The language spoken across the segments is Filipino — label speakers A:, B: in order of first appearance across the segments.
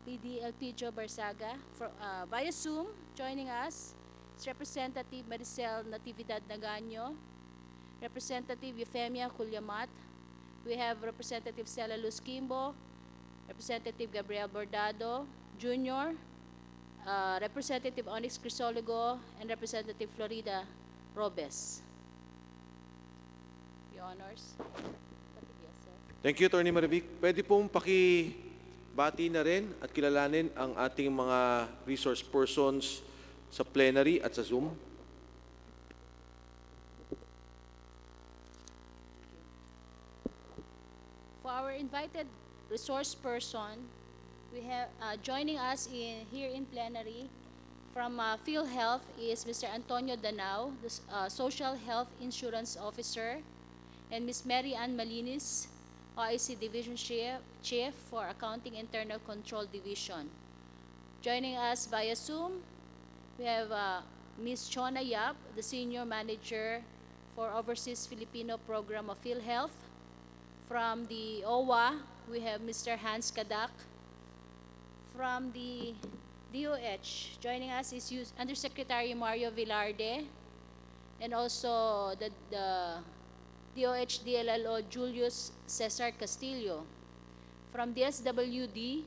A: PDLP Joe Barsaga. Via Zoom, joining us is Representative Maricel Natividad Nagaño, Representative Euphemia Culyamat. We have Representative Stella Luz Kimbo, Representative Gabriel Bordado Jr., Representative Onyx Crisologo, and Representative Florida Robes. Your Honors.
B: Thank you, Attorney Marivic. Pwede pong pakibati na rin at kilalanin ang ating mga resource persons sa plenary at sa Zoom.
A: For our invited resource person, we have joining us here in plenary from PhilHealth is Mr. Antonio Danao, the Social Health Insurance Officer, and Ms. Mary Ann Malinis, OIC Division Chief for Accounting Internal Control Division. Joining us via Zoom, we have Ms. Chona Yap, the Senior Manager for Overseas Filipino Program of PhilHealth. From the OWA, we have Mr. Hans Kadak. From the DOH, joining us is Undersecretary Mario Velarde, and also the DOH DLLO Julius Cesar Castillo. From the SWD,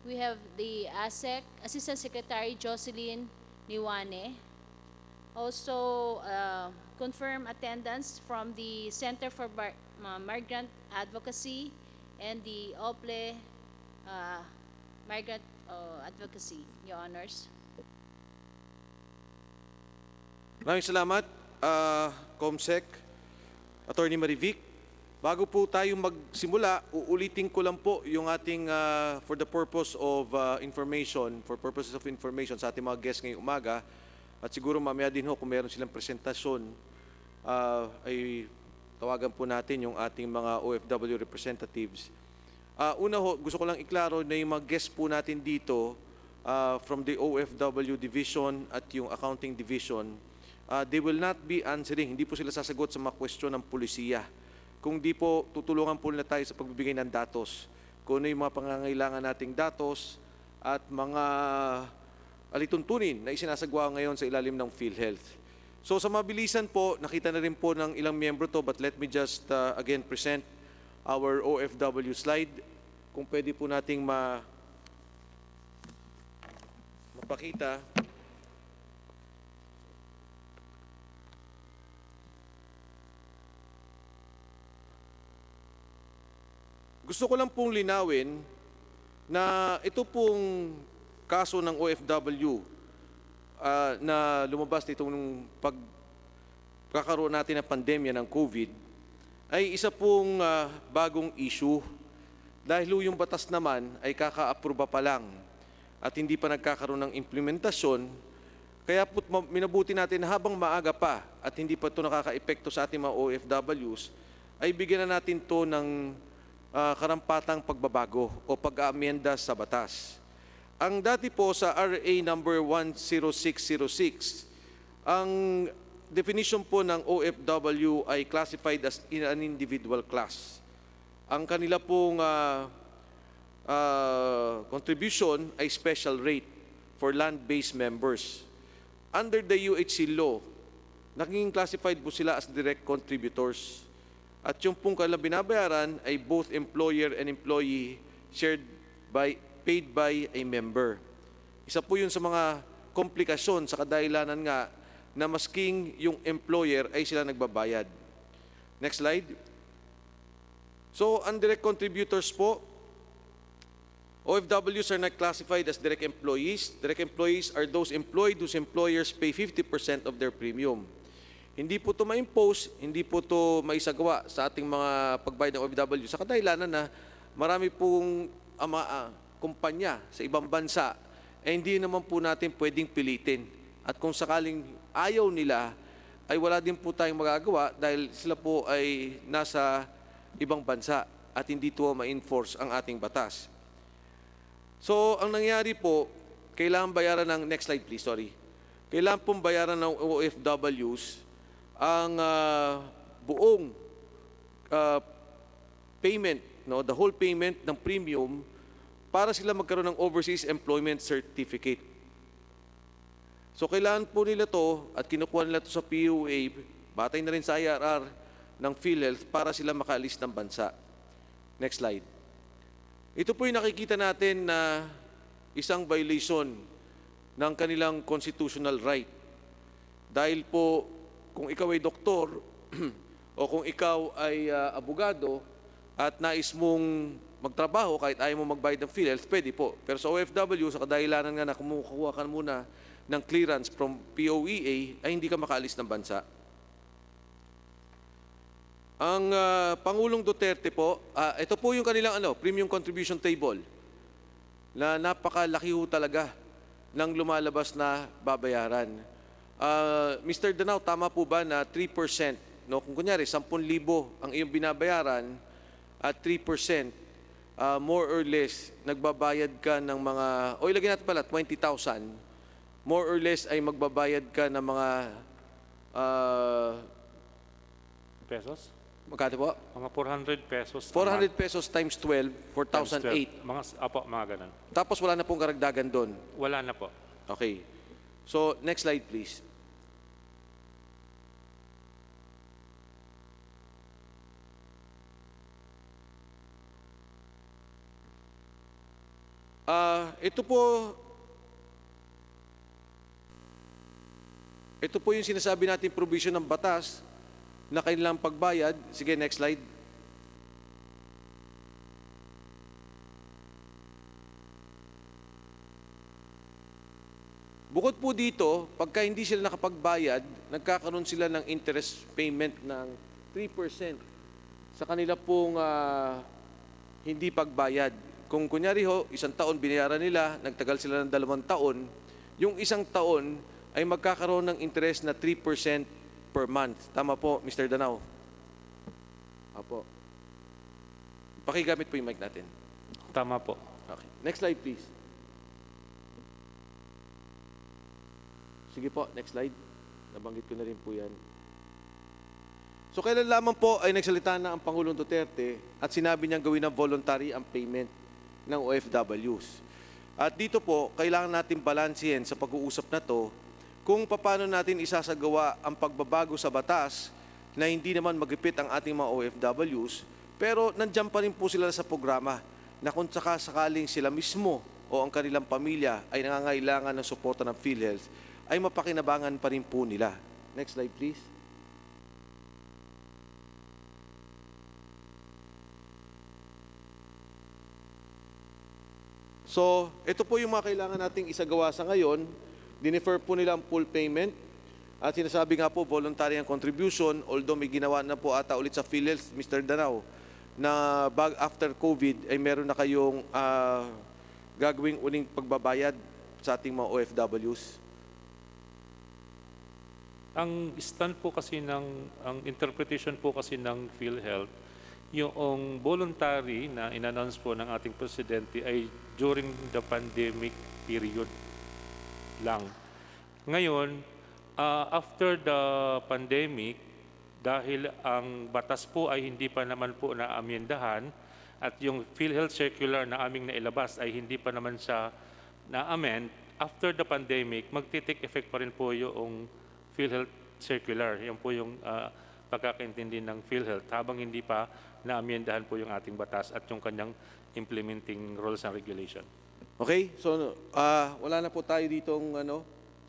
A: we have the ASEC Assistant Secretary Jocelyn Niwane. Also, confirm attendance from the Center for Migrant Advocacy and the OPLE Migrant Advocacy, Your Honors.
B: Maraming salamat, Comsec, Attorney Marivic. Bago po tayo magsimula, uulitin ko lang po yung ating for the purpose of information, for purposes of information sa ating mga guests ngayong umaga. At siguro mamaya din ho kung meron silang presentasyon, ay tawagan po natin yung ating mga OFW representatives. Una ho, gusto ko lang iklaro na yung mga guests po natin dito from the OFW division at yung accounting division, they will not be answering, hindi po sila sasagot sa mga question ng pulisiya. Kung di po, tutulungan po nila tayo sa pagbibigay ng datos. Kung ano yung mga pangangailangan nating datos at mga alituntunin na isinasagwa ngayon sa ilalim ng PhilHealth. So sa mabilisan po, nakita na rin po ng ilang miyembro to, but let me just again present our OFW slide. Kung pwede po nating mapakita. Gusto ko lang pong linawin na ito pong kaso ng OFW na lumabas nitong pagkakaroon natin ng pandemya ng COVID ay isa pong bagong issue dahil yung batas naman ay kaka-aproba pa lang at hindi pa nagkakaroon ng implementasyon. Kaya po minabuti natin na habang maaga pa at hindi pa ito nakaka-epekto sa ating mga OFWs, ay bigyan na natin ito ng karampatang pagbabago o pag-aamyenda sa batas. Ang dati po sa RA number 10606, ang definition po ng OFW ay classified as in an individual class. Ang kanila pong contribution ay special rate for land-based members. Under the UHC law, naging classified po sila as direct contributors. At yung pong kanilang binabayaran ay both employer and employee paid by a member. Isa po yun sa mga komplikasyon sa kadahilanan nga na masking yung employer ay sila nagbabayad. Next slide. So, undirect contributors po, OFWs are not classified as direct employees. Direct employees are those employed whose employers pay 50% of their premium. Hindi po ito ma-impose, hindi po ito maisagawa sa ating mga pagbayad ng OFW sa kadahilanan na marami pong kumpanya sa ibang bansa hindi naman po natin pwedeng pilitin. At kung sakaling ayaw nila, ay wala din po tayong magagawa dahil sila po ay nasa ibang bansa at hindi ito ma-enforce ang ating batas. So, ang nangyari po, kailangan bayaran ng, next slide please, sorry. Kailangan pong bayaran ng OFWs ang buong payment, no, the whole payment ng premium para sila magkaroon ng Overseas Employment Certificate. So kailangan po nila to at kinukuha nila to sa PUA, batay na rin sa IRR ng PhilHealth para sila makaalis ng bansa. Next slide. Ito po yung nakikita natin na isang violation ng kanilang constitutional right. Dahil po kung ikaw ay doktor o kung ikaw ay abogado at nais mong magtrabaho kahit ayaw mo magbayad ng PhilHealth, pwede po. Pero sa OFW, sa kadahilanan nga na kumukuha ka muna ng clearance from POEA, ay hindi ka makaalis ng bansa. Ang Pangulong Duterte po, ito po yung kanilang premium contribution table na napakalaki ho talaga ng lumalabas na babayaran. Mr. Danao, tama po ba na 3%? No? Kung kunyari, 10,000 ang iyong binabayaran at 3%, more or less, nagbabayad ka ng mga, o ilagay natin pala, 20,000, more or less ay magbabayad ka ng mga,
C: Pesos?
B: magkano po?
C: Mga 400 pesos.
B: 400 pesos times 12, 4,008.
C: Mga ganun.
B: Tapos wala na pong karagdagan doon.
C: Wala na po.
B: Okay. So, next slide please. Ito po yung sinasabi natin provision ng batas na kailangang pagbayad. Sige, next slide. Bukod po dito, pagka hindi sila nakapagbayad, nagkakaroon sila ng interest payment ng 3% sa kanila pong hindi pagbayad. Kung kunyari ho, 1 taon binayaran nila, nagtagal sila ng 2 taon, yung 1 taon ay magkakaroon ng interest na 3% per month. Tama po, Mr. Danao? Apo. Pakigamit po yung mic natin.
C: Tama po.
B: Okay. Next slide, please. Sige po, next slide. Nabanggit ko na rin po yan. So kailan lamang po ay nagsalita na ang Pangulong Duterte at sinabi niyang gawin na voluntary ang payment ng OFWs. At dito po, kailangan natin balansehin sa pag-uusap na to kung paano natin isasagawa ang pagbabago sa batas na hindi naman magipit ang ating mga OFWs, pero nandiyan pa rin po sila sa programa na kung sakaling sila mismo o ang kanilang pamilya ay nangangailangan ng suporta ng PhilHealth, ay mapakinabangan pa rin po nila. Next slide, please. So, ito po yung mga kailangan nating isagawa sa ngayon. Dinefer po nila ang full payment. At sinasabi nga po, voluntary ang contribution, although may ginawa na po ata ulit sa PhilHealth, Mr. Danao, na after COVID ay meron na kayong gagawing uling pagbabayad sa ating mga OFWs.
C: Ang stand po kasi ang interpretation po kasi ng PhilHealth, yung voluntary na in-announce po ng ating presidente ay during the pandemic period lang. Ngayon, after the pandemic, dahil ang batas po ay hindi pa naman po na-amyendahan at yung PhilHealth circular na aming nailabas ay hindi pa naman siya na-amend, after the pandemic, magti-take effect pa rin po yung PhilHealth circular. Yan po yung pagkakaintindi ng PhilHealth habang hindi pa na-amyendahan po yung ating batas at yung kanyang implementing rules and regulation.
B: Okay? So, wala na po tayo ditong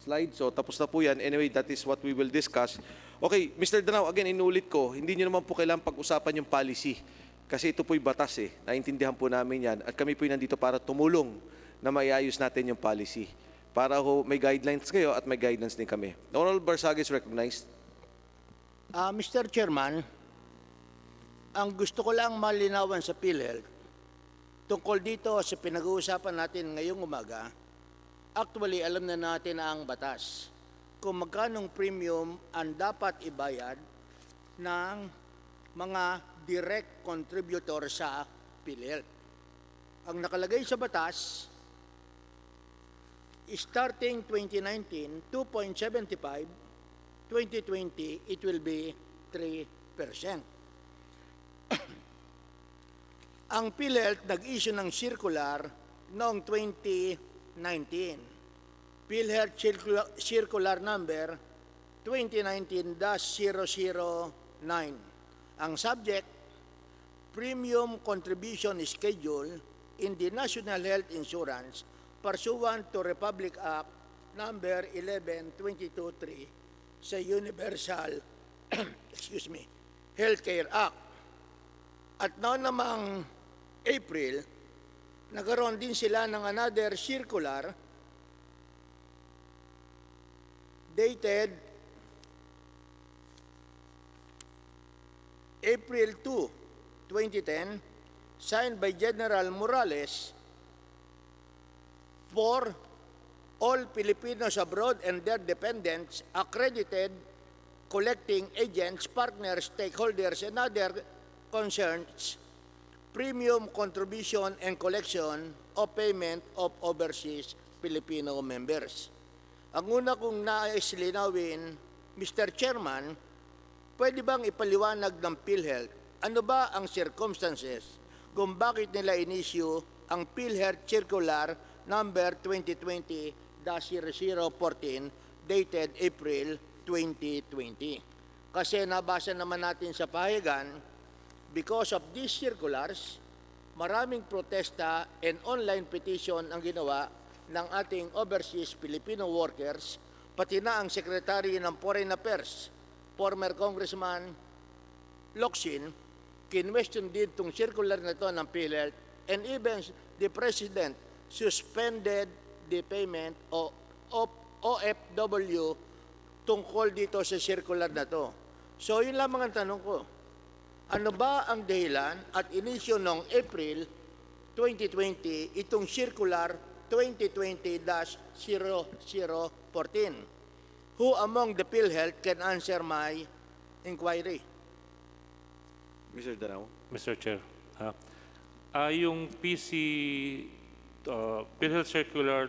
B: slide. So, tapos na po yan. Anyway, that is what we will discuss. Okay, Mr. Danao, again, inulit ko, hindi nyo naman po kailangan pag-usapan yung policy. Kasi ito po'y batas eh. Naintindihan po namin yan. At kami po'y nandito para tumulong na maiayos natin yung policy. Para may guidelines kayo at may guidelines din kami. Honorable Barsag is recognized.
D: Mr. Chairman, ang gusto ko lang malinawan sa PhilHealth, tungkol dito sa pinag-uusapan natin ngayong umaga, actually alam na natin ang batas kung magkanong premium ang dapat ibayad ng mga direct contributor sa PhilHealth. Ang nakalagay sa batas, starting 2019, 2.75, 2020, it will be 3%. Ang PhilHealth nag-issue ng circular noong 2019. PhilHealth Circular Number 2019-009. Ang subject, Premium Contribution Schedule in the National Health Insurance pursuant to Republic Act Number 11-223 sa Universal Healthcare Act. At noon namang April, nagkaroon din sila ng another circular dated April 2, 2010, signed by General Morales for all Filipinos abroad and their dependents, accredited collecting agents, partners, stakeholders, and other concerns, premium contribution and collection of payment of overseas Filipino members. Ang una kong nais linawin, Mr. Chairman, pwede bang ipaliwanag ng PhilHealth ano ba ang circumstances kung bakit nila in-issue ang PhilHealth Circular Number 2020-0014 dated April 2020? Kasi nabasa naman natin sa pahayagan, because of these circulars, maraming protesta and online petition ang ginawa ng ating overseas Filipino workers, pati na ang Secretary ng Foreign Affairs, former Congressman Locsin, kinwestiyon din itong circular na ito ng PhilHealth, and even the President suspended the payment of OFW tungkol dito sa circular na to. So yun lamang ang tanong ko. Ano ba ang dahilan at inisyo noong April 2020 itong circular 2020-0014? Who among the PhilHealth can answer my inquiry?
B: Mr. Danao.
C: Mr. Chair, yung PhilHealth Circular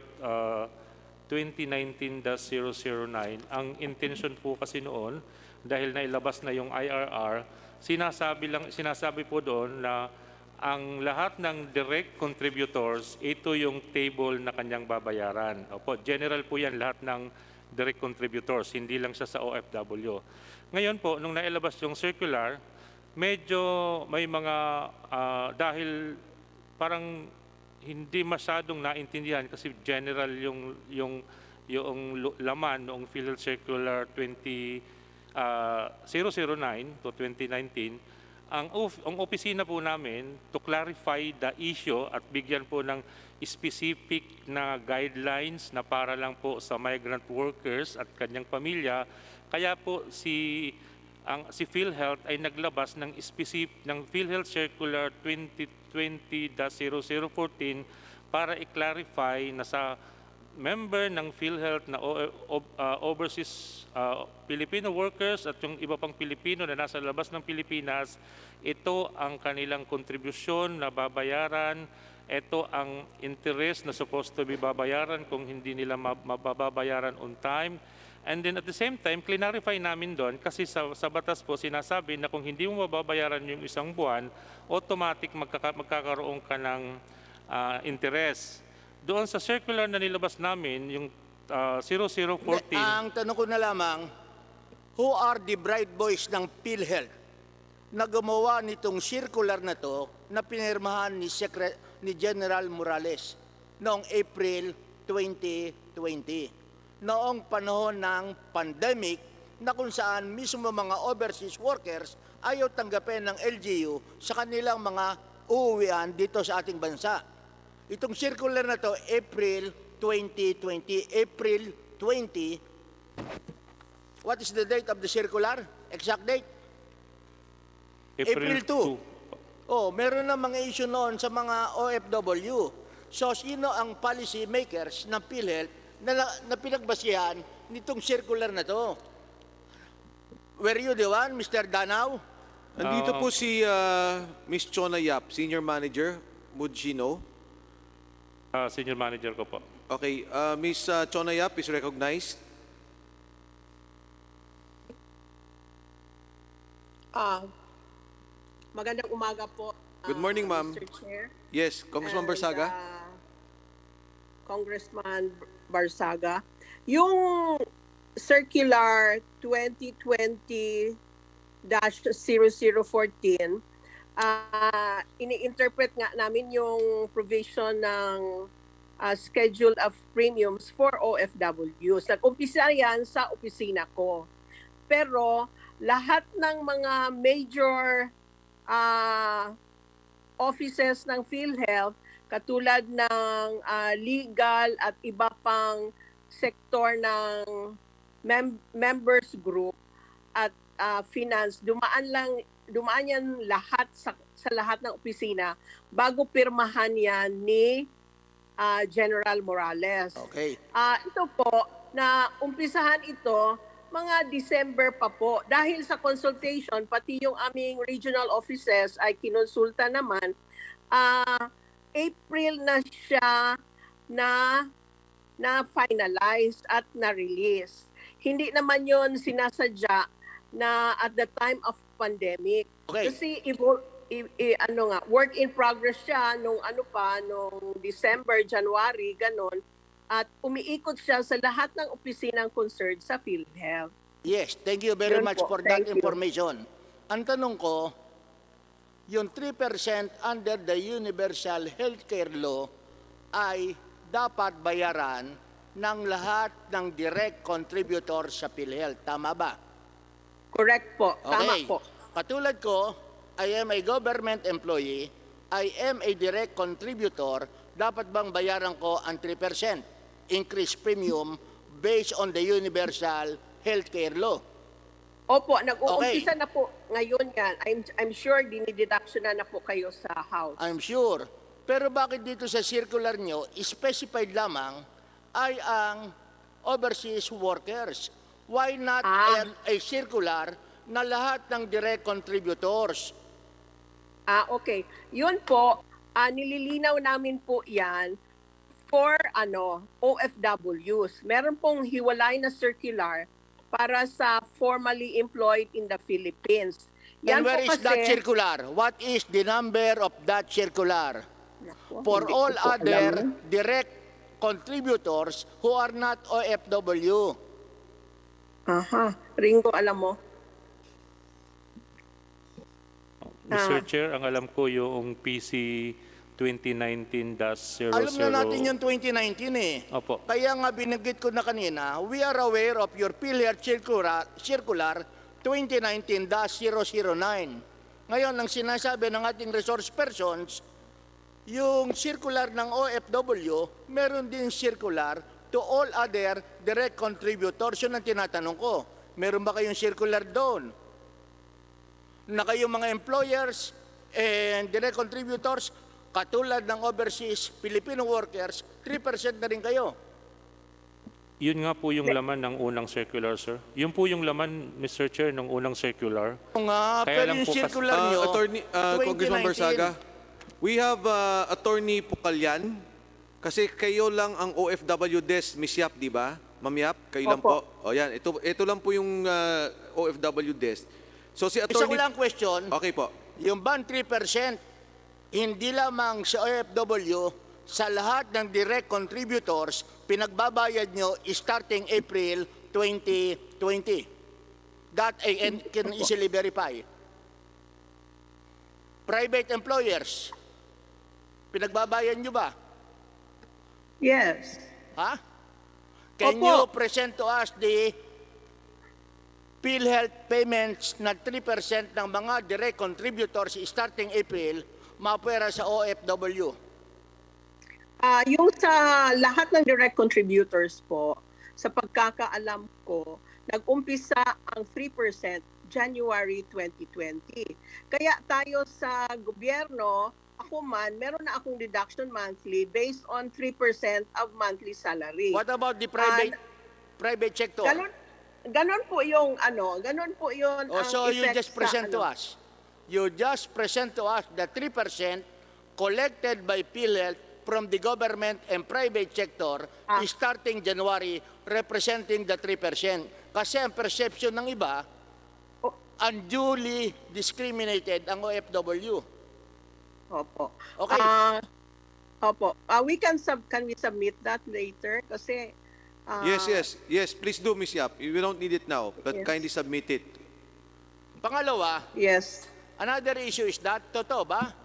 C: 2019-009, ang intention po kasi noon, dahil nailabas na yung IRR, sinasabi po doon na ang lahat ng direct contributors, ito yung table na kanyang babayaran. Opo, general po yan, lahat ng direct contributors, hindi lang siya sa OFW. Ngayon po, nung nailabas yung circular, medyo may mga, dahil parang hindi masyadong naintindihan kasi general yung laman noong PhilHealth Circular 009 to 2019, ang opisina po namin to clarify the issue at bigyan po ng specific na guidelines na para lang po sa migrant workers at kanyang pamilya. Kaya po si PhilHealth ay naglabas ng PhilHealth Circular 2020-0014 para i-clarify na sa member ng PhilHealth na overseas Filipino workers at yung iba pang Pilipino na nasa labas ng Pilipinas, ito ang kanilang kontribusyon na babayaran, ito ang interest na supposed to be babayaran kung hindi nila mababayaran on time. And then at the same time, clarify namin doon kasi sa batas po sinasabi na kung hindi mo mababayaran yung isang buwan, automatic magkakaroon ka ng interest. Doon sa circular na nilabas namin, yung 0014...
D: Ang tanong ko na lamang, who are the bright boys ng PhilHealth na gumawa nitong circular na to na pinirmahan ni General Morales noong April 2020? Noong panahon ng pandemic na kung saan mismo mga overseas workers ayaw tanggapin ng LGU sa kanilang mga uuwian dito sa ating bansa. Itong circular na to, April 2020, April 20, what is the date of the circular? Exact date? April 2. Oh, meron na mga issue noon sa mga OFW. So, sino ang policy makers ng PhilHealth na pinagbasihan nitong circular na to? Were you the one, Mr. Danao?
B: Nandito po si Ms. Chona Yap, Senior Manager, Mudgino.
C: Senior Manager ko po.
B: Okay, Ms. Chona Yap is recognized.
E: Magandang umaga po.
B: Good morning, ma'am.
E: Mr. Chair.
B: Yes, Congressman
E: And,
B: Barsaga.
E: Congressman Barsaga, yung Circular 2020-0014, ini-interpret nga namin yung provision ng schedule of premiums for OFWs. Nag-umpisa yan sa opisina ko. Pero lahat ng mga major offices ng PhilHealth, katulad ng legal at iba pang sektor ng members group at finance, dumaan yan lahat sa lahat ng opisina bago pirmahan yan ni General Morales.
D: Okay.
E: Ito po, na umpisahan ito mga December pa po. Dahil sa consultation, pati yung aming regional offices ay kinonsulta naman, April na siya na finalize at na-release. Hindi naman yon sinasadya na at the time of pandemic.
D: Okay.
E: Kasi work in progress siya nung December, January, ganon. At umiikot siya sa lahat ng opisinang concerned sa PhilHealth.
D: Yes, thank you very
E: Yun
D: much
E: po.
D: for that
E: Thank you.
D: information. Ang tanong ko, yung 3% under the Universal Healthcare Law ay dapat bayaran ng lahat ng direct contributor sa PhilHealth. Tama ba?
E: Correct po. Tama
D: Okay.
E: po.
D: Katulad ko, I am a government employee, I am a direct contributor, dapat bang bayaran ko ang 3% increase premium based on the Universal Healthcare Law?
E: Opo, nag-uumpisa na po ngayon yan. I'm sure dinideduction na po kayo sa House.
D: I'm sure. Pero bakit dito sa circular nyo, specified lamang ay ang overseas workers? Why not a circular na lahat ng direct contributors?
E: Okay. Yun po, nililinaw namin po yan for OFWs. Meron pong hiwalay na circular para sa formally employed in the Philippines.
D: And
E: Yan
D: where
E: po
D: is that circular? What is the number of that circular?
E: Naku,
D: For
E: hindi
D: all
E: ko po
D: other
E: alam.
D: direct contributors who are not OFW.
E: Aha. Ringo, alam mo?
C: Mr. Chair, ang alam ko yung PC 2019-00.
D: Alam na natin yung 2019 eh.
C: Opo.
D: Kaya nga binanggit ko na kanina, we are aware of your PhilHealth circular 2019-009. Ngayon, ang sinasabi ng ating resource persons, yung circular ng OFW, meron din circular to all other direct contributors. Yun ang tinatanong ko. Meron ba kayong circular doon? Na kayong mga employers and direct contributors, katulad ng overseas Filipino workers, 3% na rin kayo.
C: Yun nga po yung laman ng unang circular, sir. Yun po yung laman, Mr. Chair, ng unang circular.
D: Nga,
C: Kaya
D: pero
C: lang
D: yung
C: po
D: circular nyo,
B: Attorney, Congressman
D: 2019.
B: Barsaga, we have Attorney Pukalyan. Kasi kayo lang ang OFW desk, Miss Yap, di ba? Ma'am Yap, kayo lang po.
E: Opo.
B: O yan, ito lang po yung OFW desk. So si
D: Isa ko
B: Attorney...
D: lang question,
B: Okay po.
D: yung ban 3%, hindi lamang sa OFW, sa lahat ng direct contributors, pinagbabayad nyo starting April 2020. That I can easily verify. Private employers, pinagbabayad nyo ba?
E: Yes.
D: Ha? Can
E: Opo.
D: you present to us the PhilHealth payments na 3% ng mga direct contributors starting April mapera sa OFW?
E: Yung sa lahat ng direct contributors po, sa pagkakaalam ko, nag-umpisa ang 3% January 2020. Kaya tayo sa gobyerno, ako man, meron na akong deduction monthly based on 3% of monthly salary.
D: What about the private sector?
E: Ganon po yung ganon po yung
D: Oh, so you
E: effect
D: just present to
E: sa
D: us. You just present to us the 3% collected by PhilHealth from the government and private sector starting January, representing the 3%. Kasi ang perception ng iba, unduly discriminated ang OFW.
E: Opo.
D: Okay.
E: Opo. Can we submit that later? Kasi
B: Yes, please do, Ms. Yap. We don't need it now, but
E: Yes.
B: kindly submit it.
D: Pangalawa,
E: yes.
D: another issue is that, totoo ba?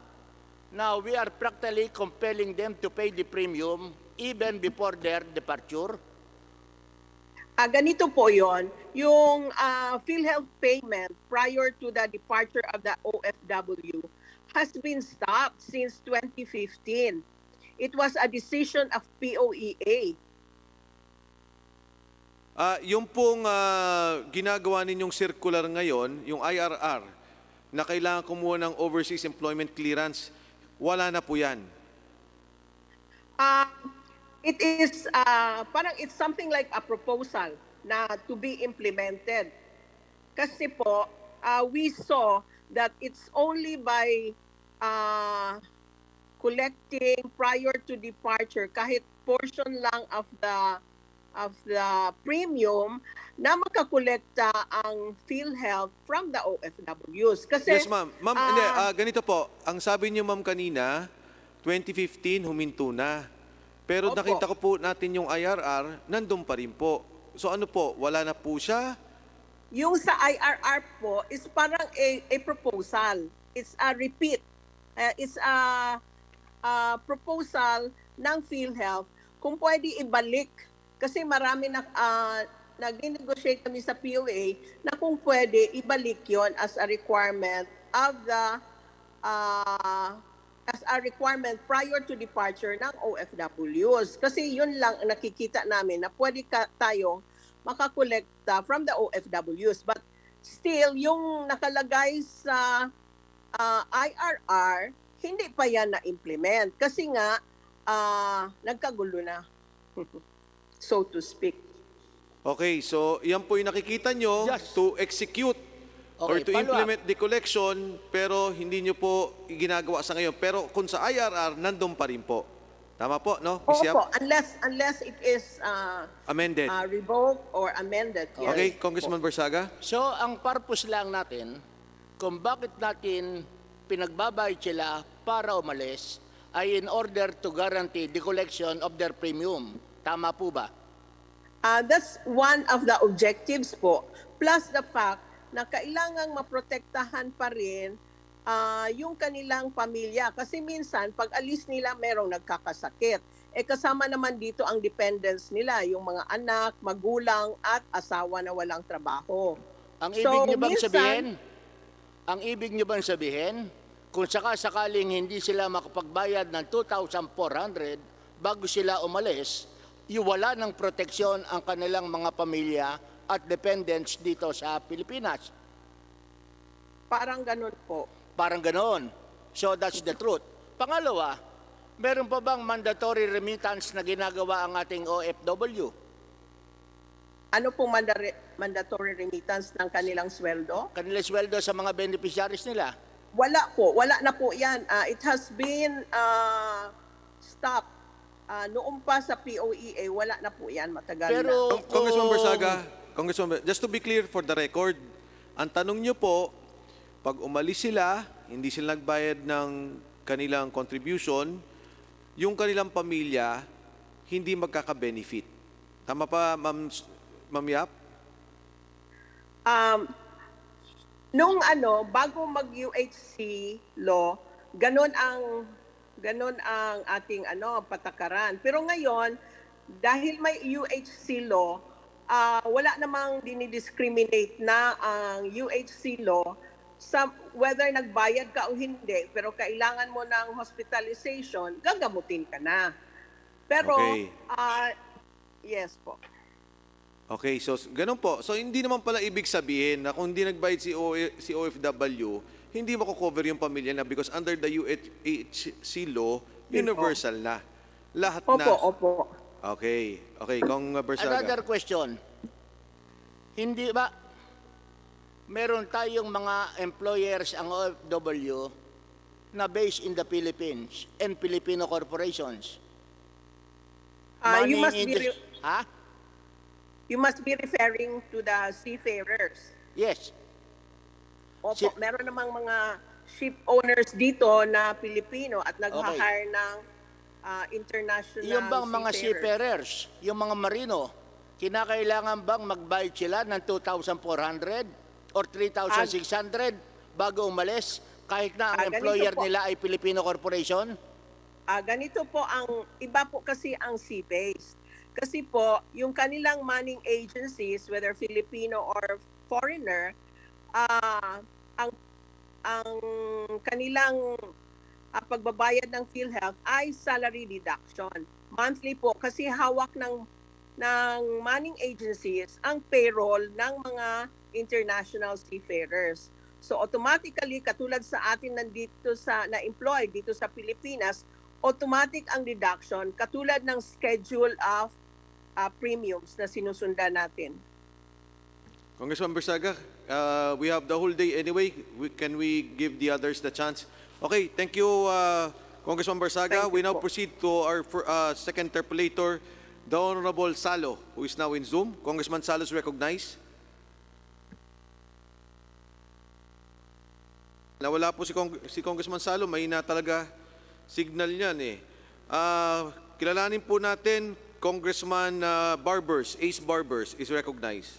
D: Now, we are practically compelling them to pay the premium even before their departure.
E: Ganito po yon, yung PhilHealth payment prior to the departure of the OFW has been stopped since 2015. It was a decision of POEA.
B: Yung pong ginagawa ninyong circular ngayon, yung IRR, na kailangan kumuha ng overseas employment clearance, wala na po yan.
E: It is parang it's something like a proposal na to be implemented. Kasi po, we saw that it's only by collecting prior to departure kahit portion lang of the premium na makakolekta ang PhilHealth from the OFWs. Kasi
B: Yes, ma'am. Ma'am, hindi, ganito po. Ang sabi niyo, ma'am, kanina, 2015, huminto na. Pero
E: Opo.
B: nakita ko po natin yung IRR, nandun pa rin po. So ano po, wala na po siya?
E: yung sa IRR po is parang a proposal. It's a repeat. It's a proposal ng PhilHealth kung pwede ibalik. Kasi marami na nag-negotiate kami sa POA na kung pwede ibalik yon as a requirement of the as a requirement prior to departure ng OFWs. Kasi yun lang ang nakikita namin na pwede tayong makakolekta from the OFWs. But still, yung nakalagay sa IRR, hindi pa yan na-implement. Kasi nga, nagkagulo na, so to speak.
B: Okay, so yan po yung nakikita nyo
D: Yes.
B: to execute or
D: Okay,
B: to
D: follow up.
B: implement the collection, pero hindi nyo po ginagawa sa ngayon. Pero kung sa IRR, nandun pa rin po. Tama po, no? Ms. Yap?
E: Opo, unless it is
B: Amended.
E: revoked or amended. Yes.
B: Okay, Congressman Barsaga?
D: So, ang purpose lang natin, kung bakit natin pinagbabayad sila para umalis, ay in order to guarantee the collection of their premium. Tama po ba?
E: That's one of the objectives po. Plus the fact na kailangang maprotektahan pa rin yung kanilang pamilya. Kasi minsan, pag alis nila, merong nagkakasakit. Kasama naman dito ang dependents nila, yung mga anak, magulang, at asawa na walang trabaho.
D: Ang
E: So,
D: ibig niyo bang
E: minsan-
D: sabihin, kung sakaling hindi sila makapagbayad ng 2,400 bago sila umalis, wala ng proteksyon ang kanilang mga pamilya at dependents dito sa Pilipinas.
E: Parang ganun po.
D: Parang ganoon. So that's the truth. Pangalawa, meron pa bang mandatory remittance na ginagawa ang ating OFW?
E: Ano pong mandatory remittance ng kanilang sweldo?
D: Kanilang sweldo sa mga beneficiaries nila?
E: Wala po. Wala na po yan. It has been stopped. Noong pa sa POEA, wala na po yan. Matagal na.
D: Pero
B: Congressman
D: kung-
B: Barsaga, just to be clear for the record, ang tanong nyo po, pag umalis sila, hindi sila nagbayad ng kanilang contribution, yung kanilang pamilya, hindi magkaka-benefit. Tama pa, Ma'am Yap?
E: Nung bago mag-UHC law, ganon ang ating patakaran. Pero ngayon, dahil may UHC law, wala namang dinidiscriminate na ang UHC law sa whether nagbayad ka o hindi, pero kailangan mo ng hospitalization, gagamutin ka na. Pero,
B: Okay.
E: yes po.
B: Okay, so ganun po. So hindi naman pala ibig sabihin na kung hindi nagbayad si OFW, hindi mako-cover yung pamilya na because under the UHC law,
E: Yun po.
B: universal na. Lahat
E: Opo,
B: na.
E: opo.
B: Okay. Okay, Kong Barsaga.
D: Another question. Hindi ba meron tayong mga employers ang OFW na based in the Philippines and Filipino corporations?
E: You must
D: Money in
E: be
D: the- Ha?
E: You must be referring to the seafarers.
D: Yes.
E: Opo,
D: Si-
E: meron namang mga ship owners dito na Pilipino at nag-hire ng international
D: Yung bang mga
E: seafarers.
D: seafarers, yung mga marino, kinakailangan bang magbayad sila ng 2,400 or 3,600 bago umalis kahit na ang
E: Ganito
D: employer
E: po.
D: nila ay Filipino Corporation?
E: Ganito po ang iba po kasi ang sea-based. Kasi po, yung kanilang manning agencies, whether Filipino or foreigner, ang kanilang pagbabayad ng PhilHealth ay salary deduction. Monthly po kasi hawak ng manning agencies ang payroll ng mga international seafarers. So automatically katulad sa atin nandito sa na-employ dito sa Pilipinas, automatic ang deduction katulad ng schedule of premiums na sinusundan natin.
B: Congressman Bersaga, we have the whole day anyway. Can we give the others the chance? Okay, thank you, Congressman Bersaga.
E: Thank you
B: We now
E: po.
B: proceed to our second interpolator, the Honorable Salo, who is now in Zoom. Congressman Salo is recognized. Nawala po si Congressman Salo, mahina talaga signal niyan eh. Kilalanin po natin, Congressman Barbers, Ace Barbers is recognized.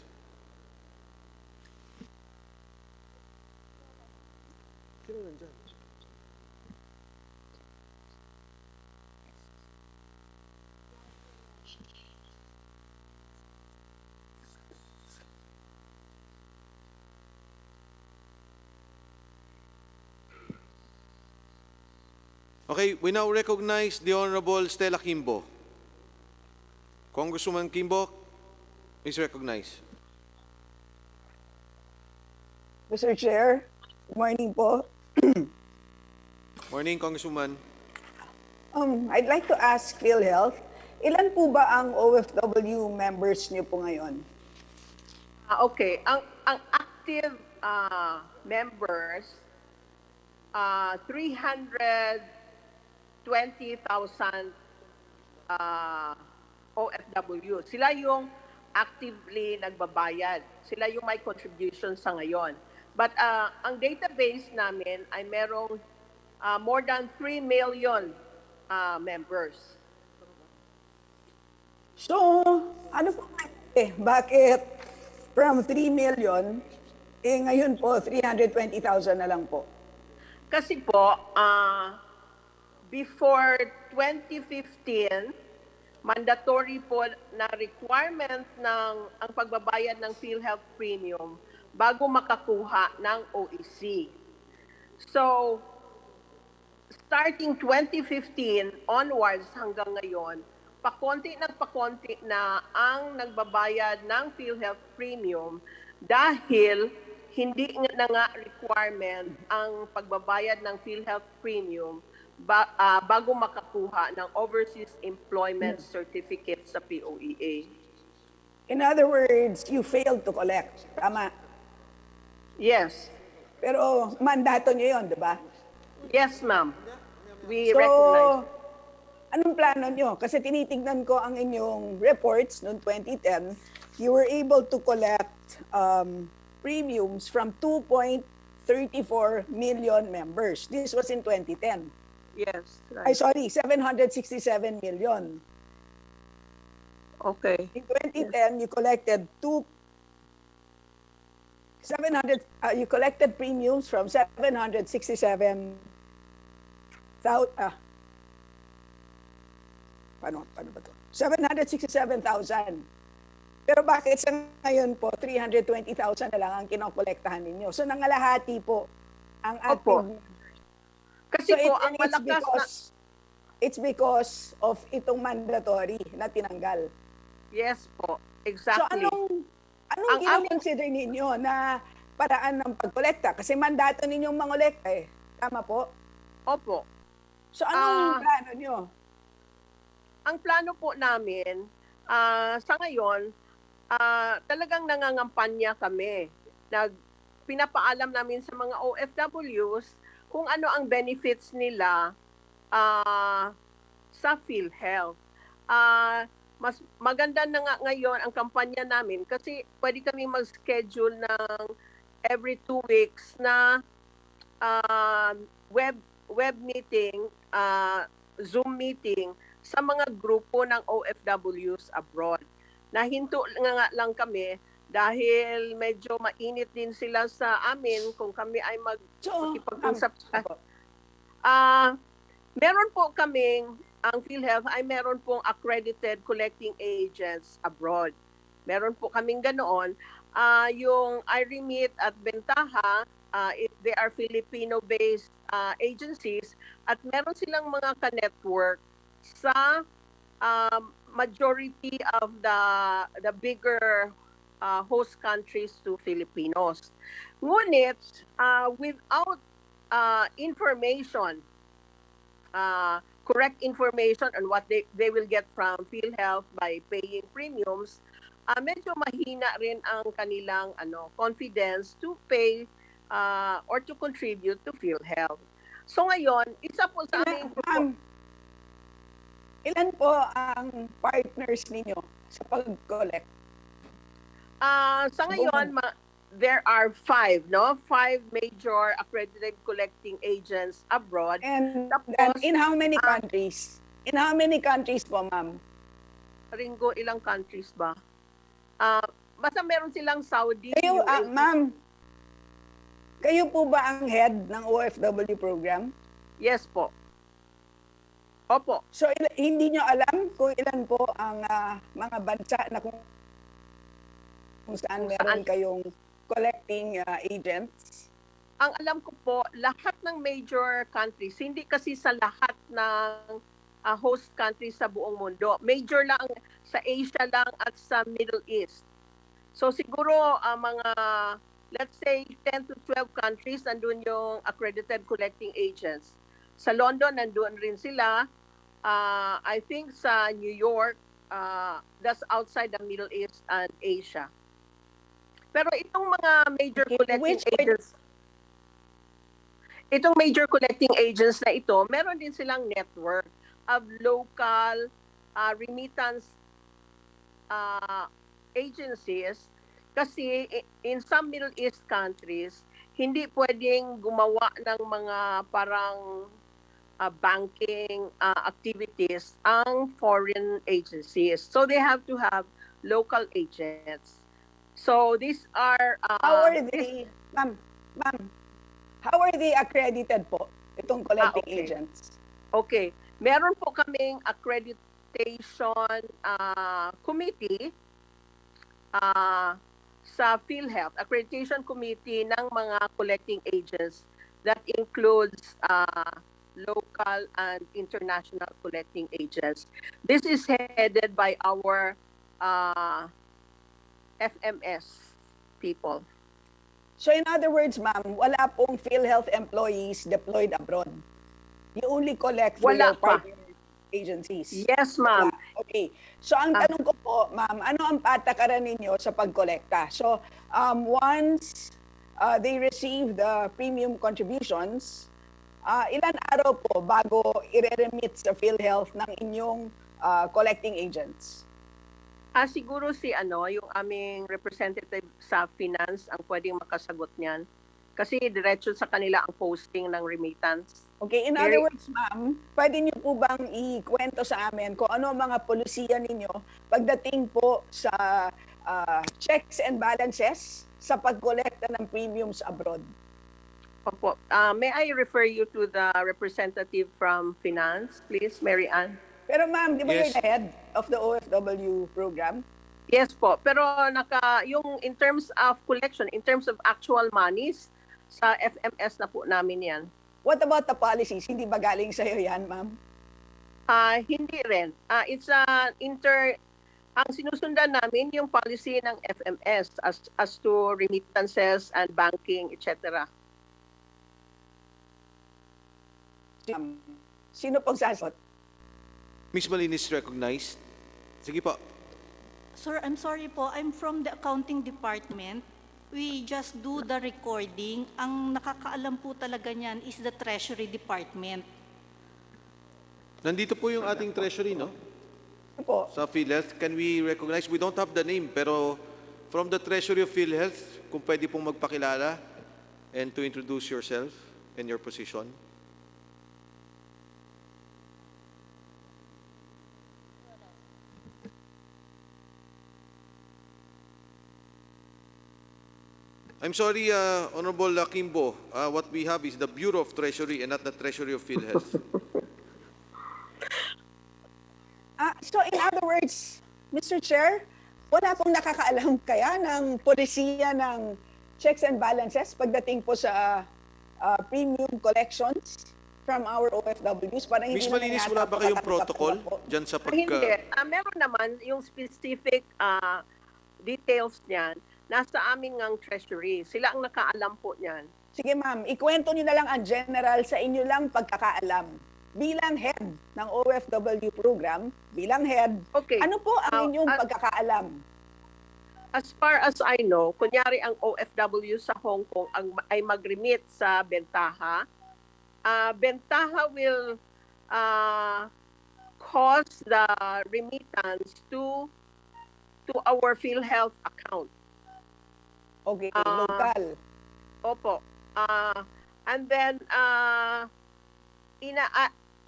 B: Okay, we now recognize the Honorable Stella Kimbo. Congresswoman Kimbo is recognized.
F: Mr. Chair, good morning po.
B: Morning, Congresswoman.
F: I'd like to ask PhilHealth, ilan po ba ang OFW members niyo po ngayon?
E: Okay, ang active members 320,000 OFW. Sila yung actively nagbabayad. Sila yung may contribution sa ngayon. But ang database namin ay merong more than 3 million members.
F: So, ano po bakit from 3 million, ngayon po 320,000 na lang po?
E: Kasi po, before 2015, mandatory po na requirement ng ang pagbabayad ng PhilHealth premium bago makakuha ng OEC. So, starting 2015 onwards hanggang ngayon, pakonti na ang nagbabayad ng PhilHealth premium dahil hindi na nga requirement ang pagbabayad ng PhilHealth premium bago makakuha ng Overseas Employment Certificate sa POEA.
F: In other words, you failed to collect. Tama.
E: Yes.
F: Pero mandato niyo yun, di ba?
E: Yes, ma'am. We
F: So,
E: recognize.
F: anong plano niyo? Kasi tinitignan ko ang inyong reports noong 2010, you were able to collect premiums from 2.34 million members. This was in 2010.
E: Yes,
F: Ay,
E: right.
F: sorry, 767 million.
E: Okay.
F: In 2010, you collected you collected premiums from 767,000. Paano ba to? 767,000. Pero bakit sa ngayon po, 320,000 na lang ang kinokolektahan ninyo? So nangalahati po ang
E: Opo.
F: active.
E: Kasi po,
F: and
E: ang malakas na...
F: it's because of itong mandatory na tinanggal.
E: Yes po,
F: So
E: exactly.
F: anong
E: Ang
F: kino-consider ninyo na paraan ng pagkolekta? Kasi mandato ninyong mangolekta eh. Tama po?
E: Opo.
F: So anong
E: Ah.
F: plano nyo?
E: Ang plano po namin, sa ngayon, talagang nangangampanya kami. Pinapaalam namin sa mga OFWs kung ano ang benefits nila sa PhilHealth. Mas maganda na nga ngayon ang kampanya namin kasi pwede kami mag-schedule ng every 2 weeks na web meeting Zoom meeting sa mga grupo ng OFWs abroad. Nahinto nga lang kami dahil medyo mainit din sila sa amin kung kami ay
F: So,
E: makipag-usap.
F: opo.
E: Meron po kaming, ang PhilHealth ay meron pong accredited collecting agents abroad. Meron po kaming ganoon. Yung iRemit at Bentaha, they are Filipino-based agencies at meron silang mga ka-network sa majority of the bigger host countries to Filipinos. Ngunit, without information, correct information on what they will get from PhilHealth by paying premiums, medyo mahina rin ang kanilang confidence to pay or to contribute to PhilHealth. So ngayon, isa po sa aming
F: Ma'am, ilan po ang partners ninyo sa pag-collect?
E: sa ngayon, there are 5, no? 5 major accredited collecting agents abroad.
F: And
E: Tapos,
F: in how many countries? In how many countries po, ma'am?
E: Ringo, ilang countries ba? Basta meron silang Saudi,
F: Kayo,
E: UAE.
F: ma'am, kayo po ba ang head ng OFW program?
E: Yes po. Opo.
F: So, hindi nyo alam kung ilan po ang mga bansa na kung saan meron kayong collecting agents?
E: Ang alam ko po, lahat ng major countries, hindi kasi sa lahat ng host countries sa buong mundo. Major lang sa Asia lang at sa Middle East. So siguro mga, let's say, 10 to 12 countries, nandun yung accredited collecting agents. Sa London, nandun rin sila. I think sa New York, that's outside the Middle East and Asia. Pero itong mga major collecting agents, itong major collecting agents na ito, meron din silang network of local remittance agencies kasi in some Middle East countries, hindi pwedeng gumawa ng mga parang banking activities ang foreign agencies. So they have to have local agents. So these are
F: How are they, ma'am, how are they accredited po, itong collecting
E: okay.
F: agents?
E: Okay. Meron po kaming accreditation committee sa PhilHealth, accreditation committee ng mga collecting agents that includes local and international collecting agents. This is headed by our FMS people.
F: So in other words, ma'am, wala pong PhilHealth employees deployed abroad. You only collect through
E: Wala
F: your
E: pa.
F: partner agencies.
E: Yes, ma'am.
F: Okay. So ang tanong ko po, ma'am, ano ang patakaran ninyo sa pagkolekta? So once they receive the premium contributions, ilan araw po bago i-remit sa PhilHealth ng inyong collecting agents?
E: Siguro yung aming representative sa finance ang pwedeng makasagot niyan. Kasi diretso sa kanila ang posting ng remittance.
F: Okay, in other words, ma'am, pwede niyo po bang ikwento sa amin kung ano ang mga polisiya ninyo pagdating po sa checks and balances sa pagkolekta ng premiums abroad?
E: Opo. May I refer you to the representative from finance, please, Mary Ann?
F: Pero ma'am, di ba
B: Yes.
F: you're the head of the OFW program?
E: Yes po. Pero yung in terms of collection, in terms of actual monies, sa FMS na po namin yan.
F: What about the policies? Hindi ba galing sa'yo yan, ma'am?
E: Hindi rin. It's ang sinusundan namin yung policy ng FMS as to remittances and banking, etc.
F: Sino pong sasagot?
B: Ms. Malin is recognized. Sige po.
G: Sir, I'm sorry po. I'm from the accounting department. We just do the recording. Ang nakakaalam po talaga niyan is the treasury department.
B: Nandito po yung ating treasury, no?
F: Ano po?
B: Sa PhilHealth. Can we recognize? We don't have the name, pero from the treasury of PhilHealth, kung pwede pong magpakilala and to introduce yourself and your position. I'm sorry, Honorable Kimbo. What we have is the Bureau of Treasury and not the Treasury of PhilHealth.
F: So in other words, Mr. Chair, wala pong nakakaalam kaya ng polisiya ng checks and balances pagdating po sa premium collections from our OFWs? Para hindi
B: Miss
F: naman
B: Malinis,
F: yata
B: wala ba kayong
F: pagkakatapat
B: protocol
F: po.
B: dyan sa
E: Hindi.
B: pagka...
E: Meron naman yung specific details niyan. Nasa aming ang treasury. Sila ang nakaalam po niyan.
F: Sige ma'am, ikwento niyo na lang ang general sa inyo lang pagkakaalam. Bilang head ng OFW program, bilang head,
E: Okay.
F: ano po ang inyong pagkakaalam?
E: As far as I know, kunyari ang OFW sa Hong Kong ay mag-remit sa Bentaha, Bentaha will cause the remittance to our PhilHealth account.
F: Okay, local.
E: Opo. And then,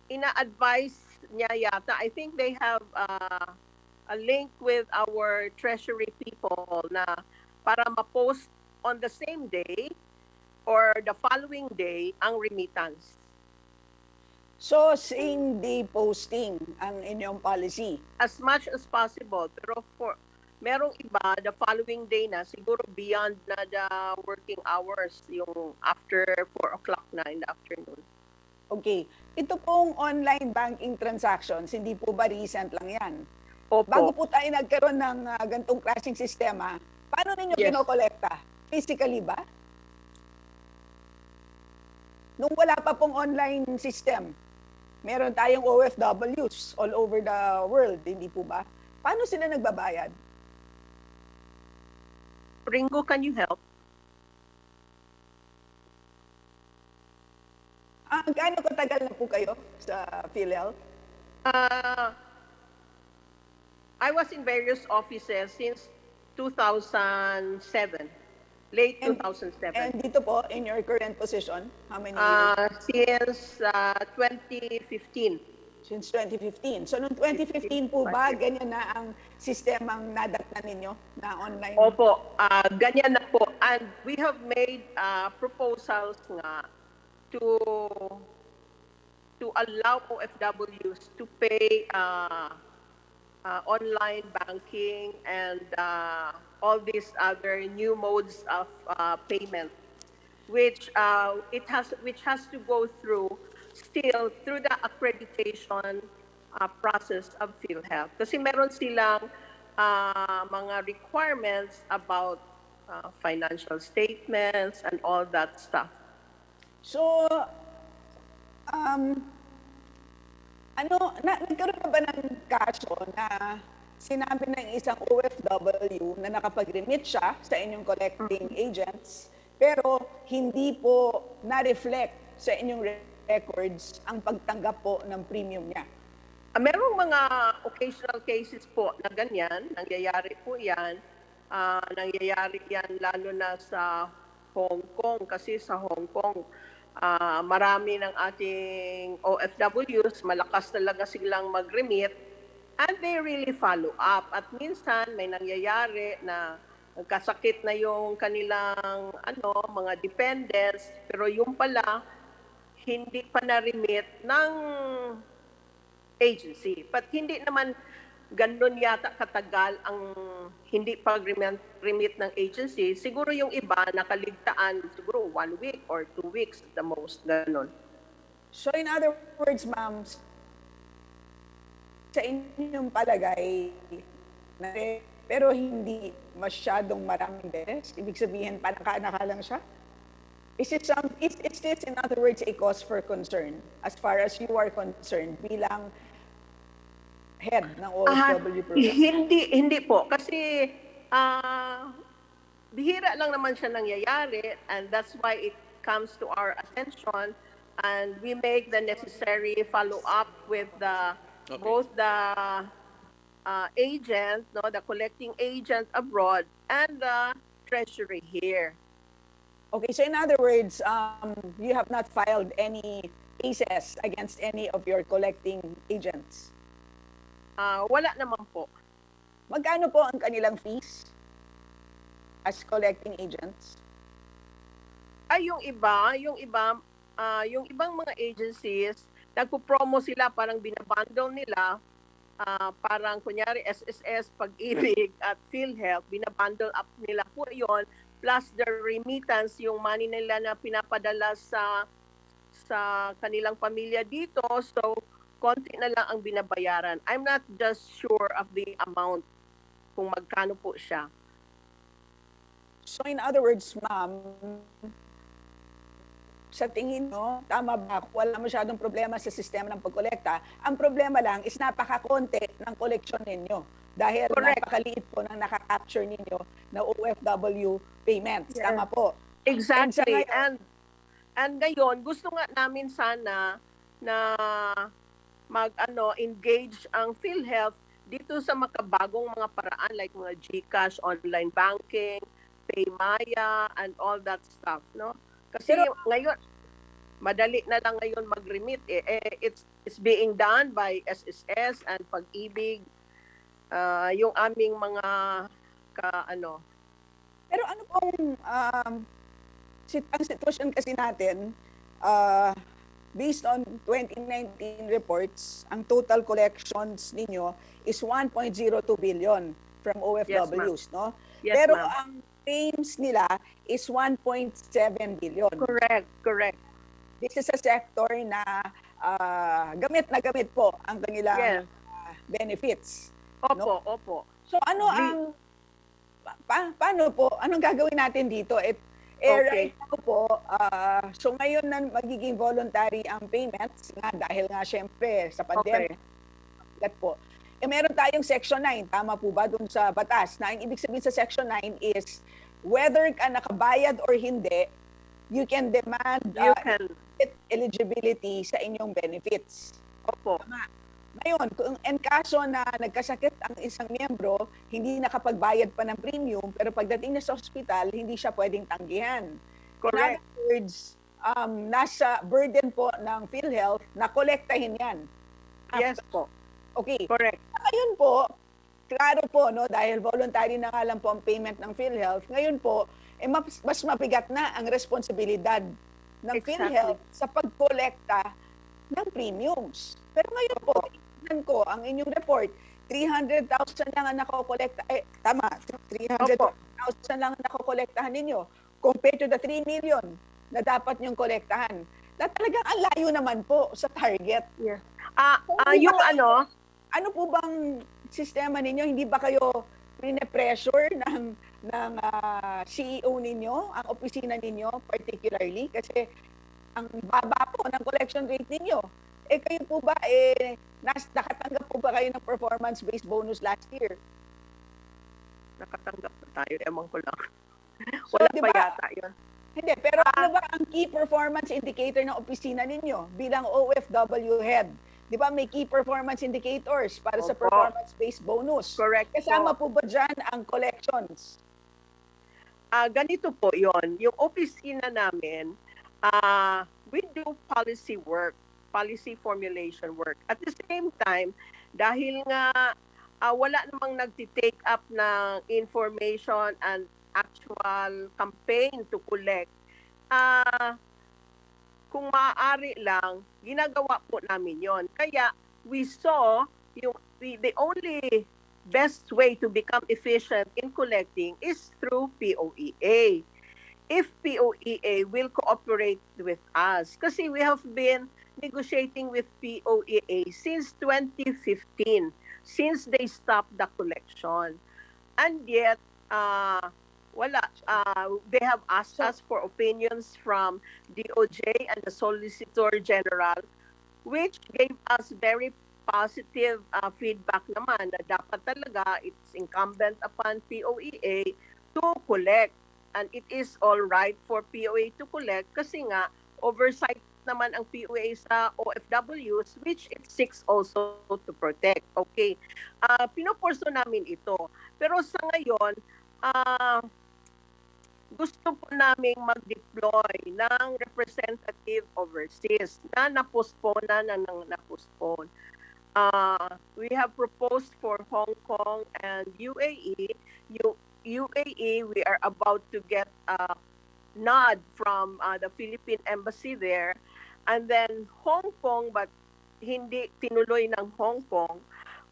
E: ina-advise niya yata, I think they have a link with our treasury people na para ma-post on the same day or the following day ang remittance.
F: So, same day posting ang inyong policy.
E: As much as possible. Pero merong iba, the following day na, siguro beyond na the working hours, yung after 4 o'clock na in the afternoon.
F: Okay. Ito pong online banking transactions, hindi po ba recent lang yan?
E: Opo.
F: Bago po tayo nagkaroon ng ganitong klaseng sistema, paano ninyo
E: Yes.
F: kinokolekta? Physically ba? Nung wala pa pong online system, meron tayong OFWs all over the world, hindi po ba? Paano sila nagbabayad?
E: Ringo, can you help?
F: Gaano katagal na po kayo sa PhilHealth?
E: I was in various offices since 2007, late 2007.
F: And dito po, in your current position, how many years?
E: Since 2015.
F: Since 2015. So, noong 2015 po ba, ganyan na ang sistemang nadatnan ninyo na online?
E: Opo, ganyan na po. And we have made proposals nga to allow OFWs to pay online banking and all these other new modes of payment, which has to go through the accreditation process of PhilHealth. Kasi meron silang mga requirements about financial statements and all that stuff.
F: So, nagkaroon na ba ng kaso na sinabi ng isang OFW na nakapag-remit siya sa inyong collecting agents, pero hindi po na-reflect sa inyong records ang pagtanggap po ng premium niya?
E: Merong mga occasional cases po na ganyan, nangyayari po yan. Nangyayari yan lalo na sa Hong Kong, kasi sa Hong Kong, marami ng ating OFWs, malakas talaga silang mag-remit, and they really follow up. At minsan may nangyayari na nagkasakit na yung kanilang mga dependents, pero yung pala hindi pa na-remit ng agency. But hindi naman ganun yata katagal ang hindi pag-remit ng agency. Siguro yung iba nakaligtaan siguro 1 week or 2 weeks at the most, ganun.
F: So in other words, ma'am, sa inyong palagay, pero hindi masyadong maraming beses, ibig sabihin panaka-naka lang siya? Is this in other words a cause for concern as far as you are concerned bilang head ng OFW program?
E: Hindi po. Kasi bihira lang naman siya nangyayari, and that's why it comes to our attention, and we make the necessary follow-up with both the agent, the collecting agent abroad, and the treasury here.
F: Okay, so in other words, you have not filed any cases against any of your collecting agents?
E: Wala naman po.
F: Magkano po ang kanilang fees as collecting agents?
E: Ay, yung ibang mga agencies, nagpo-promo sila, parang binabundle nila, parang kunyari SSS, Pag-ibig at PhilHealth, binabundle up nila po yon, plus the remittance, yung money nila na pinapadala sa kanilang pamilya dito. So, konti na lang ang binabayaran. I'm not just sure of the amount, kung magkano po siya.
F: So in other words, ma'am, sa tingin nyo, tama ba? Wala masyadong problema sa sistema ng pagkolekta. Ang problema lang is napakakonti ng koleksyon ninyo. Dahil
E: Correct.
F: napakaliit po ng nakaka-capture ninyo na OFW payments.
E: Yeah.
F: Tama po.
E: Exactly.
F: And
E: And ngayon, gusto nga namin sana na engage ang PhilHealth dito sa makabagong mga paraan like mga GCash, online banking, Paymaya, and all that stuff, no? Kasi ngayon, madali na lang ngayon mag-remit. It's being done by SSS and Pag-ibig. Yung aming mga
F: Pero ano pong ang sitwasyon kasi natin, based on 2019 reports, ang total collections ninyo is 1.02 billion from OFWs, no?
E: Yes,
F: Pero
E: ma'am.
F: ang claims nila is 1.7 billion.
E: Correct.
F: This is a sector na gamit na gamit po ang kanilang
E: Yes.
F: benefits.
E: Opo.
F: So ano ang paano po? Anong gagawin natin dito?
E: Okay.
F: Right now po, so ngayon na magiging voluntary ang payments nga dahil nga syempre sa pandemic. Okay. Po. Meron tayong Section 9, tama po ba dun sa batas? Na ang ibig sabihin sa Section 9 is whether ka nakabayad or hindi, you can demand eligibility sa inyong benefits.
E: Opo.
F: Ngayon, kung en kaso na nagkasakit ang isang miyembro, hindi nakapagbayad pa ng premium, pero pagdating na sa ospital, hindi siya pwedeng tanggihan.
E: Correct.
F: In other words, nasa burden po ng PhilHealth na kolektahin yan.
E: Yes po.
F: Okay.
E: Correct.
F: Ngayon po, klaro po, no, dahil voluntary na nga lang po ang payment ng PhilHealth, ngayon po, mas mabigat na ang responsibilidad ng PhilHealth sa pagkolekta ng premiums. Pero ngayon po, tingnan ko ang inyong report, 300,000 lang ang nakokolekta. Tama, 300,000 lang ang nakokolektahan ninyo compared to the 3 million na dapat nyong kolektahan. Na talagang ang layo naman po sa target.
E: Yeah.
F: Ano po bang sistema ninyo? Hindi ba kayo pine-pressure ng CEO ninyo, ang opisina ninyo particularly? Kasi ang baba po ng collection rate ninyo. Kayo po ba, nakatanggap po ba kayo ng performance-based bonus last year?
E: Nakatanggap na tayo, ewan ko lang.
F: So,
E: Wala
F: diba,
E: pa yata yun.
F: Hindi, pero ano ba ang key performance indicator ng opisina ninyo bilang OFW head? Di ba may key performance indicators para sa
E: Opo.
F: performance-based bonus?
E: Correct
F: Kasama
E: po.
F: po ba dyan ang collections?
E: Ganito po yon. Yung opisina namin, we do policy work, policy formulation work. At the same time, dahil nga wala namang nagtitake up ng information and actual campaign to collect, kung maaari lang, ginagawa po namin yon. Kaya we saw the only best way to become efficient in collecting is through POEA. If POEA will cooperate with us, kasi we have been negotiating with POEA since 2015, since they stopped the collection. And yet, wala. They have asked us for opinions from DOJ and the Solicitor General, which gave us very positive feedback naman na dapat talaga it's incumbent upon POEA to collect. And it is all right for POEA to collect kasi nga oversight naman ang POEA sa OFWs, which it seeks also to protect. Okay. Pinupurso namin ito. Pero sa ngayon, gusto po naming mag-deploy ng representative overseas na na-postpone na na-postpone. We have proposed for Hong Kong and UAE. UAE, we are about to get nod from the Philippine Embassy there. And then Hong Kong, but hindi tinuloy ng Hong Kong.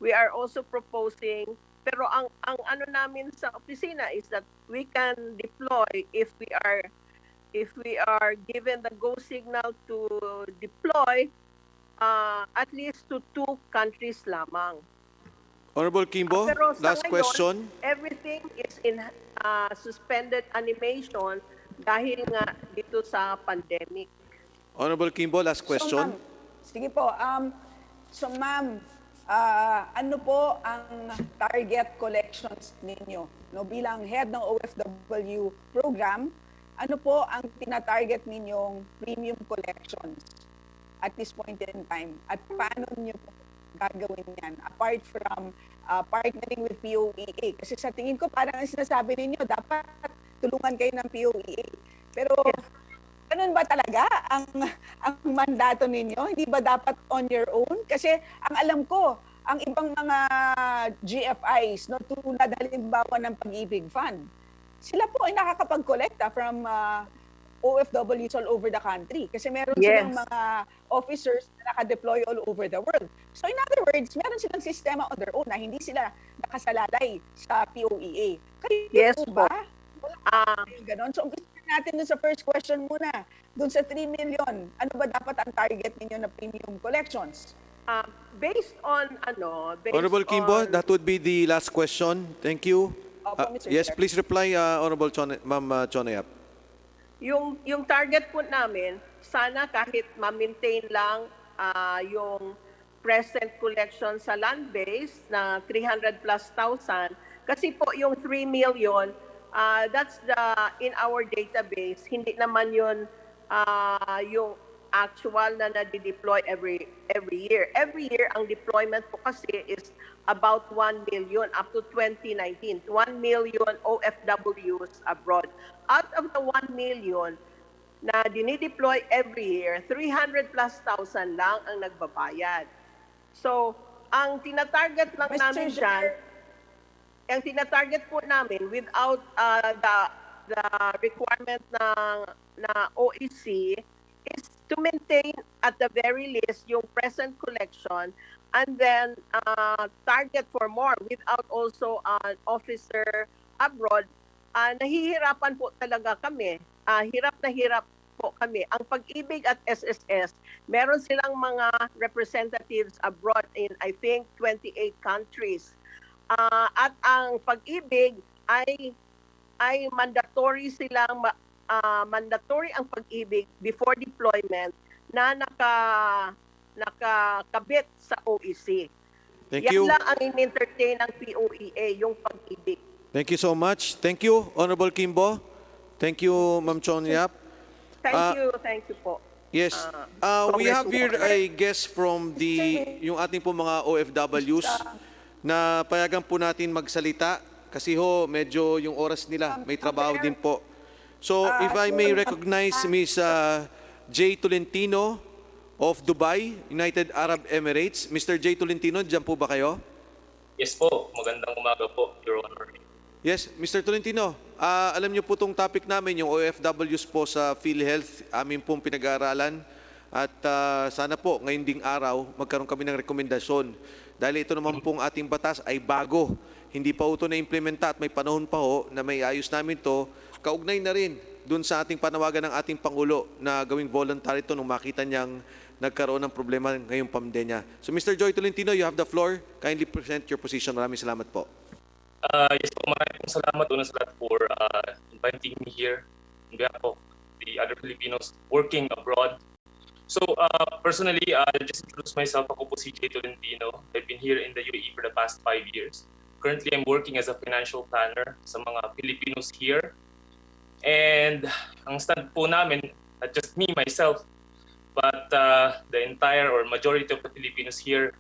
E: We are also proposing, pero ang ano namin sa opisina is that we can deploy if we are given the go signal to deploy at least to 2 countries lamang.
B: Honorable Kimbo,
E: Pero sa
B: last
E: ngayon,
B: question.
E: everything is in suspended animation dahil nga dito sa pandemic.
B: Honorable Kimbo, last
F: So,
B: question.
F: ma'am, sige po. So, ma'am, ano po ang target collections ninyo? No, bilang head ng OFW program, ano po ang tinatarget ninyong premium collections at this point in time? At paano niyo po gagawin yan? Apart from partnering with POEA. Kasi sa tingin ko, parang ang sinasabi ninyo, dapat tulungan kayo ng POEA. Pero, ganun ba talaga ang mandato ninyo? Hindi ba dapat on your own? Kasi ang alam ko, ang ibang mga GFIs, no, tulad halimbawa ng Pag-ibig Fund, sila po ay nakakapag-collecta from OFWs all over the country. Kasi meron
E: Yes.
F: silang mga officers na nakadeploy all over the world. So in other words, meron silang sistema on their own na hindi sila nakasalalay sa POEA. Kayo
E: Yes
F: po
E: po.
F: ba? Ganon. So, umpisa natin dun sa first question muna. Dun sa 3 million, ano ba dapat ang target ninyo na premium collections?
E: Based on
B: Honorable Kimbo,
E: on-
B: that would be the last question. Thank you.
F: Opo, Mr.
B: Yes,
F: Chair.
B: please reply, Honorable Ma'am Chonayap.
E: yung target po namin, sana kahit ma-maintain lang yung present collection sa land-based na 300 plus thousand, kasi po yung 3 million, that's in our database, hindi naman yun yung actual na nadi-deploy every year. Every year, ang deployment po kasi is about 1 million up to 2019. 1 million OFWs abroad. Out of the 1 million na dinideploy every year, 300 plus thousand lang ang nagbabayad. So, ang tinatarget lang
F: Mr.
E: namin dyan,
F: Chair.
E: ang tinatarget po namin without the requirement na OEC is to maintain at the very least yung present collection and then target for more without also an officer abroad. Nahihirapan po talaga kami. Hirap na hirap po kami. Ang Pag-ibig at SSS, meron silang mga representatives abroad in I think 28 countries. At ang Pag-ibig ay mandatory silang mandatory ang Pag-ibig before deployment na nakakabit sa OEC.
B: Thank
E: Yan
B: you.
E: lang ang in-entertain ng POEA, yung Pag-ibig.
B: Thank you so much. Thank you, Honorable Kimbo. Thank you, Ma'am Chonyap.
E: Thank you po.
B: Yes. We have here a guest from yung ating po mga OFWs na payagan po natin magsalita kasi ho, medyo yung oras nila, may trabaho din po. So, if I may recognize Ms. J. Tolentino of Dubai, United Arab Emirates. Mr. J. Tolentino, dyan po ba kayo?
H: Yes po, magandang umaga po, Your Honor.
B: Yes, Mr. Tolentino, alam niyo po itong topic namin, yung OFWs po sa PhilHealth, amin pong pinag-aaralan. At sana po, ngayon ding araw, magkaroon kami ng rekomendasyon. Dahil ito naman pong ating batas ay bago. Hindi pa ito na-implementa at may panahon pa ho na may ayos namin to. Kaugnay na rin dun sa ating panawagan ng ating Pangulo na gawing voluntary ito nung makita niyang nagkaroon ng problema ngayong pandemya. So Mr. Joy Tolentino, you have the floor. Kindly present your position. Maraming salamat po.
H: Yes po, maraming salamat una sa lahat for inviting me here on behalf of the other Filipinos working abroad. So personally, I'll just introduce myself. Ako po si J. Tolentino. I've been here in the UAE for the past 5 years. Currently, I'm working as a financial planner sa mga Filipinos here. And ang stand po namin, not just me, myself, but the entire or majority of the Filipinos here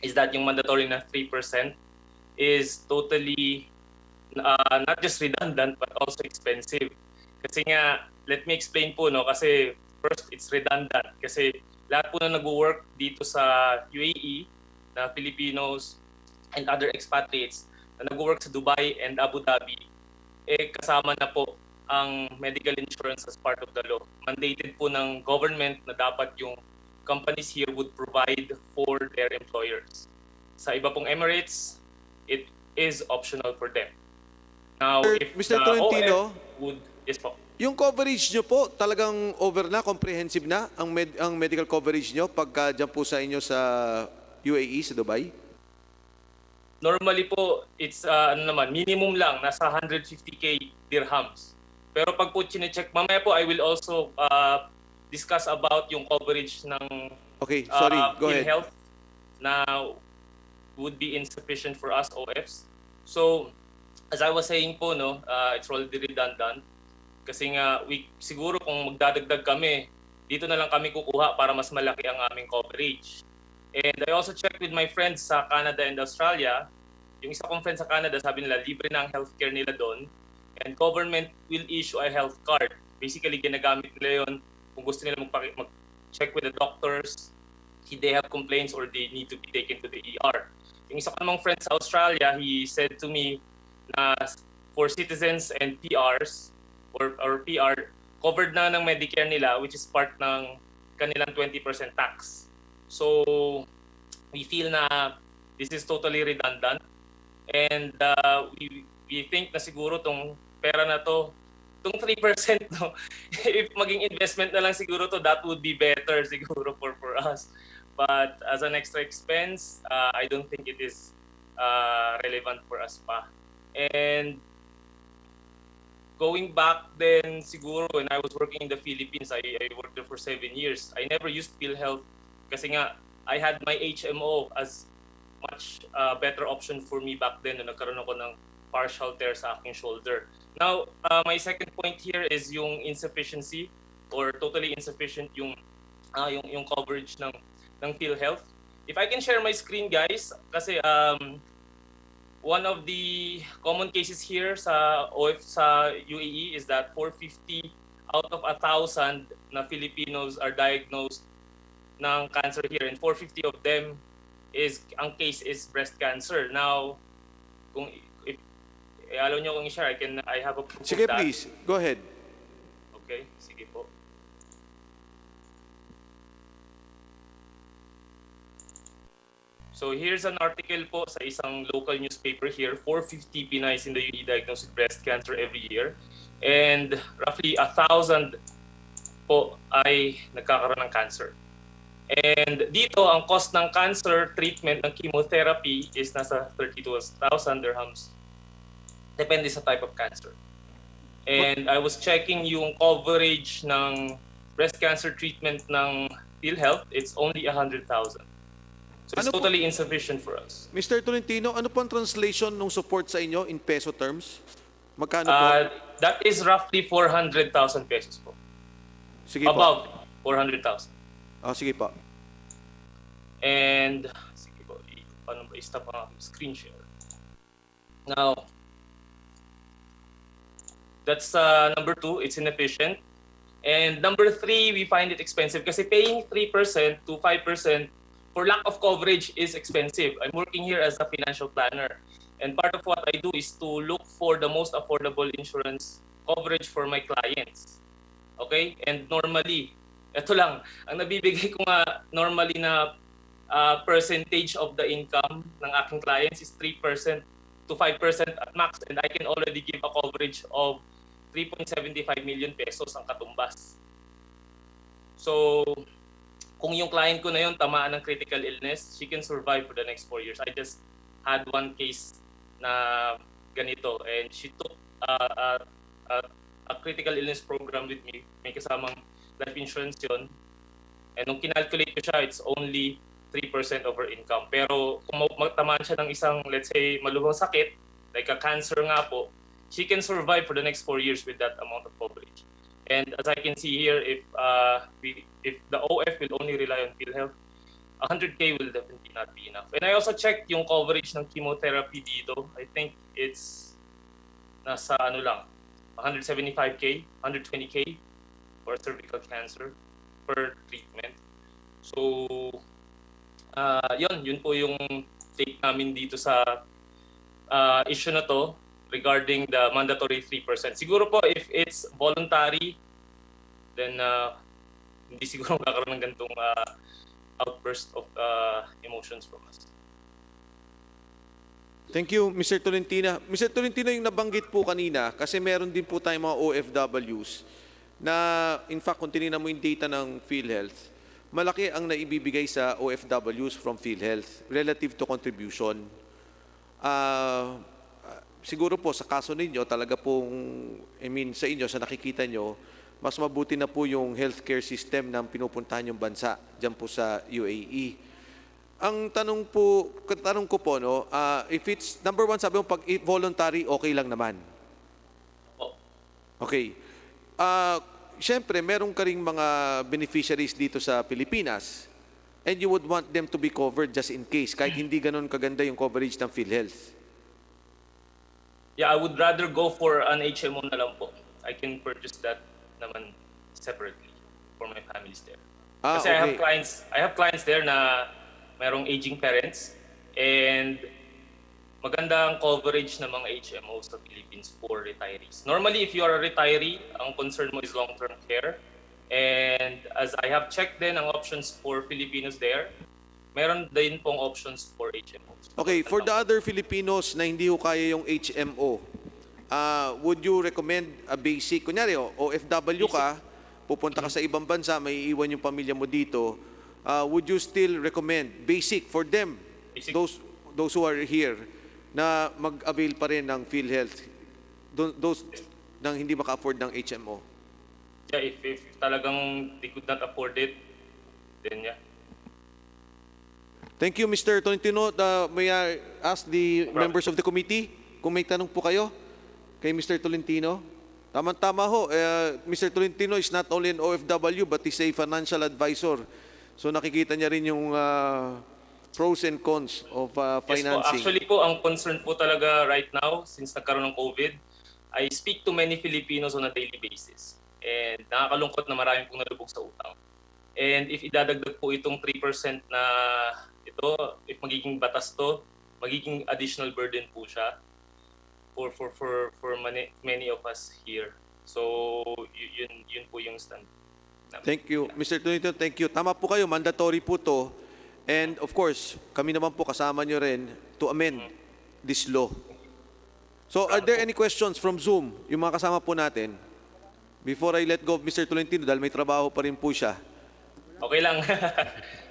H: is that yung mandatory na 3% is totally not just redundant but also expensive. Kasi nga, let me explain po, no? Kasi first, it's redundant. Kasi lahat po na nag-work dito sa UAE na Filipinos and other expatriates na nag-work sa Dubai and Abu Dhabi, kasama na po ang medical insurance as part of the law. Mandated po ng government na dapat yung companies here would provide for their employers. Sa iba pong Emirates, it is optional for them. Now, if
B: Mr.
H: the
B: Tolentino,
H: OF would, yes po.
B: yung coverage nyo po, talagang over na, comprehensive na ang medical coverage nyo pagka dyan po sa inyo sa UAE, sa Dubai?
H: Normally po, it's minimum lang, nasa 150k dirhams. Pero pag po chinecheck, mamaya po I will also discuss about yung coverage ng
B: Okay, sorry, go ahead.
H: PhilHealth na would be insufficient for us OFs. So, as I was saying po, no, it's already redundant. Kasi nga, siguro kung magdadagdag kami, dito na lang kami kukuha para mas malaki ang aming coverage. And I also checked with my friends sa Canada and Australia. Yung isa kong friend sa Canada, sabi nila, libre na ang healthcare nila doon. And government will issue a health card. Basically, ginagamit nila yun kung gusto nila mag-check with the doctors, if they have complaints or they need to be taken to the ER. Yung isa ko namang friend sa Australia, he said to me na for citizens and PRs, or PR, covered na ng Medicare nila, which is part ng kanilang 20% tax. So, we feel na this is totally redundant. And we think na siguro tong pera na to, tong 3%, no, if maging investment na lang siguro to, that would be better siguro for us. But as an extra expense, I don't think it is relevant for us pa. And going back then, siguro when I was working in the Philippines, I worked there for 7 years. I never used PhilHealth kasi nga I had my HMO as much better option for me back then na nagkaroon ako ng partial tear sa aking shoulder. Now, my second point here is yung insufficiency or totally insufficient yung coverage ng PhilHealth. If I can share my screen, guys, kasi one of the common cases here sa UAE is that 450 out of 1,000 na Filipinos are diagnosed ng cancer here, and 450 of them ang case is breast cancer. Now, kung allow nyo kung i-share, I have a proof
B: Sige,
H: of that.
B: please, go ahead.
H: Okay, sige po. So here's an article po sa isang local newspaper here. 450 Pinays in the UAE diagnosed with breast cancer every year. And roughly 1,000 po ay nagkakaroon ng cancer. And dito, ang cost ng cancer treatment ng chemotherapy is nasa 32,000 dirhams. Depende sa type of cancer. And I was checking yung coverage ng breast cancer treatment ng PhilHealth. It's only 100,000. So it's totally insufficient for us.
B: Mr. Tolentino, ano po ang translation ng support sa inyo in peso terms? Magkano po?
H: That is roughly 400,000 pesos po.
B: Sige po.
H: Above 400,000.
B: Sige po.
H: And, sige po, paano ba i-stop ang aking screen share? Now, that's number 2, it's inefficient. And number 3, we find it expensive kasi paying 3% to 5% for lack of coverage is expensive. I'm working here as a financial planner. And part of what I do is to look for the most affordable insurance coverage for my clients. Okay? And normally, ito lang, ang nabibigay ko nga normally na percentage of the income ng aking clients is 3% to 5% at max. And I can already give a coverage of 3.75 million pesos ang katumbas. So, kung yung client ko na yun tamaan ng critical illness, she can survive for the next 4 years. I just had one case na ganito and she took a critical illness program with me. May kasamang life insurance yun. And nung kinalculate ko siya, it's only 3% of her income. Pero kung tamaan siya ng isang, let's say, malubhang sakit, like a cancer nga po, she can survive for the next 4 years with that amount of coverage. And as I can see here, if the OF will only rely on PhilHealth, 100K will definitely not be enough. And I also checked yung coverage ng chemotherapy dito. I think it's nasa 175K, 120K for cervical cancer per treatment. So, yun po yung take namin dito sa issue na to regarding the mandatory 3%. Siguro po if it's voluntary, then hindi siguro magkakaroon ng ganitong outburst of emotions from us.
B: Thank you, Mr. Tolentino. Mr. Tolentino, yung nabanggit po kanina, kasi meron din po tayong mga OFWs na, in fact, kung tinignan mo yung data ng PhilHealth, malaki ang naibibigay sa OFWs from PhilHealth relative to contribution. Siguro po sa kaso ninyo, talaga pong, sa inyo, sa nakikita nyo, mas mabuti na po yung healthcare system ng pinupuntahan yung bansa dyan po sa UAE. Ang tanong ko po, no, if it's, number one, sabi mo, pag voluntary, okay lang naman. Okay. Siyempre, meron ka ring mga beneficiaries dito sa Pilipinas and you would want them to be covered just in case, kahit hindi ganun kaganda yung coverage ng PhilHealth.
H: Yeah, I would rather go for an HMO na lang po. I can purchase that naman separately for my families there. Kasi
B: Okay.
H: I have clients there na mayroong aging parents and maganda ang coverage ng mga HMO sa Philippines for retirees. Normally, if you are a retiree, ang concern mo is long-term care. And as I have checked din ang options for Filipinos there, meron din pong options for HMOs.
B: Okay, for the other Filipinos na hindi ho kaya yung HMO, would you recommend a basic, kunyari, OFW ka, pupunta ka sa ibang bansa, may iwan yung pamilya mo dito, would you still recommend basic for them,
H: Basic.
B: those who are here, na mag-avail pa rin ng PhilHealth, those nang hindi maka-afford ng HMO?
H: Yeah, if talagang they could not afford it, then yeah.
B: Thank you, Mr. Tolentino. May I ask the members of the committee kung may tanong po kayo kay Mr. Tolentino? Tama-tama ho. Mr. Tolentino is not only an OFW but is a financial advisor. So nakikita niya rin yung pros and cons of
H: Yes po,
B: financing.
H: actually po, ang concern po talaga right now, since nagkaroon ng COVID, I speak to many Filipinos on a daily basis. And nakakalungkot na marami pong nalubog sa utang. And if idadagdag po itong 3% na ito, if magiging batas to, magiging additional burden po siya for many of us here. So yun po yung stand.
B: Thank you. Mr. Tolentino, thank you. Tama po kayo, mandatory po to. And of course, kami naman po kasama nyo rin to amend this law. So are there any questions from Zoom, yung mga kasama po natin? Before I let go of Mr. Tolentino, dahil may trabaho pa rin po siya.
H: Okay lang.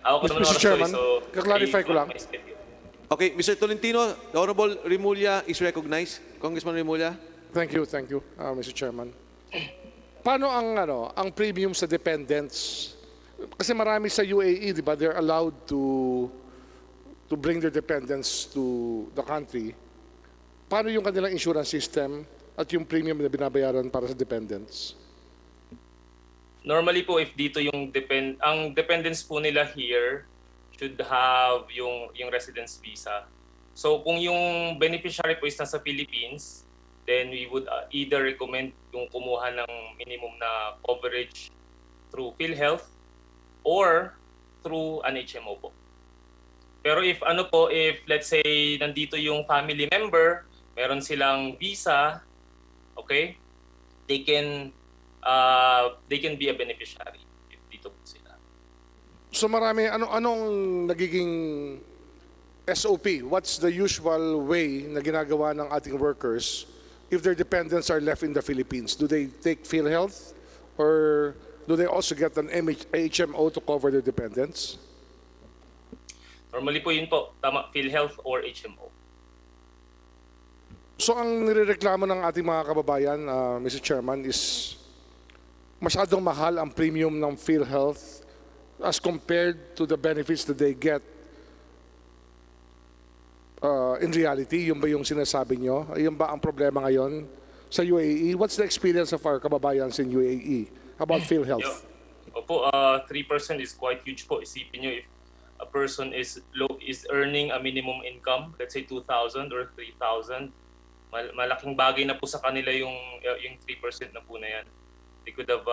H: Ako naman
I: Mr.
H: oras
I: Chairman,
H: to, so
I: kaklarify ko lang.
B: Okay, Mr. Tolentino, the Honorable Remulla is recognized. Congressman Remulla.
I: Thank you, Mr. Chairman. Paano ang premium sa dependents? Kasi marami sa UAE, di ba, they're allowed to bring their dependents to the country. Paano yung kanilang insurance system at yung premium na binabayaran para sa dependents?
H: Normally po, if dito yung ang dependents po nila here should have yung residence visa. So kung yung beneficiary po is nasa Philippines, then we would either recommend yung kumuha ng minimum na coverage through PhilHealth or through an HMO po. Pero if let's say nandito yung family member, meron silang visa, okay, they can be a beneficiary if dito po sila.
I: So marami, anong nagiging SOP? What's the usual way na ginagawa ng ating workers if their dependents are left in the Philippines? Do they take PhilHealth or do they also get an HMO to cover their dependents?
H: Normally po yun po, tama, PhilHealth or HMO.
I: So ang nirereklamo ng ating mga kababayan, Mr. Chairman, is masyadong mahal ang premium ng PhilHealth as compared to the benefits that they get in reality. Yun ba yung sinasabi nyo? Yun ba ang problema ngayon sa UAE? What's the experience of our kababayans in UAE about PhilHealth?
H: Opo, 3% is quite huge po. Isipin nyo if a person is earning a minimum income, let's say 2,000 or 3,000, malaking bagay na po sa kanila yung 3% na po na yan. They could have,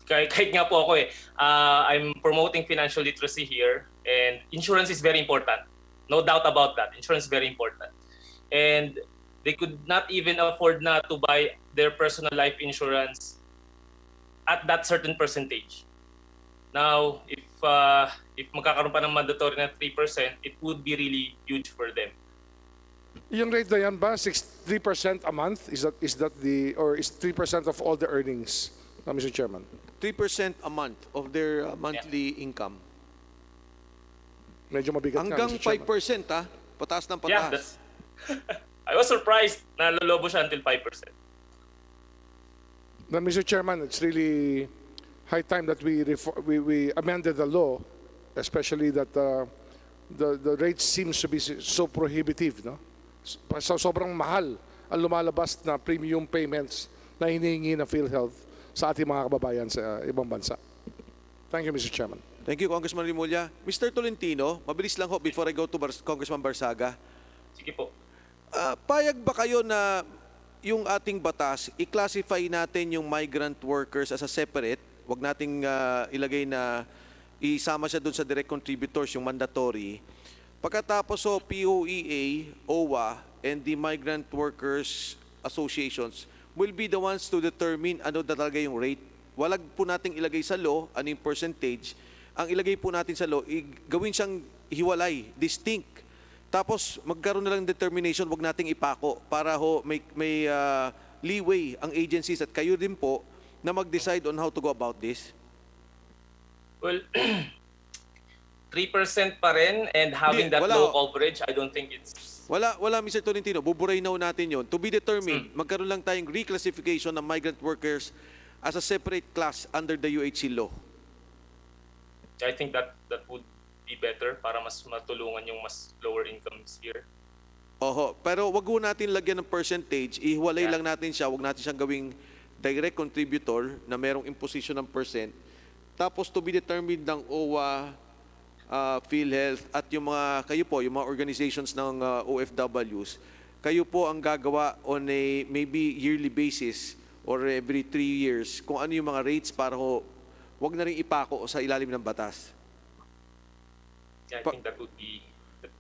H: kahit nga po ako I'm promoting financial literacy here, and insurance is very important. No doubt about that. Insurance is very important. And they could not even afford na to buy their personal life insurance at that certain percentage. Now, if magkakaroon pa ng mandatory na 3%, it would be really huge for them.
I: Yung rate na yan ba, 3% a month? Is that the, or is 3% of all the earnings, Mr. Chairman?
B: 3% a month of their monthly income.
I: Medyo mabigat
B: Hanggang
I: nga, Mr. Chairman.
B: 5%, ha? Pataas ng
H: Yeah,
B: pataas.
H: that's, I was surprised na lolobo siya until 5%.
I: Now, Mr. Chairman, it's really high time that we amended the law, especially that the rate seems to be so prohibitive, no? So, sobrang mahal ang lumalabas na premium payments na hinihingi ng PhilHealth sa ating mga kababayan sa ibang bansa. Thank you, Mr. Chairman.
B: Thank you, Congressman Rimulya. Mr. Tolentino, mabilis lang ho before I go to Congressman Barsaga.
H: Sige po.
B: Payag ba kayo na yung ating batas, i-classify natin yung migrant workers as a separate, wag nating ilagay na isama siya doon sa direct contributors, yung mandatory. Pagkatapos POEA, OWA, and the Migrant Workers Associations will be the ones to determine ano na talaga yung rate. Walag po nating ilagay sa law, ano yung percentage. Ang ilagay po natin sa law, gawin siyang hiwalay, distinct. Tapos magkaroon na lang determination, wag nating ipako para may leeway ang agencies at kayo din po na mag-decide on how to go about this.
H: Well, 3% pa rin and having
B: Hindi,
H: that
B: wala
H: low
B: ho.
H: coverage, I don't think it's...
B: Wala, Mr. Tolentino. Buburay na natin yon. To be determined, magkaroon lang tayong reclassification ng migrant workers as a separate class under the UHC law.
H: I think that would be better para mas matulungan yung mas lower incomes here.
B: Oho, pero wag ho natin lagyan ng percentage, ihiwalay lang natin siya, wag natin siyang gawing direct contributor na merong imposition ng percent. Tapos to be determined ng OWA, PhilHealth at yung mga, kayo po, yung mga organizations ng OFWs, kayo po ang gagawa on a maybe yearly basis or every 3 years kung ano yung mga rates para ho, wag na rin ipako sa ilalim ng batas.
H: Yeah, I think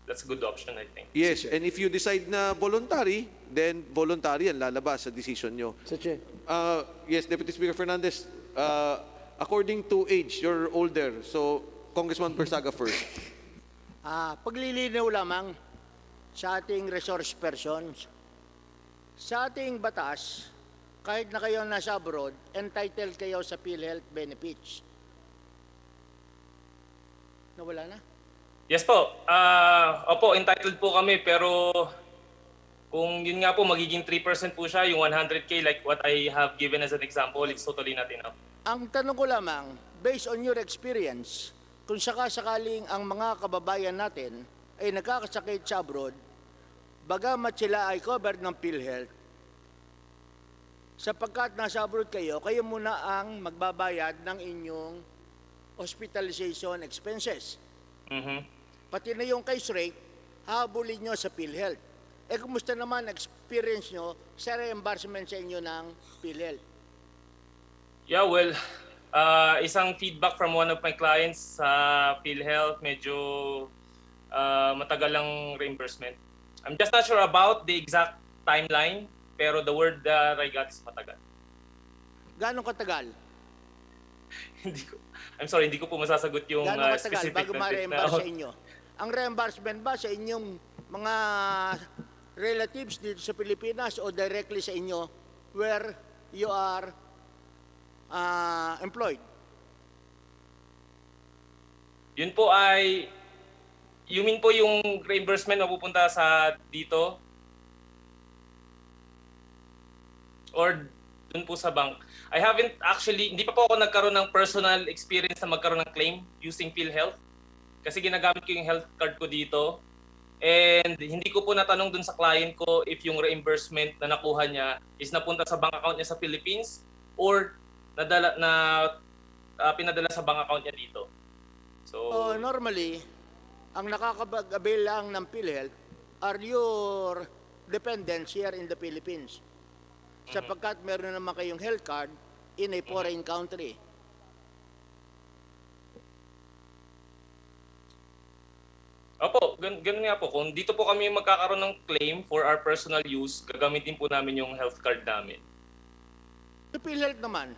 H: that's a good option, I think.
B: Yes, and if you decide na voluntary, then voluntary yan lalabas sa decision nyo. Yes, Deputy Speaker Fernandez, according to age, you're older. So, Congressman Barsaga first.
D: Paglilinaw lamang sa ating resource persons, sa ating batas, kahit na kayo nasa abroad, entitled kayo sa PhilHealth benefits. Nawala na?
H: Yes po. Opo, entitled po kami pero kung yun nga po magiging 3% po siya, yung 100K like what I have given as an example, it's totally not enough.
D: Ang tanong ko lamang, based on your experience, kung sakasakaling ang mga kababayan natin ay nagkakasakit sa abroad, bagamat sila ay covered ng PhilHealth, sapagkat nasa abroad kayo, kayo muna ang magbabayad ng inyong hospitalization expenses. Pati na yung case rate, habulin nyo sa PhilHealth. Kumusta naman experience nyo sa reimbursement sa inyo ng PhilHealth?
H: Yeah, well, isang feedback from one of my clients sa PhilHealth, medyo matagal ang reimbursement. I'm just not sure about the exact timeline, pero the word that I got is matagal.
D: Gano'ng katagal?
H: I'm sorry, hindi ko po masasagot yung
D: Gano'ng katagal
H: specific
D: bago
H: na
D: ma-reimburse sa inyo? Ang reimbursement ba sa inyong mga relatives dito sa Pilipinas o directly sa inyo where you are employed?
H: Yun po ay, you mean po yung reimbursement na pupunta sa dito? Or dun po sa bank? I haven't actually, hindi pa po ako nagkaroon ng personal experience na magkaroon ng claim using PhilHealth. Kasi ginagamit ko yung health card ko dito. And hindi ko po natanong dun sa client ko if yung reimbursement na nakuha niya is napunta sa bank account niya sa Philippines or pinadala sa bank account niya dito. So
D: normally, ang nakakapag-avail lang ng PhilHealth are your dependents here in the Philippines. Sapagkat meron naman kayong health card in a foreign country.
H: Opo, ganun nga po. Kung dito po kami magkakaroon ng claim for our personal use, gagamitin po namin yung health card namin.
D: Sa PhilHealth naman,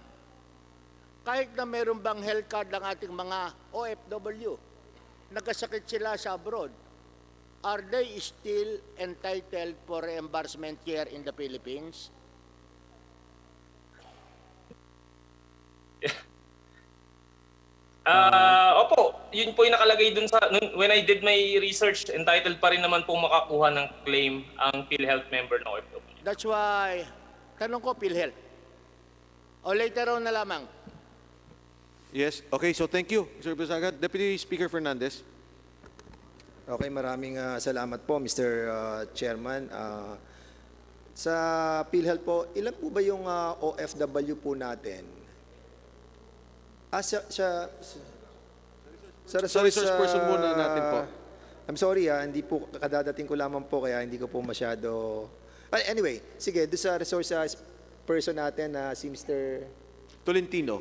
D: kahit na meron bang health card ang ating mga OFW, nagkasakit sila sa abroad, are they still entitled for reimbursement here in the Philippines?
H: Opo, yun po yung nakalagay dun sa, when I did my research, entitled pa rin naman po makakuha ng claim ang PhilHealth member ng OFW.
D: That's why, tanong ko PhilHealth. O later on na lamang.
B: Yes. Okay, so thank you, Mr. Basaga. Deputy Speaker Fernandez.
J: Okay, maraming salamat po, Mr. Chairman. Sa PhilHealth po, ilan po ba yung OFW po natin? Sa
B: resource person muna natin po.
J: I'm sorry, hindi po, kadadating ko lamang po, kaya hindi ko po masyado... Anyway, sige, doon sa resource person natin na si Mr. Tolentino.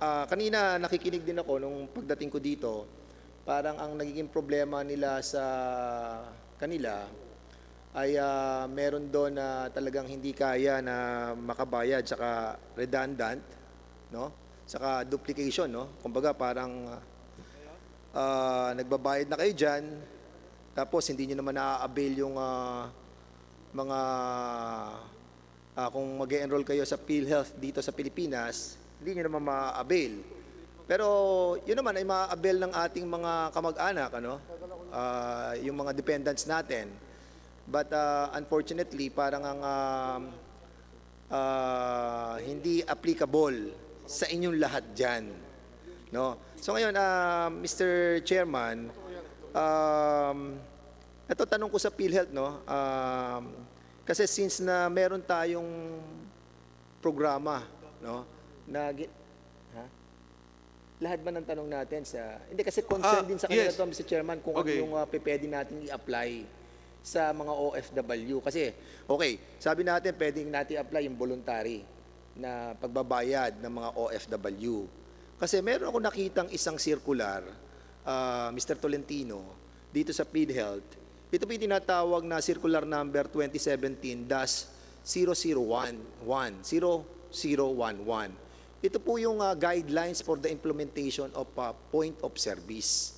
J: Kanina nakikinig din ako nung pagdating ko dito, parang ang nagiging problema nila sa kanila ay meron doon na talagang hindi kaya na makabayad, saka redundant, no? Saka duplication, no? Kumbaga parang nagbabayad na kayo dyan, tapos hindi nyo naman na-avail yung mga kung mag-enroll kayo sa PhilHealth dito sa Pilipinas, hindi nyo naman ma-avail. Pero yun naman ay ma-avail ng ating mga kamag-anak, ano? Yung mga dependents natin. But unfortunately, parang ang hindi applicable sa inyong lahat dyan. No? So ngayon, Mr. Chairman, ito tanong ko sa PhilHealth, no? Kasi since na meron tayong programa, no? Lahat ba ng tanong natin sa... Hindi, kasi concern din sa kanila
B: yes.
J: to, Mr. Chairman, kung
B: Okay.
J: ano yung pwede natin i-apply sa mga OFW. Kasi, okay, sabi natin, pwedeng natin i-apply yung voluntary na pagbabayad ng mga OFW. Kasi meron ako nakitang isang circular, Mr. Tolentino, dito sa PhilHealth. Ito po yung tinatawag na circular number 2017-0011. Ito po yung guidelines for the implementation of point of service.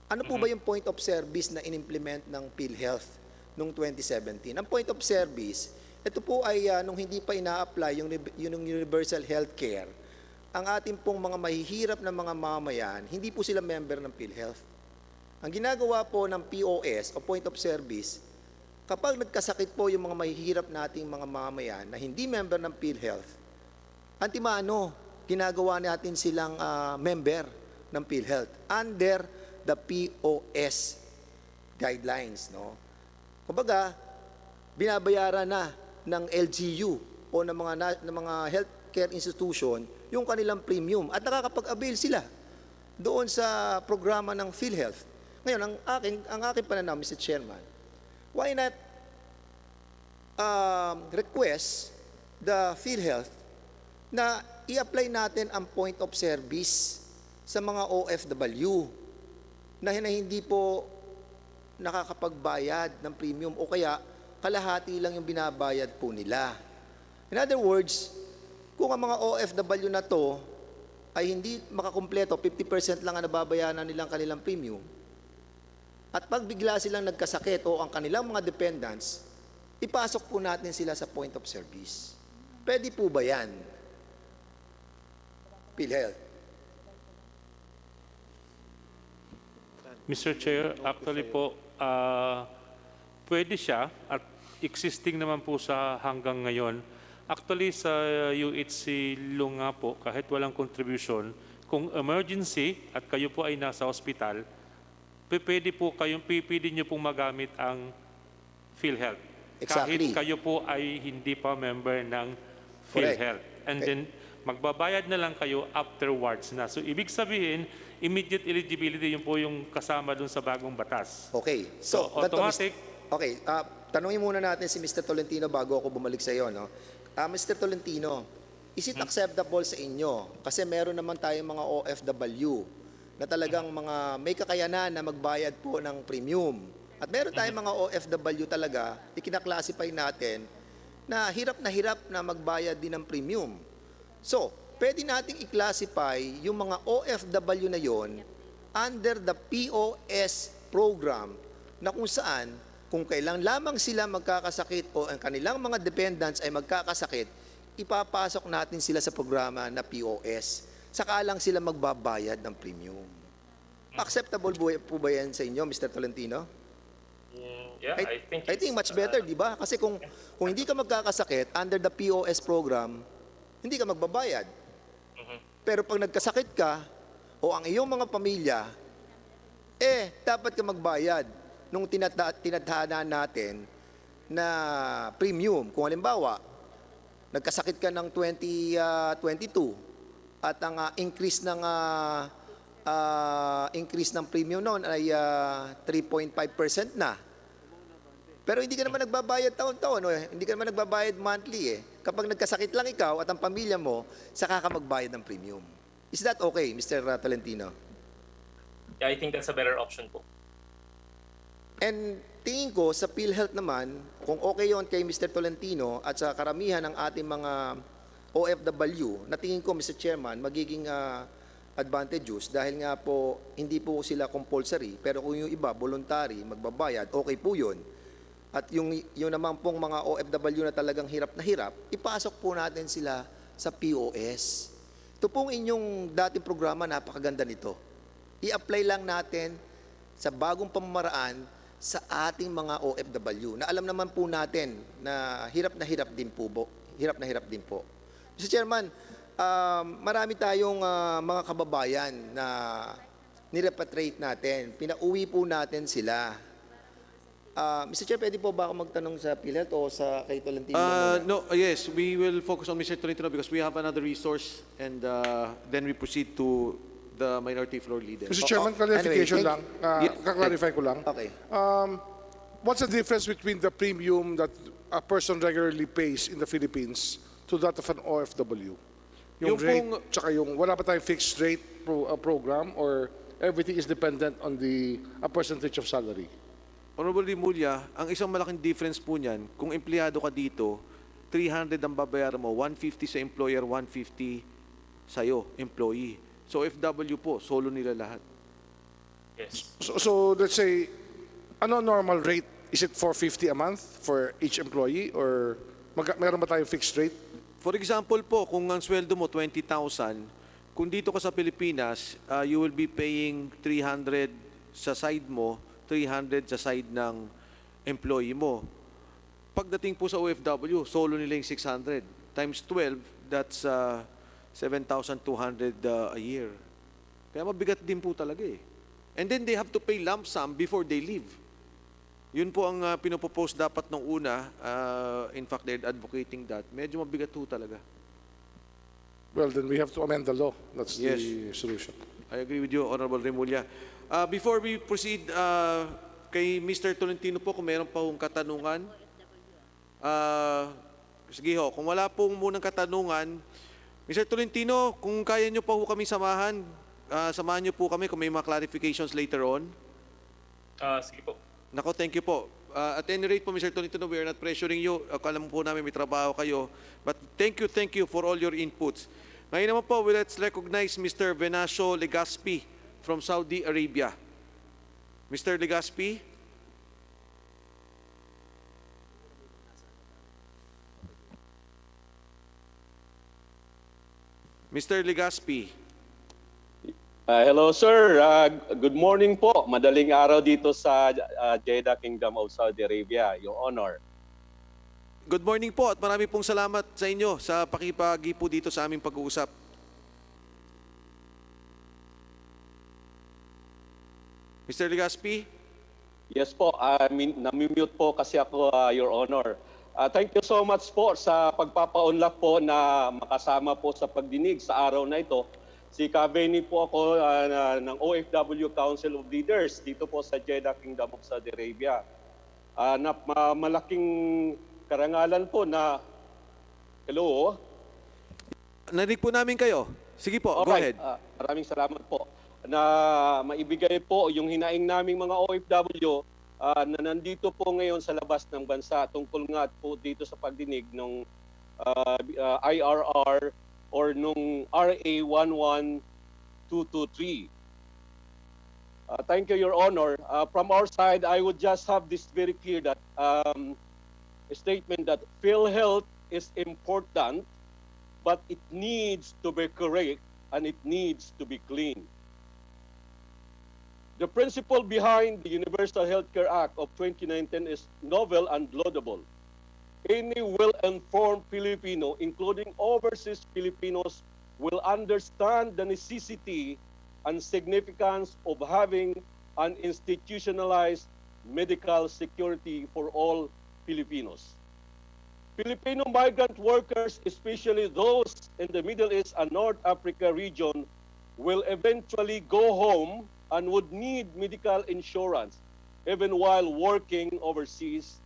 J: Ano po ba yung point of service na in-implement ng PhilHealth noong 2017? Ang point of service, ito po ay nung hindi pa ina-apply yung universal healthcare, ang ating pong mga mahihirap na mga mamayan, hindi po sila member ng PhilHealth. Ang ginagawa po ng POS o point of service, kapag nagkasakit po yung mga mahihirap nating mga mamayan na hindi member ng PhilHealth, antimano, ginagawa natin silang member ng PhilHealth under the POS guidelines, no? Kumbaga, binabayaran na ng LGU o ng mga healthcare institution yung kanilang premium at nakakapag-avail sila doon sa programa ng PhilHealth. Ngayon, ang aking pananaw, Mr. Chairman, why not request the PhilHealth na i-apply natin ang point of service sa mga OFW na hindi po nakakapagbayad ng premium o kaya kalahati lang yung binabayad po nila. In other words, kung ang mga OFW na to ay hindi makakumpleto, 50% lang ang nababayaran nilang kanilang premium, at pag bigla silang nagkasakit o ang kanilang mga dependents, ipasok po natin sila sa point of service. Pwede po ba yan? PhilHealth.
C: Mr. Chair, actually po, pwede siya at existing naman po sa hanggang ngayon. Actually, sa UHC Lunga po, kahit walang contribution, kung emergency at kayo po ay nasa hospital, pwede po kayong pipili nyo pong magamit ang PhilHealth.
J: Exactly.
C: Kahit kayo po ay hindi pa member ng PhilHealth. And then, magbabayad na lang kayo afterwards na. So, ibig sabihin, immediate eligibility, yun po yung kasama dun sa bagong batas.
J: Okay.
C: So, automatic.
J: Okay. Tanungin muna natin si Mr. Tolentino bago ako bumalik sa iyo, no? Mr. Tolentino, is it acceptable sa inyo? Kasi meron naman tayong mga OFW na talagang mga may kakayanan na magbayad po ng premium. At meron tayong mga OFW talaga, ikinaklasify natin na hirap na magbayad din ng premium. So, pwede nating i-classify yung mga OFW na yon under the POS program na kung saan, kung kailan lamang sila magkakasakit o ang kanilang mga dependents ay magkakasakit, ipapasok natin sila sa programa na POS. Saka lang sila magbabayad ng premium. Acceptable po ba yan sa inyo, Mr. Tolentino?
H: Yeah,
J: I think much better, di ba? Kasi kung hindi ka magkakasakit under the POS program, hindi ka magbabayad. Pero pag nagkasakit ka, o ang iyong mga pamilya, dapat ka magbayad nung tinadhana natin na premium. Kung halimbawa, nagkasakit ka ng 2022 at ang increase ng premium noon ay 3.5% na. Pero hindi ka naman nagbabayad taon-taon, hindi ka naman nagbabayad monthly . Kapag nagkasakit lang ikaw at ang pamilya mo, saka ka magbayad ng premium. Is that okay, Mr. Tolentino?
H: Yeah, I think that's a better option po.
J: And tingin ko sa PhilHealth naman, kung okay yon kay Mr. Tolentino at sa karamihan ng ating mga OFW, na tingin ko, Mr. Chairman, magiging advantageous dahil nga po hindi po sila compulsory, pero kung yung iba voluntary, magbabayad, okay po yun. At yung naman pong mga OFW na talagang hirap na hirap, ipasok po natin sila sa POS. Ito pong inyong dating programa, napakaganda nito. I-apply lang natin sa bagong pamamaraan sa ating mga OFW na alam naman po natin na hirap na hirap din po. Mr. Chairman, marami tayong mga kababayan na nirepatriate natin. Pinauwi po natin sila. Mr. Chair, pwede po ba ako magtanong sa PhilHealth o sa kay Tolentino?
B: No, yes, we will focus on Mr. Tolentino because we have another resource and then we proceed to the minority floor leader.
I: Mr. Chairman, clarification lang. Kaklarify ko lang.
J: Okay.
I: What's the difference between the premium that a person regularly pays in the Philippines to that of an OFW? Yung rate, tsaka yung wala pa tayong fixed rate program or everything is dependent on a percentage of salary?
B: Honorable Rimulya, ang isang malaking difference po niyan, kung empleyado ka dito, 300 ang babayaran mo, 150 sa employer, 150 sa'yo, employee. So FW po, solo nila lahat.
H: Yes.
I: So let's say, ano normal rate? Is it 450 a month for each employee or meron ba tayong fixed rate?
B: For example po, kung ang sweldo mo 20,000, kung dito ka sa Pilipinas, you will be paying 300 sa side mo, 300 sa side ng employee mo. Pagdating po sa OFW, solo nila yung 600. Times 12, that's 7,200 a year. Kaya mabigat din po talaga . And then they have to pay lump sum before they leave. Yun po ang pinopropose dapat nung una. In fact, they're advocating that. Medyo mabigat po talaga.
I: Well, then we have to amend the law. That's
B: Yes.
I: the solution.
B: I agree with you, Honorable Remulla. Before we proceed, kay Mr. Tolentino po, kung meron pa hong katanungan, sige ho, kung wala pong munang katanungan, Mr. Tolentino, kung kaya nyo pa ho kami samahan, samahan nyo po kami kung may mga clarifications later on.
H: Sige po.
B: Nako, thank you po. At any rate po, Mr. Tolentino, we are not pressuring you. Alam po namin may trabaho kayo. But thank you for all your inputs. Ngayon naman po, let's recognize Mr. Venancio Legaspi from Saudi Arabia. Mr. Legaspi? Mr. Legaspi?
K: Hello sir, good morning po. Madaling araw dito sa Jeddah Kingdom of Saudi Arabia, Your Honor.
B: Good morning po at marami pong salamat sa inyo sa pakipagi po dito sa aming pag-uusap. Mr. Legaspi?
K: Yes po, namimute po kasi ako, Your Honor. Thank you so much po sa pagpapaunlak po na makasama po sa pagdinig sa araw na ito. Si Kaveni po ako ng OFW Council of Leaders dito po sa Jeddah Kingdom of Saudi Arabia. Malaking karangalan po na... Hello?
B: Narinig po namin kayo. Sige po, go ahead.
K: Maraming salamat po. na maibigay po yung hinaing naming mga OFW na nandito po ngayon sa labas ng bansa tungkol nga po dito sa pagdinig ng IRR or nung RA 11223. Thank you, Your Honor. From our side, I would just have this very clear that a statement that PhilHealth is important, but it needs to be correct and it needs to be clean. The principle behind the Universal Healthcare Act of 2019 is novel and laudable. Any well-informed Filipino, including overseas Filipinos, will understand the necessity and significance of having an institutionalized medical security for all Filipinos. Filipino migrant workers, especially those in the Middle East and North Africa region, will eventually go home and would need medical insurance even while working overseas.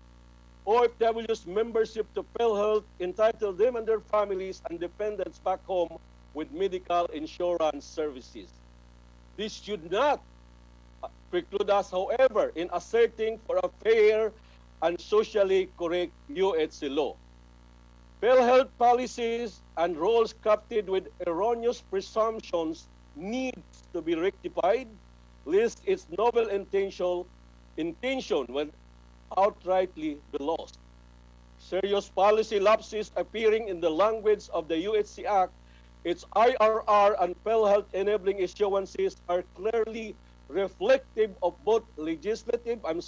K: OFW's membership to PhilHealth entitle them and their families and dependents back home with medical insurance services. This should not preclude us, however, in asserting for a fair and socially correct UHC law. PhilHealth policies and rules crafted with erroneous presumptions needs to be rectified, lest its noble intention will outrightly be lost. Serious policy lapses appearing in the language of the UHC Act, its IRR and PhilHealth enabling issuances are clearly reflective of both legislative, and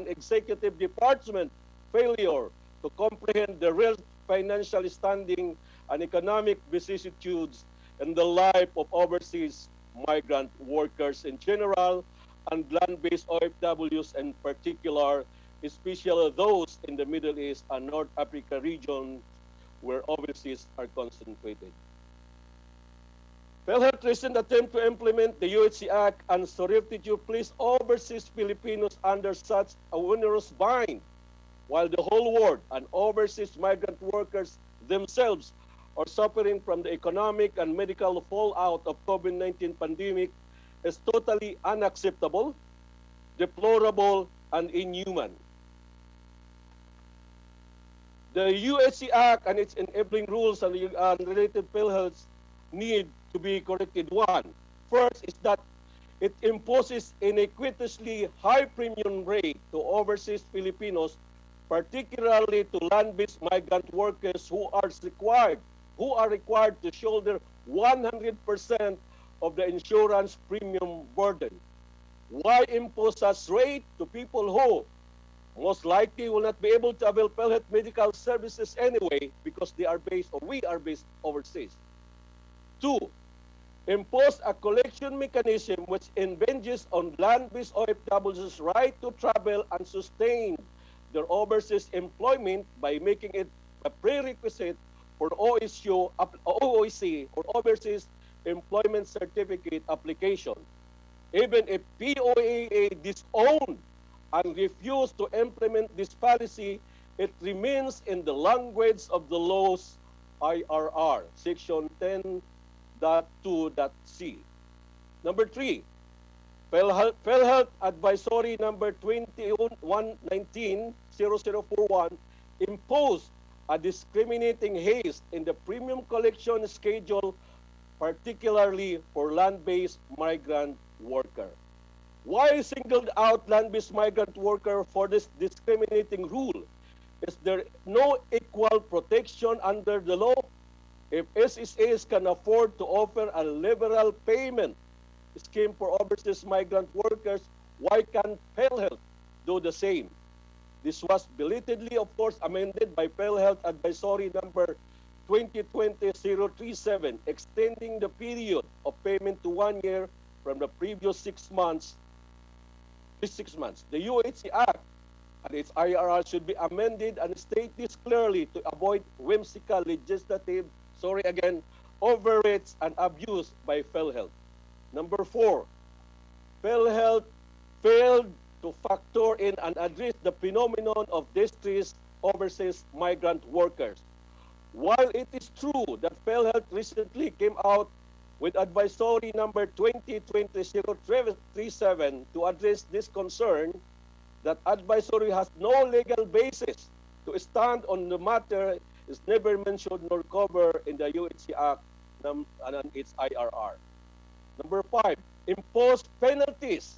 K: executive department failure to comprehend the real financial standing and economic vicissitudes in the life of overseas migrant workers in general and land-based OFWs in particular, especially those in the Middle East and North Africa region where overseas are concentrated. PhilHealth's recent attempt to implement the UHC Act and surreptitiously place overseas Filipinos under such a onerous bind, while the whole world and overseas migrant workers themselves are suffering from the economic and medical fallout of COVID-19 pandemic, is totally unacceptable, deplorable, and inhuman. The UHC Act and its enabling rules and related PhilHealth need to be corrected. One, first is that it imposes iniquitously high premium rate to overseas Filipinos, particularly to land-based migrant workers who are required to shoulder 100% of the insurance premium burden. Why impose such rate to people who most likely will not be able to avail PhilHealth medical services anyway because we are based overseas? Two, impose a collection mechanism which impinges on land-based OFWs' right to travel and sustain their overseas employment by making it a prerequisite for OOC or Overseas Employment Certificate application. Even if POAA disowned and refused to implement this policy, it remains in the language of the law's IRR, Section 10.2.c. Number 3, PhilHealth Advisory Number 2119-0041 imposed a discriminating haste in the premium collection schedule, particularly for land-based migrant worker. Why singled out land-based migrant worker for this discriminating rule? Is there no equal protection under the law? If SSAs can afford to offer a liberal payment scheme for overseas migrant workers, why can't PhilHealth do the same? This was belatedly, of course, amended by PhilHealth Advisory Number 2020-037, extending the period of payment to 1 year from the previous 6 months. The UHC Act and its IRR should be amended and state this clearly to avoid whimsical legislative, overreach and abuse by PhilHealth. Number 4, PhilHealth failed to factor in and address the phenomenon of distressed overseas migrant workers. While it is true that PhilHealth recently came out with advisory number 2020-037 to address this concern, that advisory has no legal basis to stand on the matter is never mentioned nor covered in the UHC Act and its IRR. Number 5, impose penalties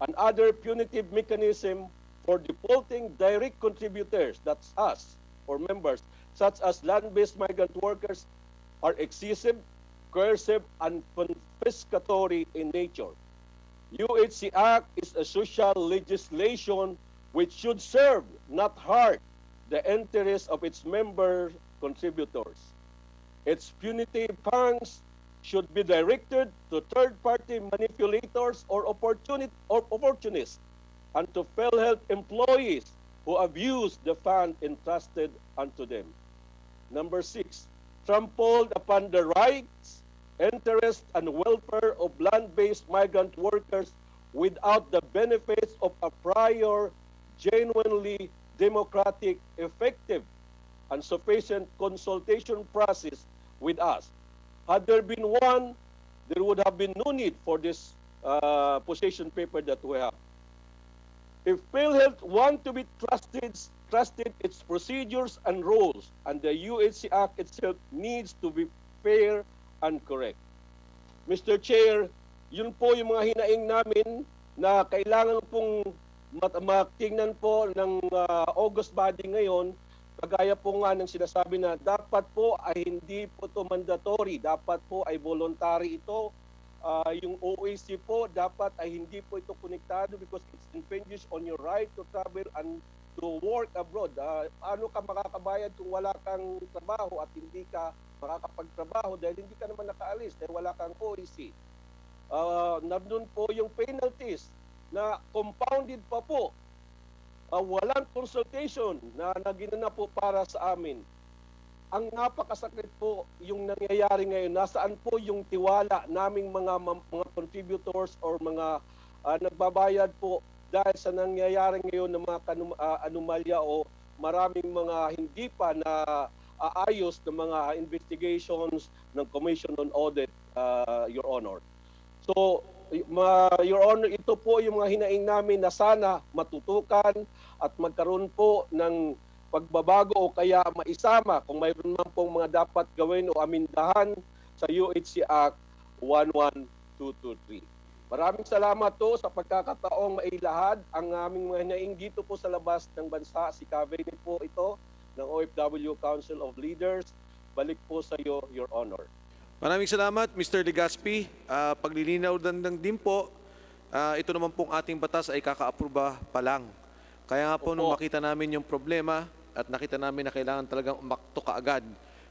K: and other punitive mechanism for defaulting direct contributors, that's us, or members, such as land-based migrant workers, are excessive, coercive, and confiscatory in nature. UHC Act is a social legislation which should serve, not hurt, the interests of its member contributors. Its punitive funds should be directed to third-party manipulators or opportunists and to PhilHealth employees who abuse the fund entrusted unto them. Number 6, trampled upon the rights, interests, and welfare of land-based migrant workers without the benefits of a prior, genuinely democratic, effective, and sufficient consultation process with us. Had there been one, there would have been no need for this position paper that we have. If PhilHealth want to be trusted its procedures and rules, and the UHC Act itself needs to be fair and correct. Mr. Chair, yun po yung mga hinaing namin na kailangan pong matingnan po ng August body ngayon, kagaya po nga ng sinasabi na dapat po ay hindi po ito mandatory, dapat po ay voluntary ito. Yung OAC po dapat ay hindi po ito konektado because it's infringes on your right to travel and to work abroad. Ano ka makakabayad kung wala kang trabaho at hindi ka makakapagtrabaho dahil hindi ka naman nakaalis dahil wala kang OAC. Nandun po yung penalties na compounded pa po. Walang consultation na naginana po para sa amin. Ang napakasakit po yung nangyayari ngayon, nasaan po yung tiwala naming mga contributors or mga nagbabayad po dahil sa nangyayari ngayon ng mga anomalya o maraming mga hindi pa na aayos ng mga investigations ng Commission on Audit, Your Honor. So, Your Honor, ito po yung mga hinaing namin na sana matutukan at magkaroon po ng pagbabago o kaya maisama kung mayroon man pong mga dapat gawin o amindahan sa UHC Act 11223. Maraming salamat po sa pagkakataong mailahad ang aming mga hinaing dito po sa labas ng bansa. Si Kaveni po ito ng OFW Council of Leaders. Balik po sa iyo, Your Honor.
B: Maraming salamat, Mr. Legaspi. Paglilinaw din po, ito naman pong ating batas ay kaka-aproba pa lang. Kaya nga po, nung makita namin yung problema at nakita namin na kailangan talagang umakto kaagad,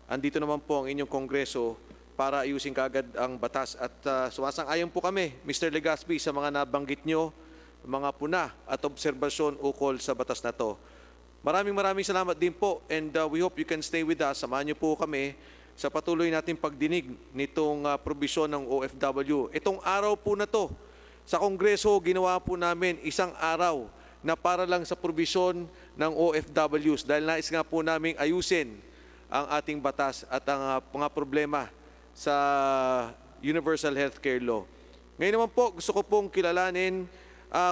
B: andito naman po ang inyong Kongreso para ayusin kaagad ang batas. At sumasang-ayon po kami, Mr. Legaspi, sa mga nabanggit nyo, mga puna at obserbasyon ukol sa batas na to. Maraming salamat din po, and we hope you can stay with us. Samahan nyo po kami sa patuloy nating pagdinig nitong probisyon ng OFW. Itong araw po na to, sa Kongreso, ginawa po namin isang araw na para lang sa probisyon ng OFWs dahil nais nga po namin ayusin ang ating batas at ang mga problema sa Universal Healthcare Law. Ngayon naman po, gusto ko pong kilalanin,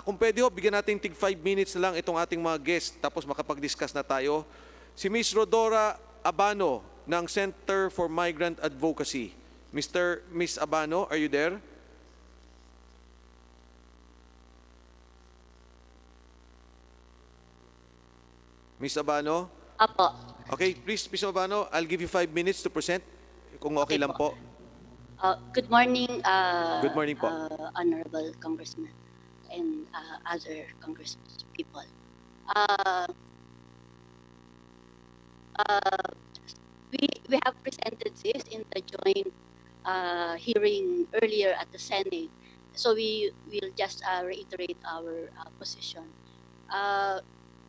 B: kung pwede ho, bigyan natin tig 5 minutes na lang itong ating mga guest tapos makapag-discuss na tayo. Si Ms. Rodora Abano ng Center for Migrant Advocacy. Ms. Abano, are you there? Ms. Abano?
L: Apo.
B: Okay, please, Ms. Abano, I'll give you 5 minutes to present, kung okay lang po.
L: Good morning,
B: Good morning po.
L: Honorable Congressman and other congresspeople. We have presented this in the joint hearing earlier at the Senate, so we will just reiterate our position.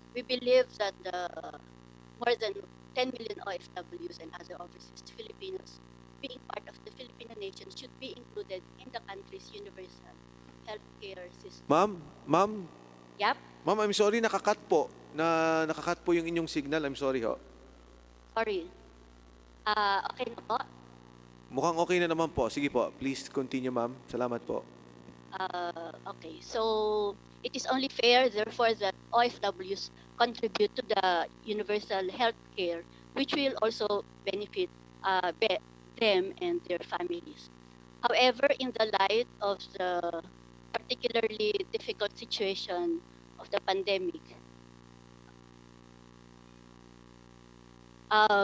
L: We believe that more than 10 million OFWs and other overseas Filipinos being part of the Filipino nation should be included in the country's universal healthcare system.
B: Ma'am,
L: Yep.
B: Ma'am, I'm sorry, nakakat po. Nakakat po yung inyong signal. I'm sorry ho.
L: Sorry. Okay na po?
B: Mukhang okay na naman po. Sige po, please continue, ma'am. Salamat po.
L: Okay, so it is only fair, therefore, that OFWs contribute to the universal health care, which will also benefit them and their families. However, in the light of the particularly difficult situation of the pandemic,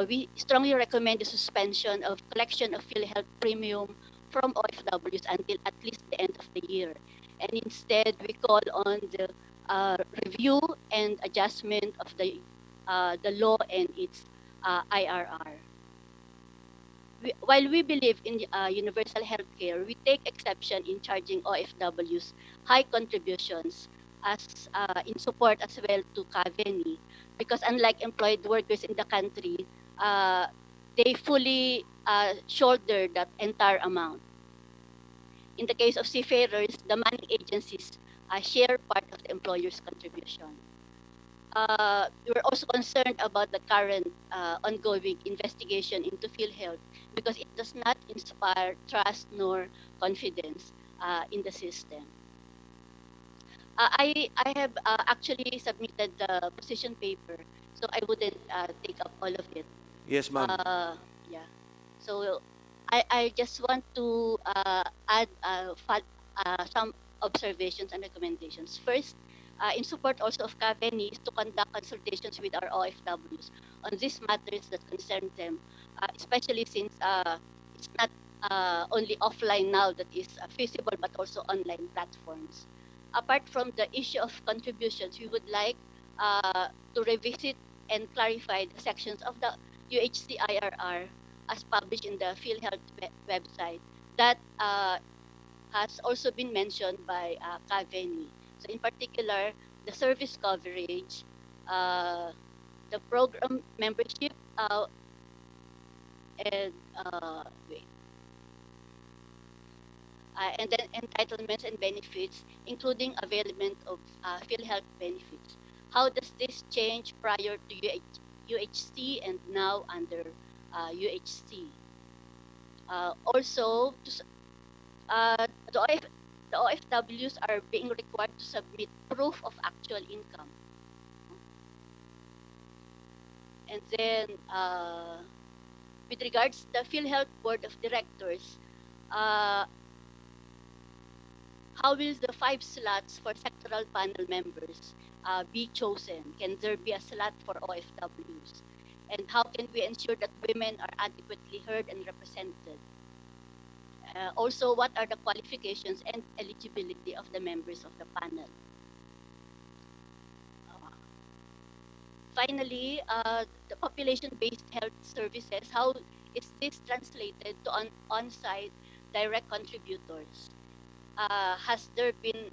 L: we strongly recommend the suspension of collection of PhilHealth premium from OFWs until at least the end of the year. And instead, we call on the review and adjustment of the law and its IRR. While we believe in universal health care, we take exception in charging OFWs high contributions as in support as well to Kaveni, because unlike employed workers in the country, they fully shoulder that entire amount. In the case of seafarers, the manning agencies share part of the employer's contribution. We're also concerned about the current ongoing investigation into PhilHealth because it does not inspire trust nor confidence in the system. I have actually submitted the position paper, so I wouldn't take up all of it.
B: Yes, ma'am.
L: Yeah. So I just want to add some observations and recommendations. First, in support also of Kaveni is to conduct consultations with our OFWs on these matters that concern them, especially since it's not only offline now that is feasible, but also online platforms. Apart from the issue of contributions, we would like to revisit and clarify the sections of the UHC IRR as published in the PhilHealth website that has also been mentioned by Kaveni. So in particular, the service coverage, the program membership, and and then entitlements and benefits, including availment of PhilHealth benefits. How does this change prior to UHC and now under UHC? Also, the OFWs are being required to submit proof of actual income. And then, with regards to the PhilHealth Board of Directors, how will the 5 slots for sectoral panel members be chosen? Can there be a slot for OFWs? And how can we ensure that women are adequately heard and represented? Also, what are the qualifications and eligibility of the members of the panel? Finally, the population-based health services, how is this translated to on-site direct contributors? Has there been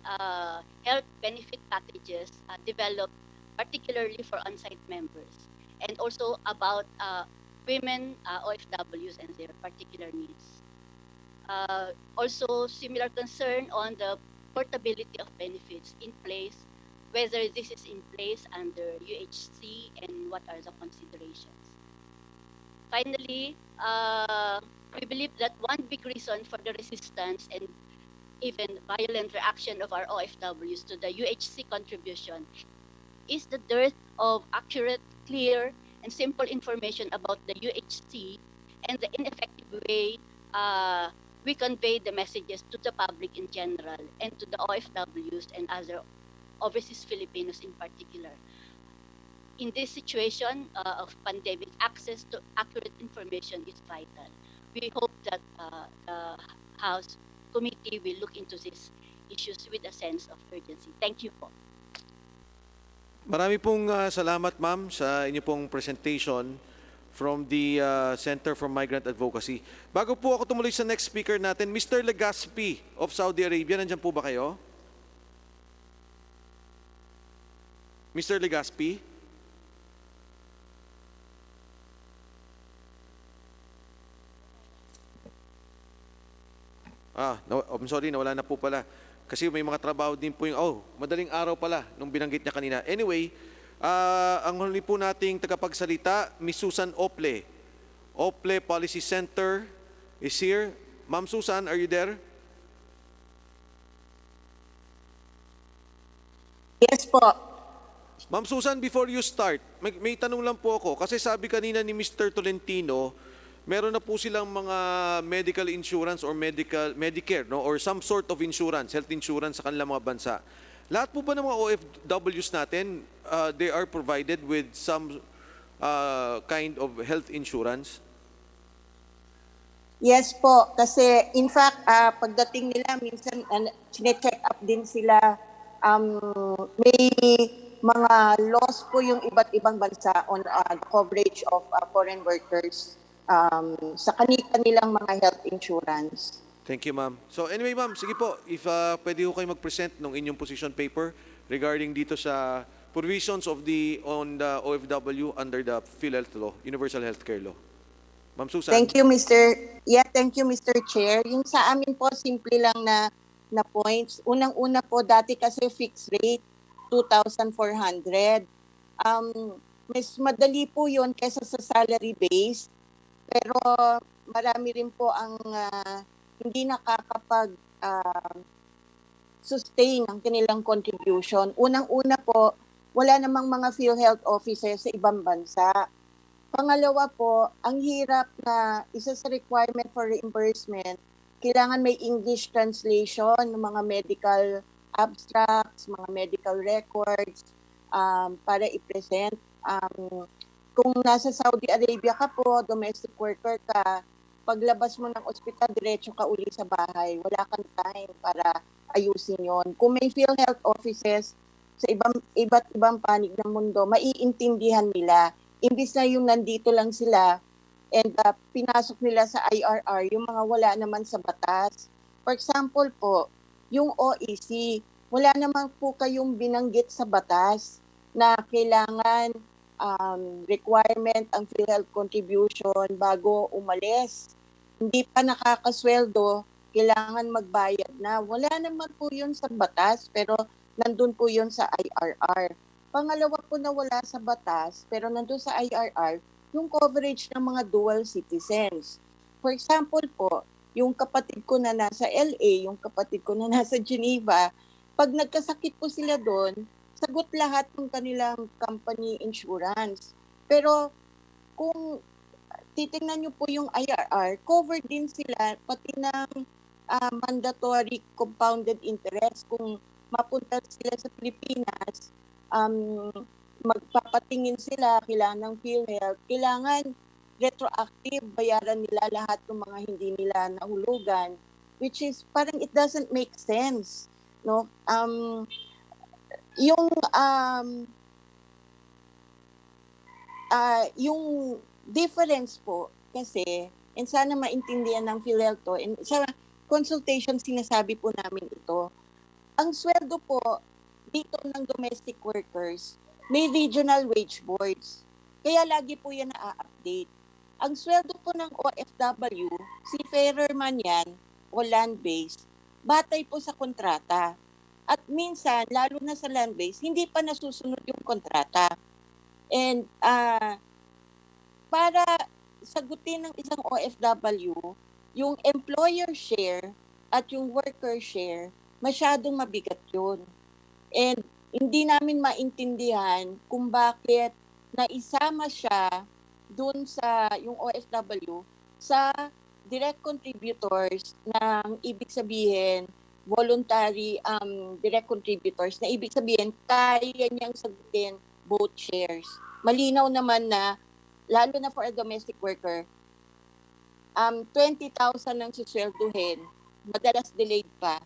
L: health benefit packages developed particularly for on-site members? And also about women OFWs and their particular needs. Also, similar concern on the portability of benefits in place, whether this is in place under UHC and what are the considerations. Finally, we believe that one big reason for the resistance and even violent reaction of our OFWs to the UHC contribution is the dearth of accurate, clear, and simple information about the UHC and the ineffective way we convey the messages to the public in general and to the OFWs and other overseas Filipinos in particular. In this situation of pandemic, access to accurate information is vital. We hope that the House Committee will look into these issues with a sense of urgency. Thank you po.
B: Marami pong salamat, ma'am, sa inyo pong presentation from the Center for Migrant Advocacy. Bago po ako tumuloy sa next speaker natin, Mr. Legaspi of Saudi Arabia, nandiyan po ba kayo? Mr. Legaspi? I'm sorry, nawala na po pala. Kasi may mga trabaho din po yung, madaling araw pala nung binanggit niya kanina. Anyway, ang huli po nating tagapagsalita, Miss Susan Ople, Ople Policy Center, is here. Ma'am Susan, are you there?
E: Yes po.
B: Ma'am Susan, before you start, may tanong lang po ako. Kasi sabi kanina ni Mr. Tolentino, meron na po silang mga medical insurance or Medicare, no? Or some sort of insurance, health insurance sa kanilang mga bansa. Lahat po ba ng mga OFWs natin, they are provided with some kind of health insurance?
E: Yes po. Kasi in fact, pagdating nila, minsan sine-check up din sila. May mga laws po yung iba't ibang bansa on the coverage of foreign workers sa kanilang mga health insurance.
B: Thank you, ma'am. So anyway, ma'am, sige po, if pwede ho kayo mag-present ng inyong position paper regarding dito sa provisions of on the OFW under the PhilHealth Law, Universal Healthcare Law. Ma'am Susan.
E: Thank you, Mr. Thank you, Mr. Chair. Yung sa amin po, simple lang na points. Unang-una po, dati kasi fixed rate, 2,400. Mas madali po yun kaysa sa salary base. Pero marami rin po ang hindi nakakapag sustain ang kanilang contribution. Unang-una po, wala namang mga PhilHealth officers sa ibang bansa. Pangalawa po, ang hirap na isa sa requirement for reimbursement, kailangan may English translation ng mga medical abstracts, mga medical records para i-present. Kung nasa Saudi Arabia ka po, domestic worker ka, paglabas mo ng ospital, diretso ka uli sa bahay. Wala kang time para ayusin yon. Kung may PhilHealth offices sa iba't ibang panig ng mundo, maiintindihan nila. Imbis na yung nandito lang sila and pinasok nila sa IRR, yung mga wala naman sa batas. For example po, yung OEC, wala naman po kayong binanggit sa batas na kailangan requirement ang PhilHealth contribution bago umalis. Hindi pa nakakasweldo, kailangan magbayad na. Wala naman po yun sa batas, pero nandun po yun sa IRR. Pangalawa po na wala sa batas, pero nandun sa IRR, yung coverage ng mga dual citizens. For example po, yung kapatid ko na nasa LA, yung kapatid ko na nasa Geneva, pag nagkasakit po sila doon, sagot lahat ng kanilang company insurance. Pero kung titingnan nyo po yung IRR, covered din sila pati ng mandatory compounded interest. Kung mapunta sila sa Pilipinas, magpapatingin sila, kailangan ng PhilHealth, kailangan retroactive, bayaran nila lahat ng mga hindi nila nahulugan, which is parang it doesn't make sense, no? Yung difference po kasi, and sana maintindihan ng PhilHealth to, and sa consultation sinasabi po namin ito, ang sweldo po dito ng domestic workers, may regional wage boards. Kaya lagi po yan na-update. Ang sweldo po ng OFW, seafarer man yan o land-based, batay po sa kontrata. At minsan, lalo na sa land-based, hindi pa nasusunod yung kontrata. And para sagutin ng isang OFW, yung employer share at yung worker share, masyadong mabigat yun. And hindi namin maintindihan kung bakit naisama siya dun sa yung OFW sa direct contributors ng ibig sabihin voluntary direct contributors na ibig sabihin kaya niyang sagutin both shares. Malinaw naman na lalo na for a domestic worker 20,000 ang suswelduhin, madalas delayed pa.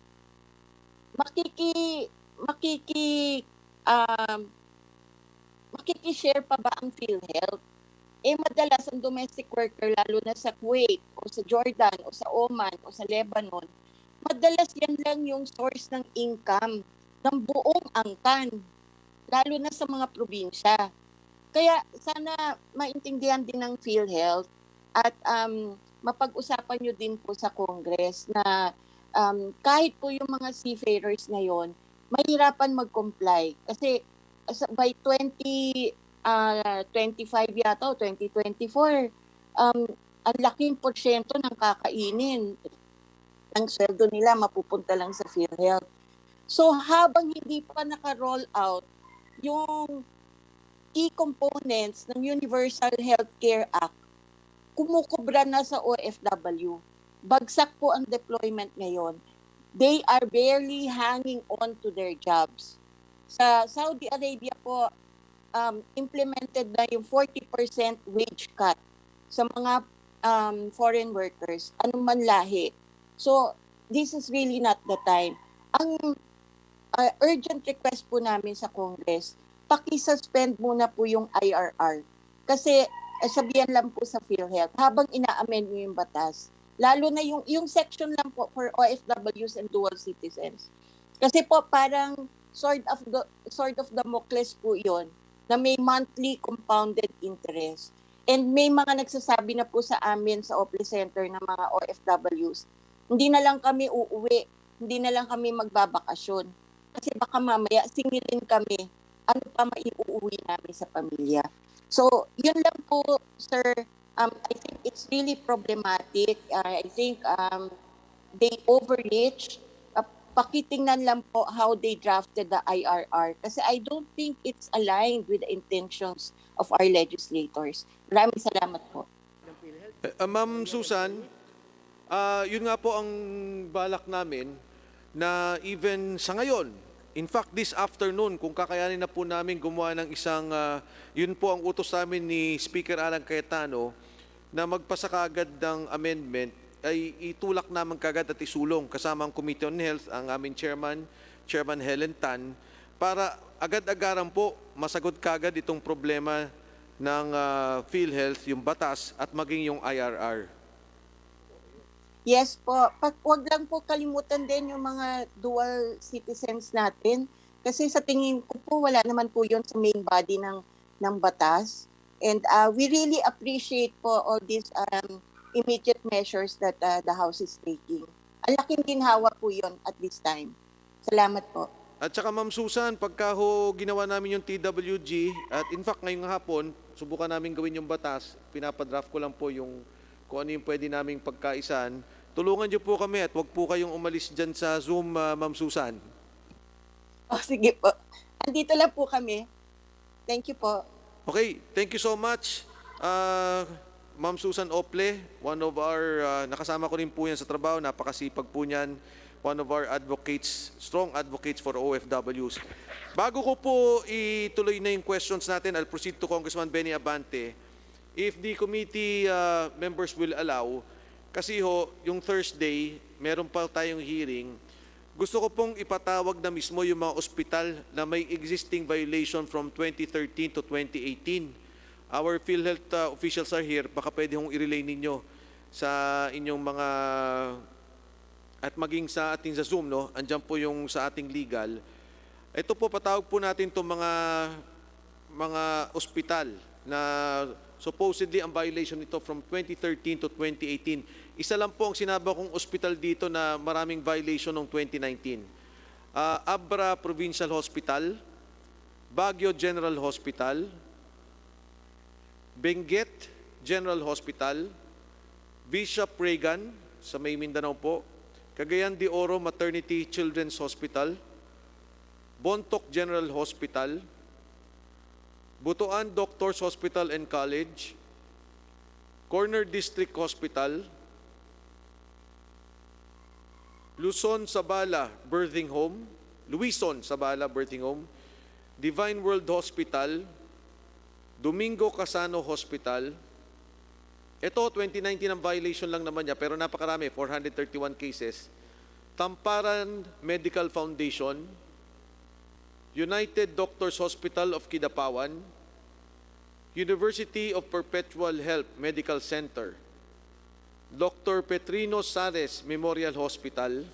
E: Makiki-share pa ba ang PhilHealth? Madalas ang domestic worker, lalo na sa Kuwait, o sa Jordan, o sa Oman, o sa Lebanon, madalas yan lang yung source ng income ng buong angkan, lalo na sa mga probinsya. Kaya sana maintindihan din ng PhilHealth at mapag-usapan nyo din po sa Congress na kahit po yung mga seafarers na yon, mahirapan mag-comply. Kasi by 2025 yata o 2024,
M: ang laking porsyento ng kakainin. Ang sweldo nila mapupunta lang sa PhilHealth. So habang hindi pa naka-roll out yung key components ng Universal Healthcare Act, kumukubra na sa OFW. Bagsak po ang deployment ngayon. They are barely hanging on to their jobs. Sa Saudi Arabia po, implemented na yung 40% wage cut sa mga foreign workers, anuman lahi. So, this is really not the time. Ang urgent request po namin sa Congress, paki-suspend muna po yung IRR. Kasi sabihan lang po sa PhilHealth, habang ina-amend nyo yung batas, lalo na yung section lang po for OFWs and dual citizens. Kasi po parang sword of Damocles po yon na may monthly compounded interest. And may mga nagsasabi na po sa amin sa Opli Center ng mga OFWs, hindi na lang kami uuwi, hindi na lang kami magbabakasyon. Kasi baka mamaya singilin kami, ano pa maiuuwi namin sa pamilya. So, yun lang po, sir. I think it's really problematic. I think they overreach. Pakitingnan lang po how they drafted the IRR. Kasi I don't think it's aligned with the intentions of our legislators. Maraming salamat po.
B: Ma'am Susan, yun nga po ang balak namin na even sa ngayon, in fact, this afternoon, kung kakayanin na po namin gumawa ng isang, yun po ang utos namin ni Speaker Alan Cayetano, na magpasa kaagad ng amendment, ay itulak naman kaagad at isulong kasama ang Committee on Health, ang aming Chairman Helen Tan, para agad-agaran po masagot kaagad itong problema ng PhilHealth, yung batas at maging yung IRR.
M: Yes po. Wag lang po kalimutan din yung mga dual citizens natin. Kasi sa tingin ko po, wala naman po yun sa main body ng batas. And we really appreciate po all these immediate measures that the House is taking. Ang laking ginhawa po yun at this time. Salamat po.
B: At saka Ma'am Susan, pagka ho ginawa namin yung TWG, at in fact ngayong hapon, subukan namin gawin yung batas, pinapadraft ko lang po yung kung ano yung pwede naming pagkaisan. Tulungan niyo po kami at huwag po kayong umalis dyan sa Zoom, Ma'am Susan.
M: Oh, sige po. Andito lang po kami. Thank you po.
B: Okay, thank you so much. Ma'am Susan Ople, one of our, nakasama ko rin po yan sa trabaho, napakasipag po niyan. One of our advocates, strong advocates for OFWs. Bago ko po ituloy na yung questions natin, I'll proceed to Congressman Benny Abante. If the committee members will allow, kasi ho, yung Thursday, meron pa tayong hearing, gusto ko pong ipatawag na mismo yung mga ospital na may existing violation from 2013 to 2018. Our PhilHealth officials are here, baka pwede hong i-relay ninyo sa inyong mga, at maging sa ating sa Zoom, no? Andyan po yung sa ating legal. Ito po, patawag po natin itong mga ospital na supposedly ang violation nito from 2013 to 2018. Isa lang po ang sinaba kong ospital dito na maraming violation noong 2019. Abra Provincial Hospital, Baguio General Hospital, Benguet General Hospital, Bishop Reagan sa May Mindanao po, Cagayan de Oro Maternity Children's Hospital, Bontoc General Hospital, Butuan Doctors Hospital and College, Corner District Hospital, Luzon Sabala Birthing Home, Luison Sabala Birthing Home, Divine World Hospital, Domingo Casano Hospital. Ito, 2019 ang violation lang naman niya, pero napakarami, 431 cases. Tamparan Medical Foundation, United Doctors Hospital of Kidapawan, University of Perpetual Health Medical Center, Dr. Petrino Sares Memorial Hospital,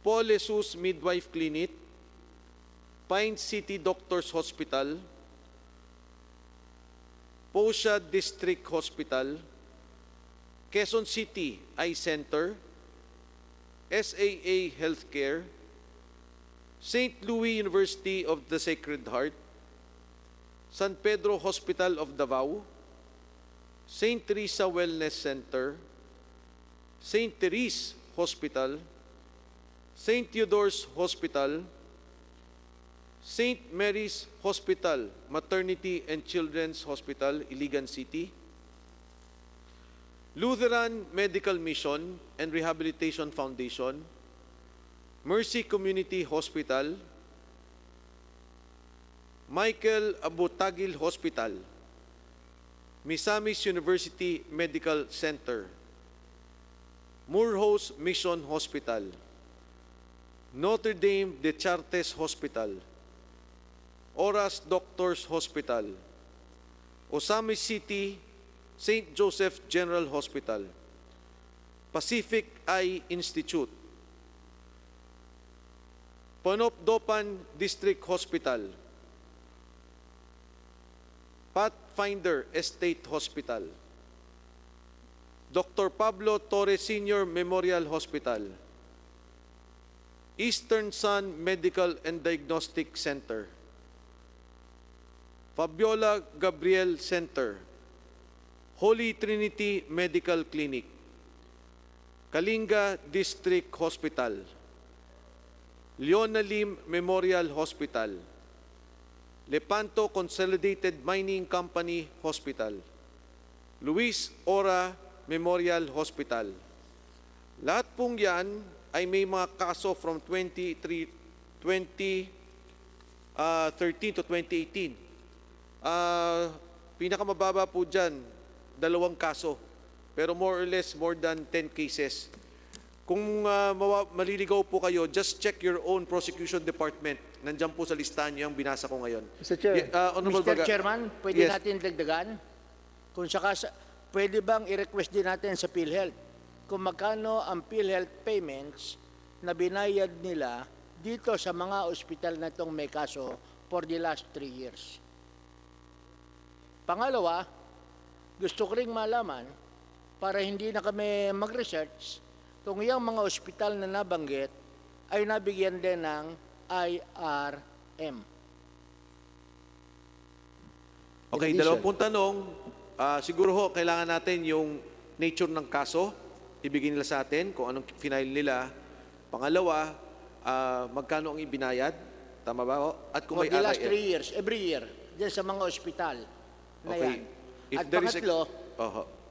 B: Paul Jesus Midwife Clinic, Pine City Doctors Hospital, Posha District Hospital, Quezon City Eye Center, SAA Healthcare, St. Louis University of the Sacred Heart, San Pedro Hospital of Davao, St. Teresa Wellness Center, St. Therese Hospital, St. Theodore's Hospital, St. Mary's Hospital, Maternity and Children's Hospital, Iligan City, Lutheran Medical Mission and Rehabilitation Foundation, Mercy Community Hospital, Michael Abutagil Hospital, Misamis University Medical Center, Moorhouse Mission Hospital, Notre Dame de Chartres Hospital, Oras Doctors Hospital, Osamis City St. Joseph General Hospital, Pacific Eye Institute, Panopdopan District Hospital, Pathfinder Estate Hospital, Dr. Pablo Torres Sr. Memorial Hospital, Eastern Sun Medical and Diagnostic Center, Fabiola Gabriel Center, Holy Trinity Medical Clinic, Kalinga District Hospital, Leona Lim Memorial Hospital, Lepanto Consolidated Mining Company Hospital, Luis Ora Memorial Hospital. Lahat pong yan ay may mga kaso from 2013 to 2018. Pinakamababa po dyan, 2 kaso. Pero more or less, more than 10 cases. Kung maliligaw po kayo, just check your own prosecution department. Nandiyan po sa listahan niyo yung binasa ko ngayon.
D: Mr. Chair,
B: Honorable
D: Mr.
B: Baga-
D: Chairman, pwede
B: Yes.
D: natin dagdagan? Kung pwede bang i-request din natin sa PhilHealth kung magkano ang PhilHealth payments na binayad nila dito sa mga ospital na itong may kaso for the last 3 years. Pangalawa, gusto ko ring malaman para hindi na kami mag-research kung yung mga ospital na nabanggit ay nabigyan din ng IRM.
B: Okay, dalawang pong tanong. Siguro ho, kailangan natin yung nature ng kaso. Ibigin nila sa atin kung anong final nila. Pangalawa, magkano ang ibinayad? Tama ba ho? At kung
D: For
B: may
D: the last
B: RIM.
D: 3 years, every year, dyan sa mga ospital na
B: Okay.
D: yan.
B: If
D: At
B: there is
D: pangatlo,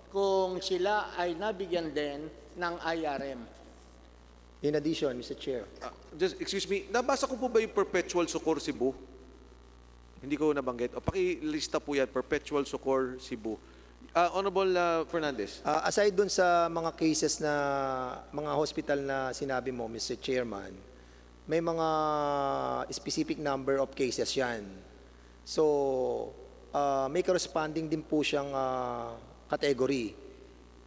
D: kung sila ay nabigyan din ng IRM.
J: In addition, Mr. Chair.
B: Just, excuse me, nabasa ko po ba yung Perpetual Succor Cebu? Hindi ko nabanggit. O pakilista po yan, Perpetual Succor Cebu. Honorable Fernandez.
J: Aside dun sa mga cases na mga hospital na sinabi mo, Mr. Chairman, may mga specific number of cases yan. So, may corresponding din po siyang category.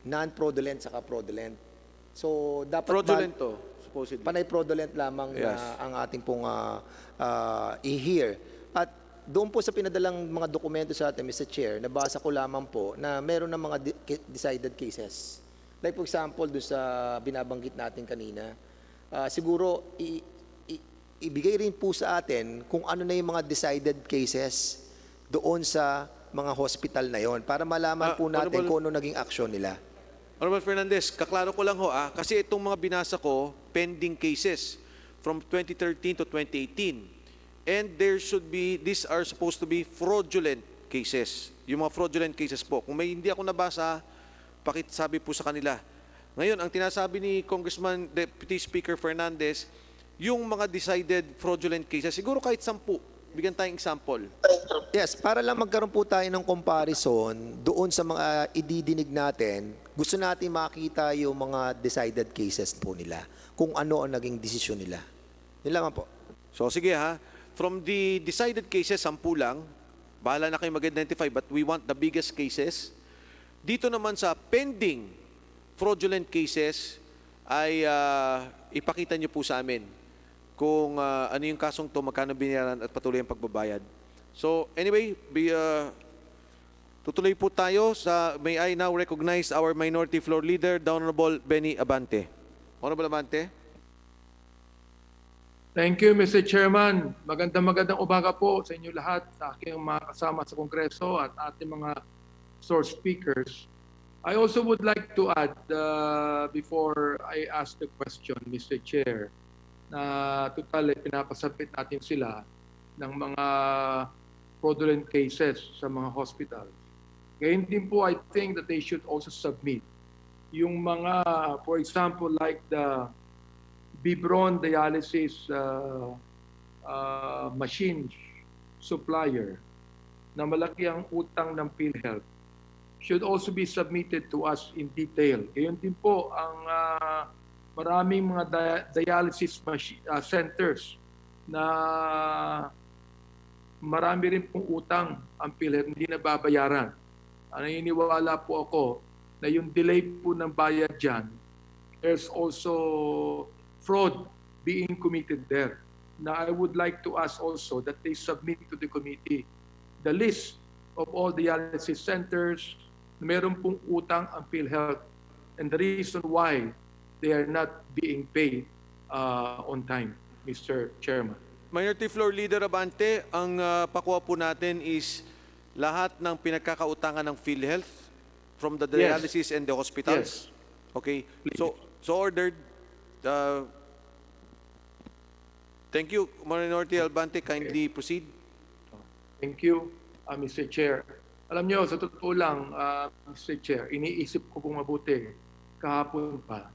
J: Non-fraudulent saka fraudulent. So, dapat
B: Fraudulent to, supposedly.
J: panay fraudulent lamang
B: Yes.
J: na ang ating pong i-hear. At doon po sa pinadalang mga dokumento sa atin, Mr. Chair, nabasa ko lamang po na meron ng mga decided cases. Like for example, doon sa binabanggit natin kanina, siguro ibigay rin po sa atin kung ano na yung mga decided cases doon sa mga hospital na yon para malaman po natin
B: Honorable-
J: kung ano naging aksyon nila.
B: Honorable Fernandez, kaklaro ko lang ho kasi itong mga binasa ko, pending cases from 2013 to 2018. And there should be, these are supposed to be fraudulent cases. Yung mga fraudulent cases po. Kung may hindi ako nabasa, pakisabi po sa kanila. Ngayon, ang tinasabi ni Congressman Deputy Speaker Fernandez, yung mga decided fraudulent cases, siguro kahit 10. Bigyan tayong example.
J: Yes, para lang magkaroon po tayo ng comparison doon sa mga ididinig natin, gusto natin makita yung mga decided cases po nila, kung ano ang naging desisyon nila. Yun lamang po.
B: So sige ha, from the decided cases, 10 lang, bahala na kayo mag-identify, but we want the biggest cases. Dito naman sa pending fraudulent cases, ay ipakita nyo po sa amin kung ano yung kasong to, magkano binayaran at patuloy ang pagbabayad. So anyway, tutuloy po tayo sa, may I now recognize our Minority Floor Leader, the Honorable Benny Abante. Honorable Abante.
N: Thank you, Mr. Chairman. Magandang umaga po sa inyo lahat, sa aking mga kasama sa Kongreso at ating mga source speakers. I also would like to add, before I ask the question, Mr. Chair, na total pinapasabit natin sila ng mga fraudulent cases sa mga hospital. Ngayon din po, I think that they should also submit yung mga, for example, like the Bibron dialysis machine supplier na malaki ang utang ng PhilHealth should also be submitted to us in detail. Ngayon din po, ang maraming mga dialysis centers na marami rin pong utang ang PhilHealth, hindi na babayaran. Naniniwala po ako na yung delay po ng bayad dyan, there's also fraud being committed there. Now, I would like to ask also that they submit to the committee the list of all dialysis centers na meron pong utang ang PhilHealth and the reason why they are not being paid on time, Mr. Chairman.
B: Minority Floor Leader Abante, ang pakuha po natin is lahat ng pinagkakautangan ng PhilHealth from the dialysis and the hospitals.
N: Yes.
B: Okay. So ordered. Thank you, Minority Albante. Kindly proceed.
N: Thank you, Mr. Chair. Alam nyo, sa totoo lang, Mr. Chair, iniisip ko pong mabuti kahapon pa.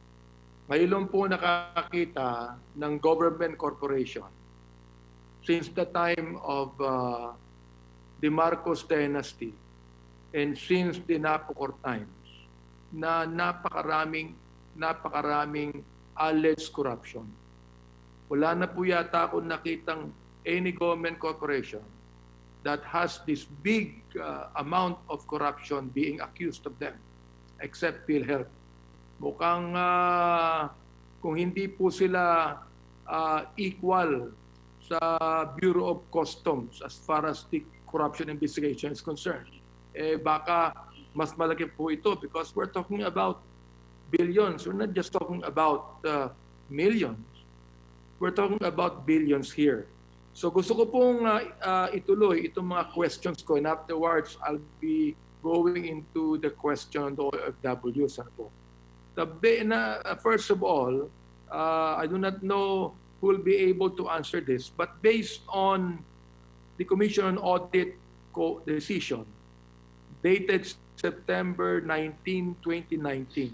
N: Ngayon po nakakita ng government corporation since the time of the Marcos dynasty and since the Napocor times na napakaraming alleged corruption. Wala na po yata akong nakitang any government corporation that has this big amount of corruption being accused of them, except PhilHealth. Mukhang kung hindi po sila equal sa Bureau of Customs as far as the corruption investigation is concerned, baka mas malaki po ito because we're talking about billions. We're not just talking about millions. We're talking about billions here. So gusto ko pong ituloy itong mga questions ko and afterwards I'll be going into the question on the OFW. First of all, I do not know who will be able to answer this, but based on the Commission on Audit decision dated September 19, 2019,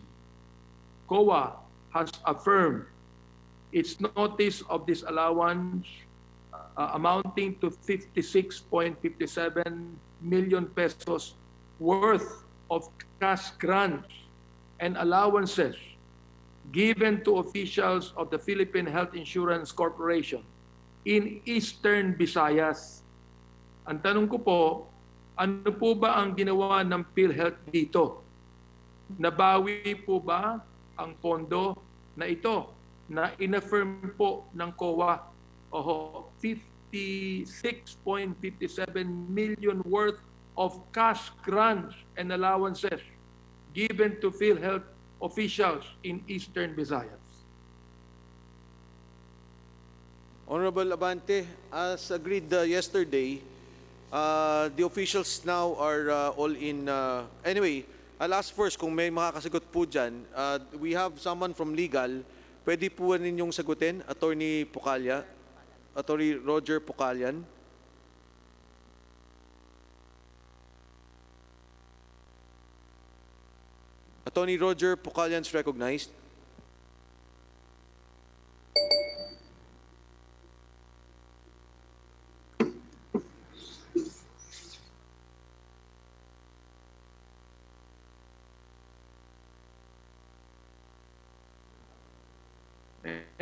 N: COA has affirmed its notice of disallowance amounting to 56.57 million pesos worth of cash grants and allowances given to officials of the Philippine Health Insurance Corporation in Eastern Visayas. Ang tanong ko po, ano po ba ang ginawa ng PhilHealth dito? Nabawi po ba ang pondo na ito na inaffirm po ng COA? 56.57 million worth of cash grants and allowances given to PhilHealth officials in Eastern Visayas.
B: Honorable Abante, as agreed yesterday, the officials now are all in. Anyway, I'll ask first kung may makakasagot po dyan. We have someone from legal. Pwede po ninyong sagutin, Attorney Pucalla, Attorney Roger Pucallan. Attorney Roger Pucallan is recognized.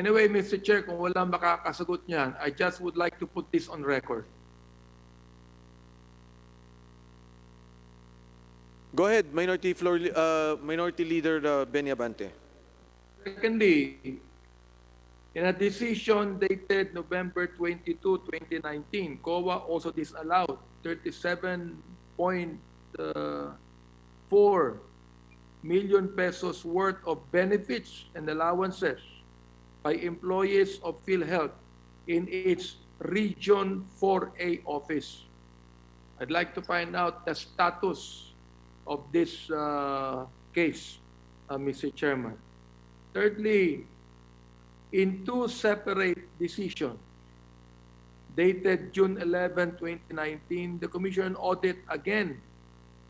N: Anyway, Mr. Chair, kung walang makakasagot niyan, I just would like to put this on record.
B: Go ahead, Minority Leader Benny Abante.
N: Secondly, in a decision dated November 22, 2019, COA also disallowed 37.4 million pesos worth of benefits and allowances by employees of PhilHealth in its Region 4A office. I'd like to find out the status of this case, Mr. Chairman. Thirdly, in two separate decisions dated June 11, 2019, the Commission on Audit again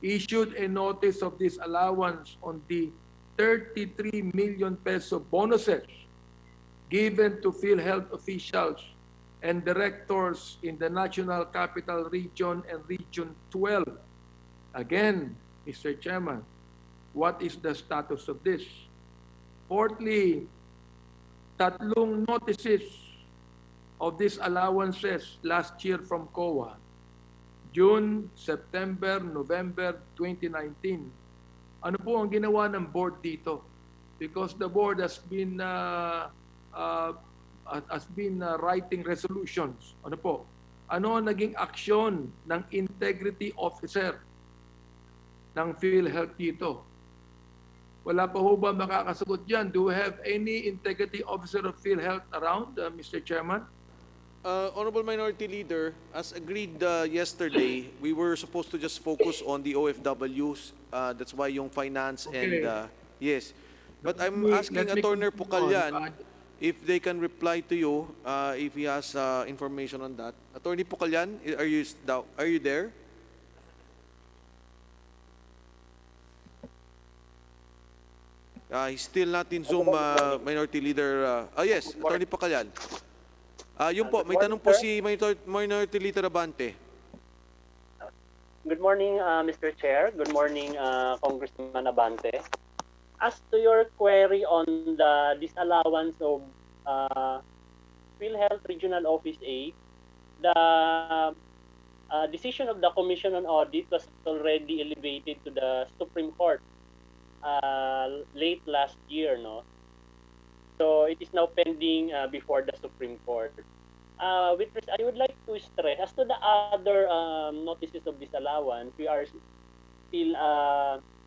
N: issued a notice of disallowance on the 33 million peso bonuses given to PhilHealth officials and directors in the National Capital Region and Region 12. Again, Mr. Chairman, what is the status of this? Fourthly, tatlong notices of these allowances last year from COA, June, September, November 2019. Ano po ang ginawa ng board dito? Because the board has been writing resolutions. Ano po? Ano ang naging aksyon ng integrity officer ng PhilHealth dito? Wala pa ho ba makakasagot dyan? Do we have any integrity officer of PhilHealth around, Mr. Chairman?
B: Honorable Minority Leader, as agreed yesterday, we were supposed to just focus on the OFWs. That's why yung finance and yes. But I'm asking Attorney Pucallan if they can reply to you if he has information on that. Attorney Pucallan, are you there? He's still not in Zoom, Minority Leader. Yes, Attorney Pucallan. Yun po, may tanong po si Minority Leader Abante.
O: Good morning, Mr. Chair. Good morning, Congressman Abante. As to your query on the disallowance of PhilHealth Regional Office 8, the decision of the Commission on Audit was already elevated to the Supreme Court late last year, no? So it is now pending before the Supreme Court. I would like to stress, as to the other notices of disallowance, we are still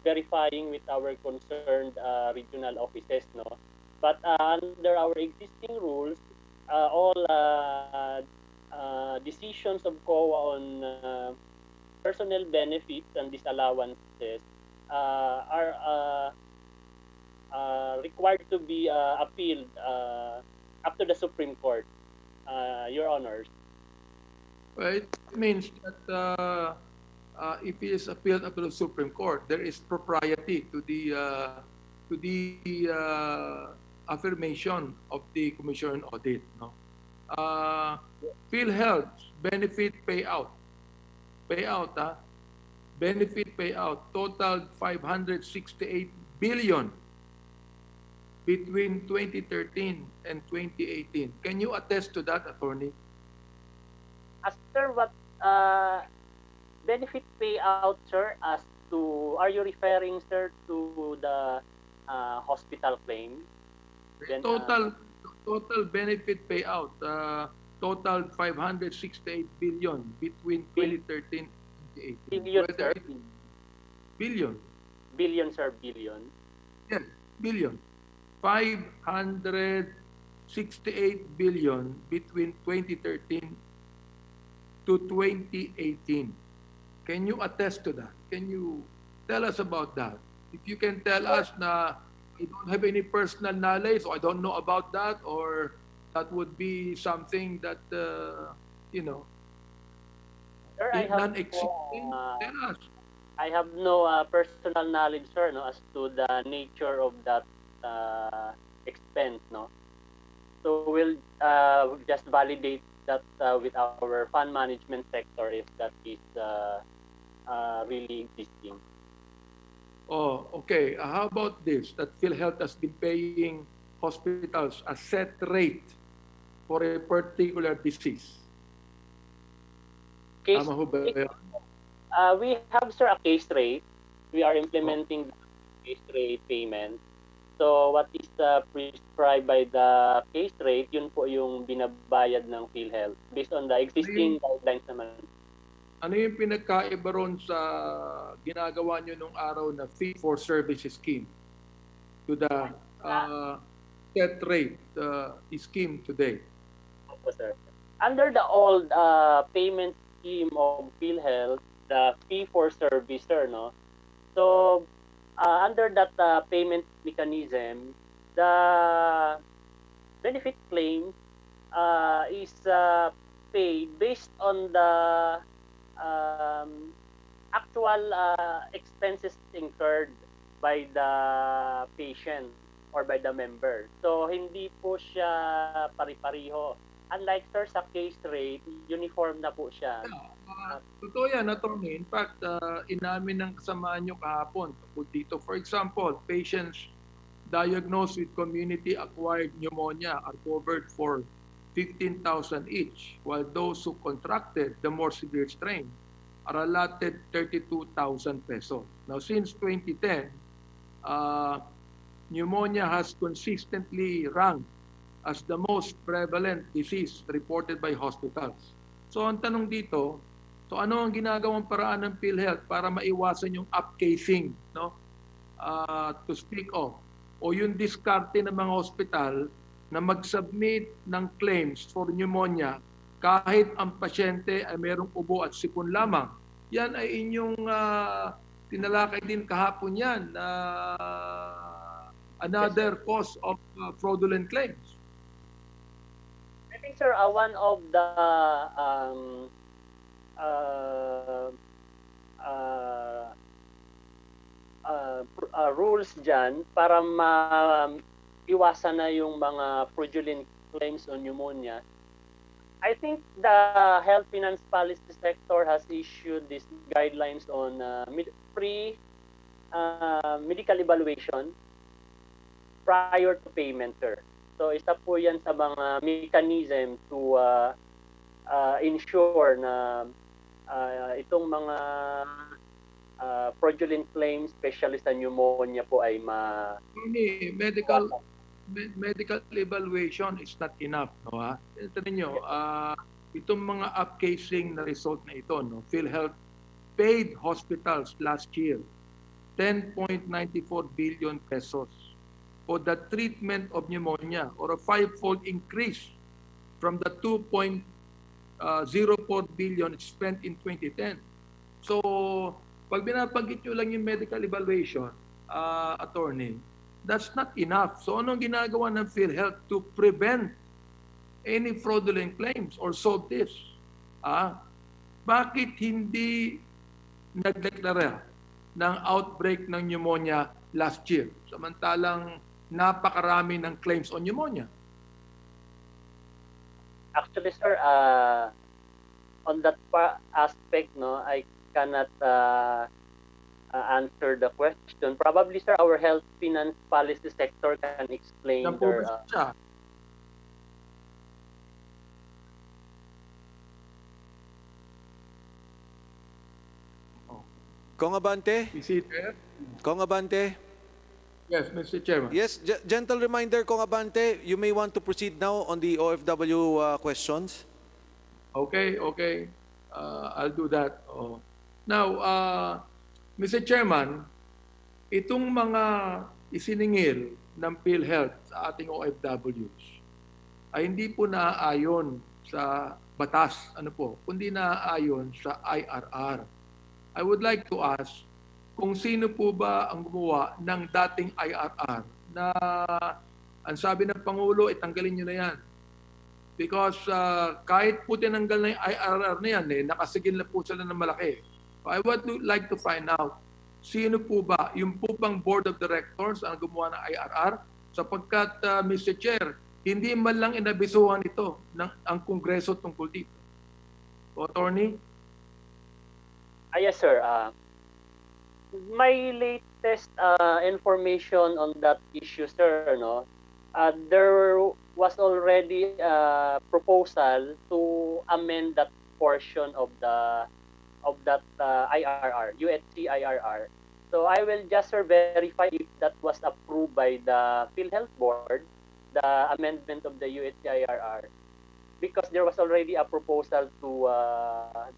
O: verifying with our concerned regional offices, no? But under our existing rules, all decisions of COA on personnel benefits and disallowances are required to be appealed up to the Supreme Court, Your Honors.
N: Well, it means that if it is appealed up to the Supreme Court, there is propriety to the affirmation of the Commission on Audit. No? PhilHealth benefit payout, benefit payout totaled 568 billion between 2013 and 2018. Can you attest to that, Attorney?
O: As per what benefit payout, sir, as to, are you referring, sir, to the hospital claim? Then,
N: total benefit payout totaled 568 billion between 2013 and 2018.
O: Billion, sir?
N: Billion.
O: Billion, sir, billion.
N: Yes, billion. 568 billion between 2013 to 2018. Can you attest to that? Can you tell us about that? If you can tell us na I don't have any personal knowledge, or I don't know about that, or that would be something that, you know,
O: sir,
N: non-existing, tell us.
O: I have no personal knowledge, sir, no, as to the nature of that expense, no. So we'll just validate that with our fund management sector if that is really existing.
N: Oh, okay. How about this? That PhilHealth has been paying hospitals a set rate for a particular disease. Tama ho ba yun?
O: We have, sir, a case rate. We are implementing the case rate payment. So what is prescribed by the case rate, yun po yung binabayad ng PhilHealth based on the existing guidelines naman.
N: Ano yung pinagkaiba ron sa ginagawa nyo nung araw na fee-for-service scheme to the set rate scheme today?
O: Opo, sir. Under the old payment scheme of PhilHealth, the fee-for-service, sir, no, So under that payment mechanism, the benefit claim is paid based on the actual expenses incurred by the patient or by the member. So hindi po siya pari-pariho. Unlike sir sa case rate, uniform na po siya.
N: Totoo yan, attorney. In fact, inamin ng kasamaan nyo kahapon tungkol dito. For example, patients diagnosed with community-acquired pneumonia are covered for 15,000 each, while those who contracted the more severe strain are allotted 32,000 pesos. Now, since 2010, pneumonia has consistently ranked as the most prevalent disease reported by hospitals. So ang tanong dito, so ano ang ginagawang paraan ng PhilHealth para maiwasan yung upcasing, no? To speak of, o yung diskarte ng mga hospital na mag-submit ng claims for pneumonia kahit ang pasyente ay mayroong ubo at sipon lamang. Yan ay inyong tinalakay din kahapon yan, another cause of fraudulent claims.
O: I think, sir, one of the rules dyan para iwasan na yung mga fraudulent claims on pneumonia, I think the health finance policy sector has issued these guidelines on free medical evaluation prior to payment, sir. So isa po yan sa mga mechanism to ensure na itong mga fraudulent claims, especially sa pneumonia po ay
N: medical evaluation is not enough, no ha? Ito ninyo, itong mga upcasing na result na ito, no, PhilHealth paid hospitals last year 10.94 billion pesos for the treatment of pneumonia, or a 5-fold increase from the 2.04 billion spent in 2010. So, pag binabanggit nyo lang yung medical evaluation, attorney, that's not enough. So, anong ginagawa ng PhilHealth to prevent any fraudulent claims or solve this? Bakit hindi nagdeklara ng outbreak ng pneumonia last year, samantalang napakarami ng claims on pneumonia?
O: Actually, sir, on that aspect, no, I cannot answer the question. Probably, sir, our health finance policy sector can explain their...
B: Kong Abante?
N: Is it there?
B: Kong Abante?
N: Yes, Mr. Chairman.
B: Yes, gentle reminder, Kong Abante, you may want to proceed now on the OFW questions.
N: Okay. I'll do that. Now, Mr. Chairman, itong mga isiningil ng PhilHealth sa ating OFWs ay hindi po naaayon sa batas, kundi naaayon sa IRR. I would like to ask kung sino po ba ang gumawa ng dating IRR na ang sabi ng Pangulo, itanggalin nyo na yan. Because kahit po tinanggal na yung IRR na yan, nakasigil na po sila ng malaki. I would like to find out, sino po ba, yung po bang Board of Directors ang gumawa ng IRR? Sapagkat, Mr. Chair, hindi man lang inabisuhan ito ng ang Kongreso tungkol dito. Attorney?
O: Yes, sir. My latest information on that issue, sir, no, there was already a proposal to amend that portion of that IRR, UHC IRR. So I will just verify if that was approved by the PhilHealth Board, the amendment of the UHC IRR, because there was already a proposal to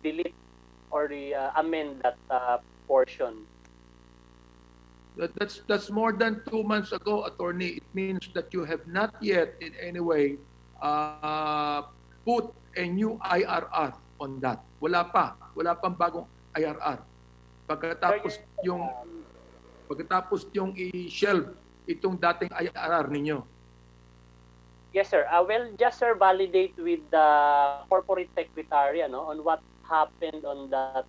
O: delete or amend that portion.
N: That's more than 2 months ago, attorney. It means that you have not yet in any way put a new IRR on that. Wala pang bagong IRR. Pagkatapos yung pagkatapos yung i-shelve itong dating IRR ninyo?
O: Yes, sir. Well, just sir, validate with the corporate secretary on what happened on that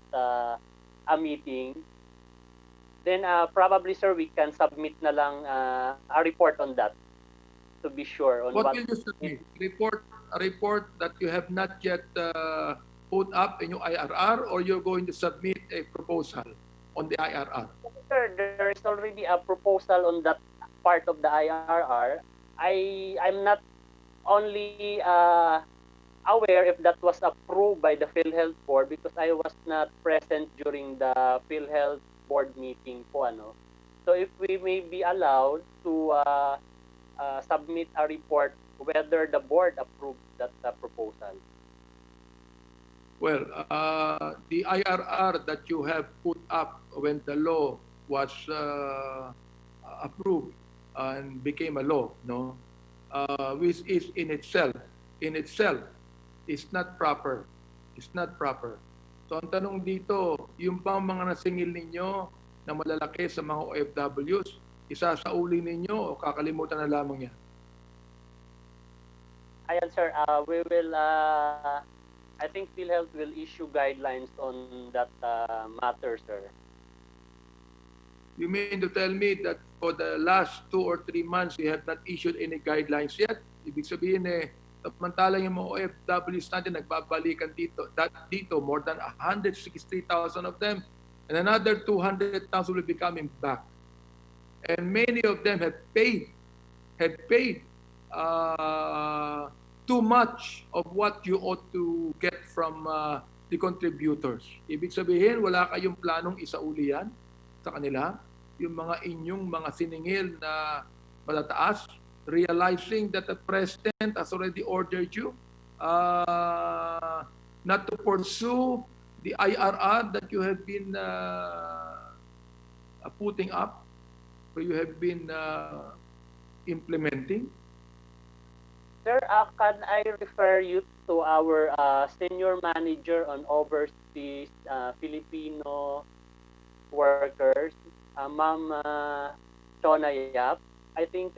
O: meeting. Then probably, sir, we can submit na lang a report on that to be sure on
N: What
O: what.
N: will you submit? A report that you have not yet put up in your IRR, or you're going to submit a proposal on the IRR?
O: Sir, there is already a proposal on that part of the IRR. I'm not only aware if that was approved by the PhilHealth Board because I was not present during the PhilHealth Board meeting po So if we may be allowed to submit a report whether the board approved that proposal.
N: Well, the IRR that you have put up when the law was approved and became a law, no, which is in itself is not proper. It's not proper. So ang tanong dito, yung bang mga nasingil ninyo na malalaki sa mga OFWs, isasauli ninyo o kakalimutan na lamang yan?
O: Ayan, sir. We will, I think PhilHealth will issue guidelines on that matter, sir.
N: You mean to tell me that for the last 2 or 3 months, you have not issued any guidelines yet? Ibig sabihin samantalang yung mga OFWs natin nagbabalikan dito, more than 163,000 of them, and another 200,000 will be coming back. And many of them had paid too much of what you ought to get from the contributors. Ibig sabihin, wala kayong planong isauli yan sa kanila, yung mga inyong mga siningil na matataas, realizing that the President has already ordered you not to pursue the IRR that you have been putting up, or you have been implementing?
O: Sir, can I refer you to our senior manager on overseas Filipino workers, Ma'am Chona Yap? I think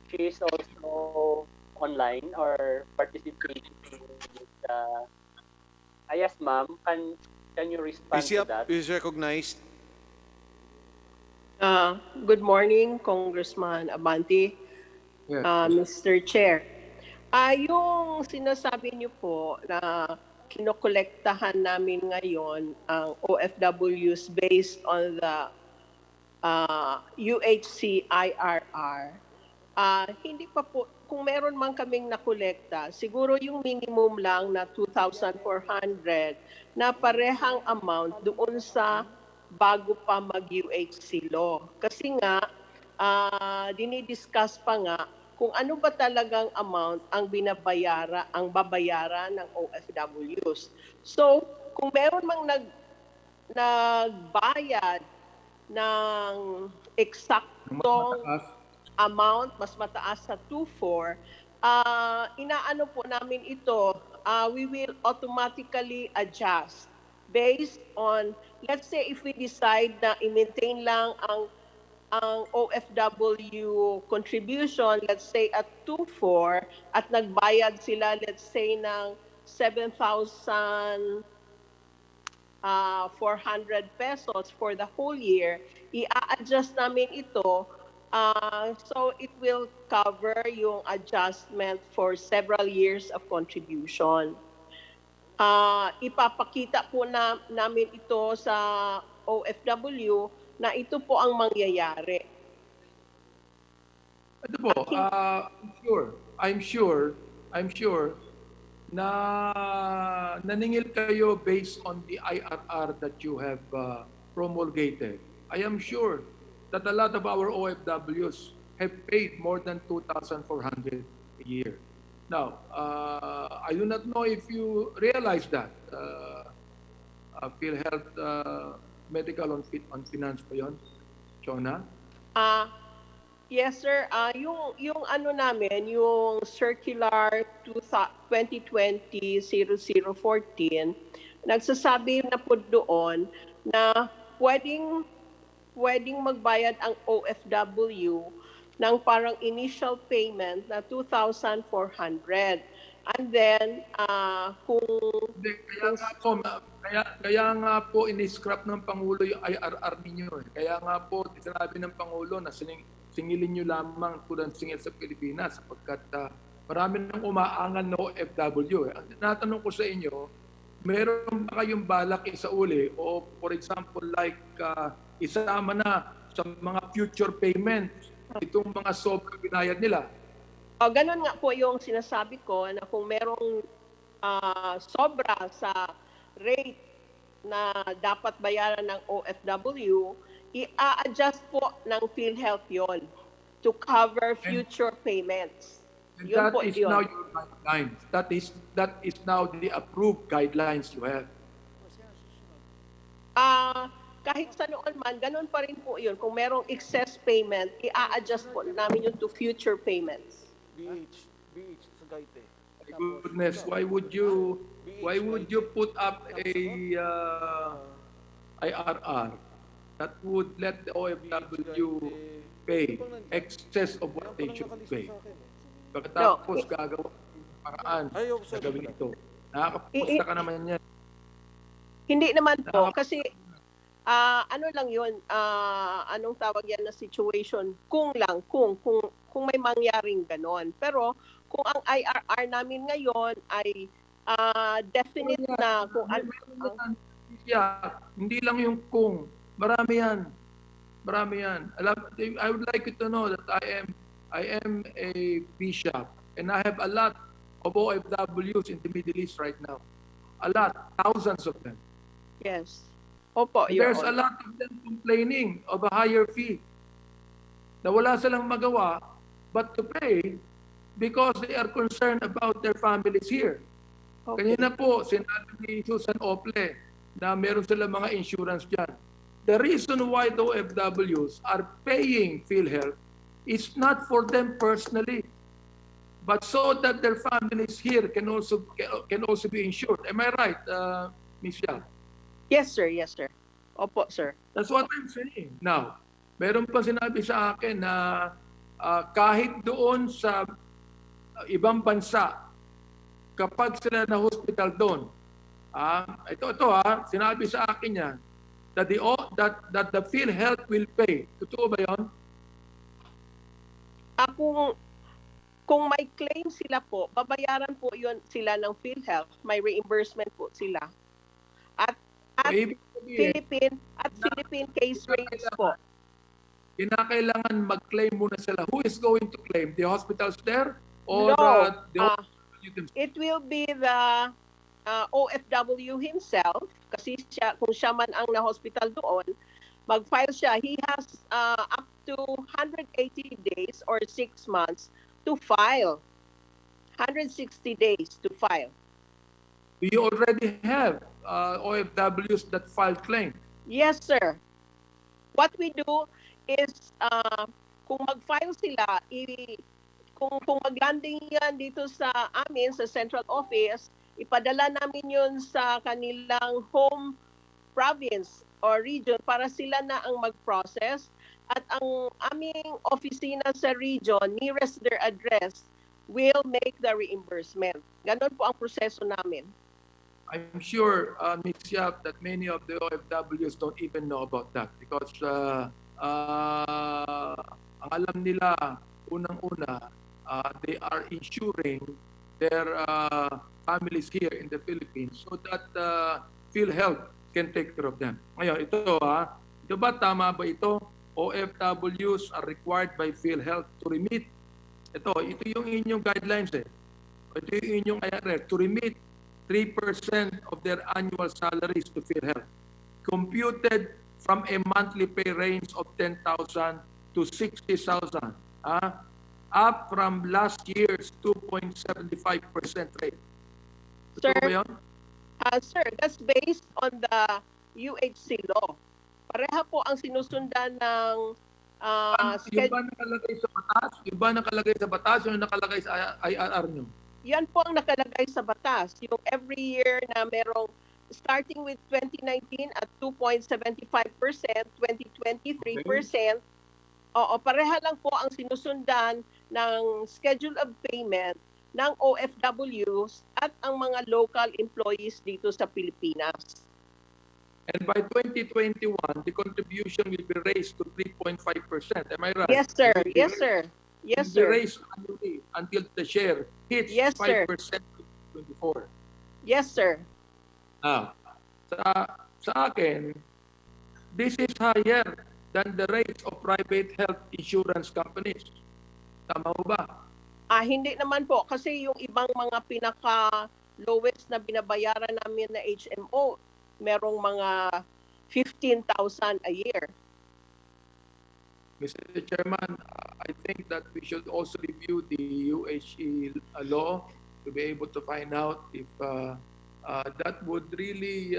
O: she is also online or participating in this. Yes, ma'am. Can you respond
B: Ms.
O: to
B: Yap
O: that?
B: is recognized.
E: Good morning, Congressman Abante,
N: Yes.
E: Mr. Chair. Yung sinasabi niyo po na kinokolektahan namin ngayon ang OFWs based on the UHC IRR, hindi pa po, kung meron man kaming nakolekta, siguro yung minimum lang na 2,400 na parehang amount doon sa bago pa mag-UHC law. Kasi nga, dinidiscuss pa nga kung ano ba talagang amount ang babayaran ng OFWs. So, kung meron mang nagbayad ng eksaktong amount, mas mataas sa 2,400, inaano po namin ito, we will automatically adjust based on, let's say if we decide na i-maintain lang ang OFW contribution, let's say at 2,400 at nagbayad sila, let's say ng 7,400 pesos for the whole year, i-adjust namin ito so it will cover yung adjustment for several years of contribution. Ipapakita po namin ito sa OFW na ito po ang mangyayari.
N: Ito po, I'm sure na naningil kayo based on the IRR that you have promulgated. I am sure that a lot of our OFWs have paid more than 2,400 a year. Now, I do not know if you realize that. PhilHealth Medical on Finance po yun, Chona?
E: Yes, sir. Yung ano namin, yung Circular 2020-0014, nagsasabi na po doon na pwedeng pwedeng magbayad ang OFW ng parang initial payment na 2,400. And then, kung
N: Hindi, kaya nga po, kaya nga po in-scrap ng Pangulo yung IRR ninyo. Eh. Kaya nga po, sinabi ng Pangulo na singilin nyo lamang tulad singil sa Pilipinas sapagkat marami nang umaangal na OFW. Eh. Ang tinatanong ko sa inyo, meron ba kayong balak isauli o for example like isama na sa mga future payments itong mga sobrang binayad nila?
E: Ganun nga po yung sinasabi ko na kung merong sobra sa rate na dapat bayaran ng OFW, i-adjust po ng PhilHealth yon to cover future payments.
N: And
E: Yun
N: that
E: po
N: is
E: yun.
N: now your guidelines. That is now the approved guidelines you have.
E: Kahit sa noon man, ganun pa rin po yun. Kung merong excess payment, i-adjust po namin yun to future payments.
B: BH sa Gaite.
N: My goodness, why would you put up a IRR that would let the OFW pay excess of what they should pay? Pagkatapos gagawa ng paraan sa gawin ito. Nakakapusta ka naman yan.
E: Hindi naman po, kasi ano lang yun, anong tawag yan na situation, kung may mangyaring ganon. Pero kung ang IRR namin ngayon ay definite na kung ano
N: hindi lang yung kung, marami yan. I would like you to know that I am a bishop and I have a lot of OFWs in the Middle East right now. A lot, thousands of them.
E: Yes. Opo,
N: There's a lot of them complaining of a higher fee na wala silang magawa but to pay because they are concerned about their families here.
E: Okay.
N: Kanina po, sinabi ni Susan Ople na meron silang mga insurance dyan. The reason why the OFWs are paying PhilHealth is not for them personally, but so that their families here can also be insured. Am I right, Ms. Yap?
E: Yes, sir. Yes, sir. Opo, sir.
N: That's what I'm saying. Now, meron pa sinabi sa akin na kahit doon sa ibang bansa, kapag sila na hospital doon, sinabi sa akin yan, that the PhilHealth will pay. Totoo ba yun?
E: Kung may claim sila po, babayaran po yun sila ng PhilHealth. May reimbursement po sila. At Philippine case rates po.
N: Kinakailangan mag-claim muna sila. Who is going to claim? The hospitals there? Or
E: it will be the OFW himself, kasi kung siya man ang na-hospital doon, mag-file siya. He has up to 180 days or 6 months to file. 160 days to file.
N: Do you already have OFWs that filed claim?
E: Yes, sir. What we do is, kung mag-file sila, kung mag-landing yan dito sa amin, sa central office, ipadala namin yun sa kanilang home province or region para sila na ang mag-process. At ang aming opisina sa region, nearest their address, will make the reimbursement. Ganon po ang proseso namin.
N: I'm sure, Ms. Yap, that many of the OFWs don't even know about that because ang alam nila, unang-una, they are insuring their families here in the Philippines so that PhilHealth can take care of them. Ngayon, ito ba tama ba ito? OFWs are required by PhilHealth to remit. Ito yung inyong guidelines Ito yung inyong IRR to remit 3% of their annual salaries to PhilHealth, computed from a monthly pay range of 10,000 to 60,000, up from last year's 2.75% rate.
E: Sir,
N: ba yun?
E: Sir, that's based on the UHC law. Pareha po ang sinusundan ng
N: yung ba nakalagay sa batas? Yung ba nakalagay sa batas? Yung nakalagay sa IRR nyo?
E: Yan po ang nakalagay sa batas. Yung every year na merong starting with 2019 at 2.75%, 2020 3%. Oo, pareha lang po ang sinusundan ng schedule of payment ng OFWs at ang mga local employees dito sa Pilipinas.
N: And by 2021, the contribution will be raised to 3.5%. Am I right?
E: Yes, sir.
N: It will be
E: Yes,
N: raised-
E: sir. Yes,
N: It will be
E: sir.
N: raised annually until the share hits
E: Yes, sir.
N: 5% in 2024.
E: Yes, sir.
N: Sa akin, this is higher than the rates of private health insurance companies. Tama ho ba?
E: Hindi naman po kasi yung ibang mga pinaka-lowest na binabayaran namin na HMO, merong mga 15,000 a year.
N: Mr. Chairman, I think that we should also review the UHE law to be able to find out if that would really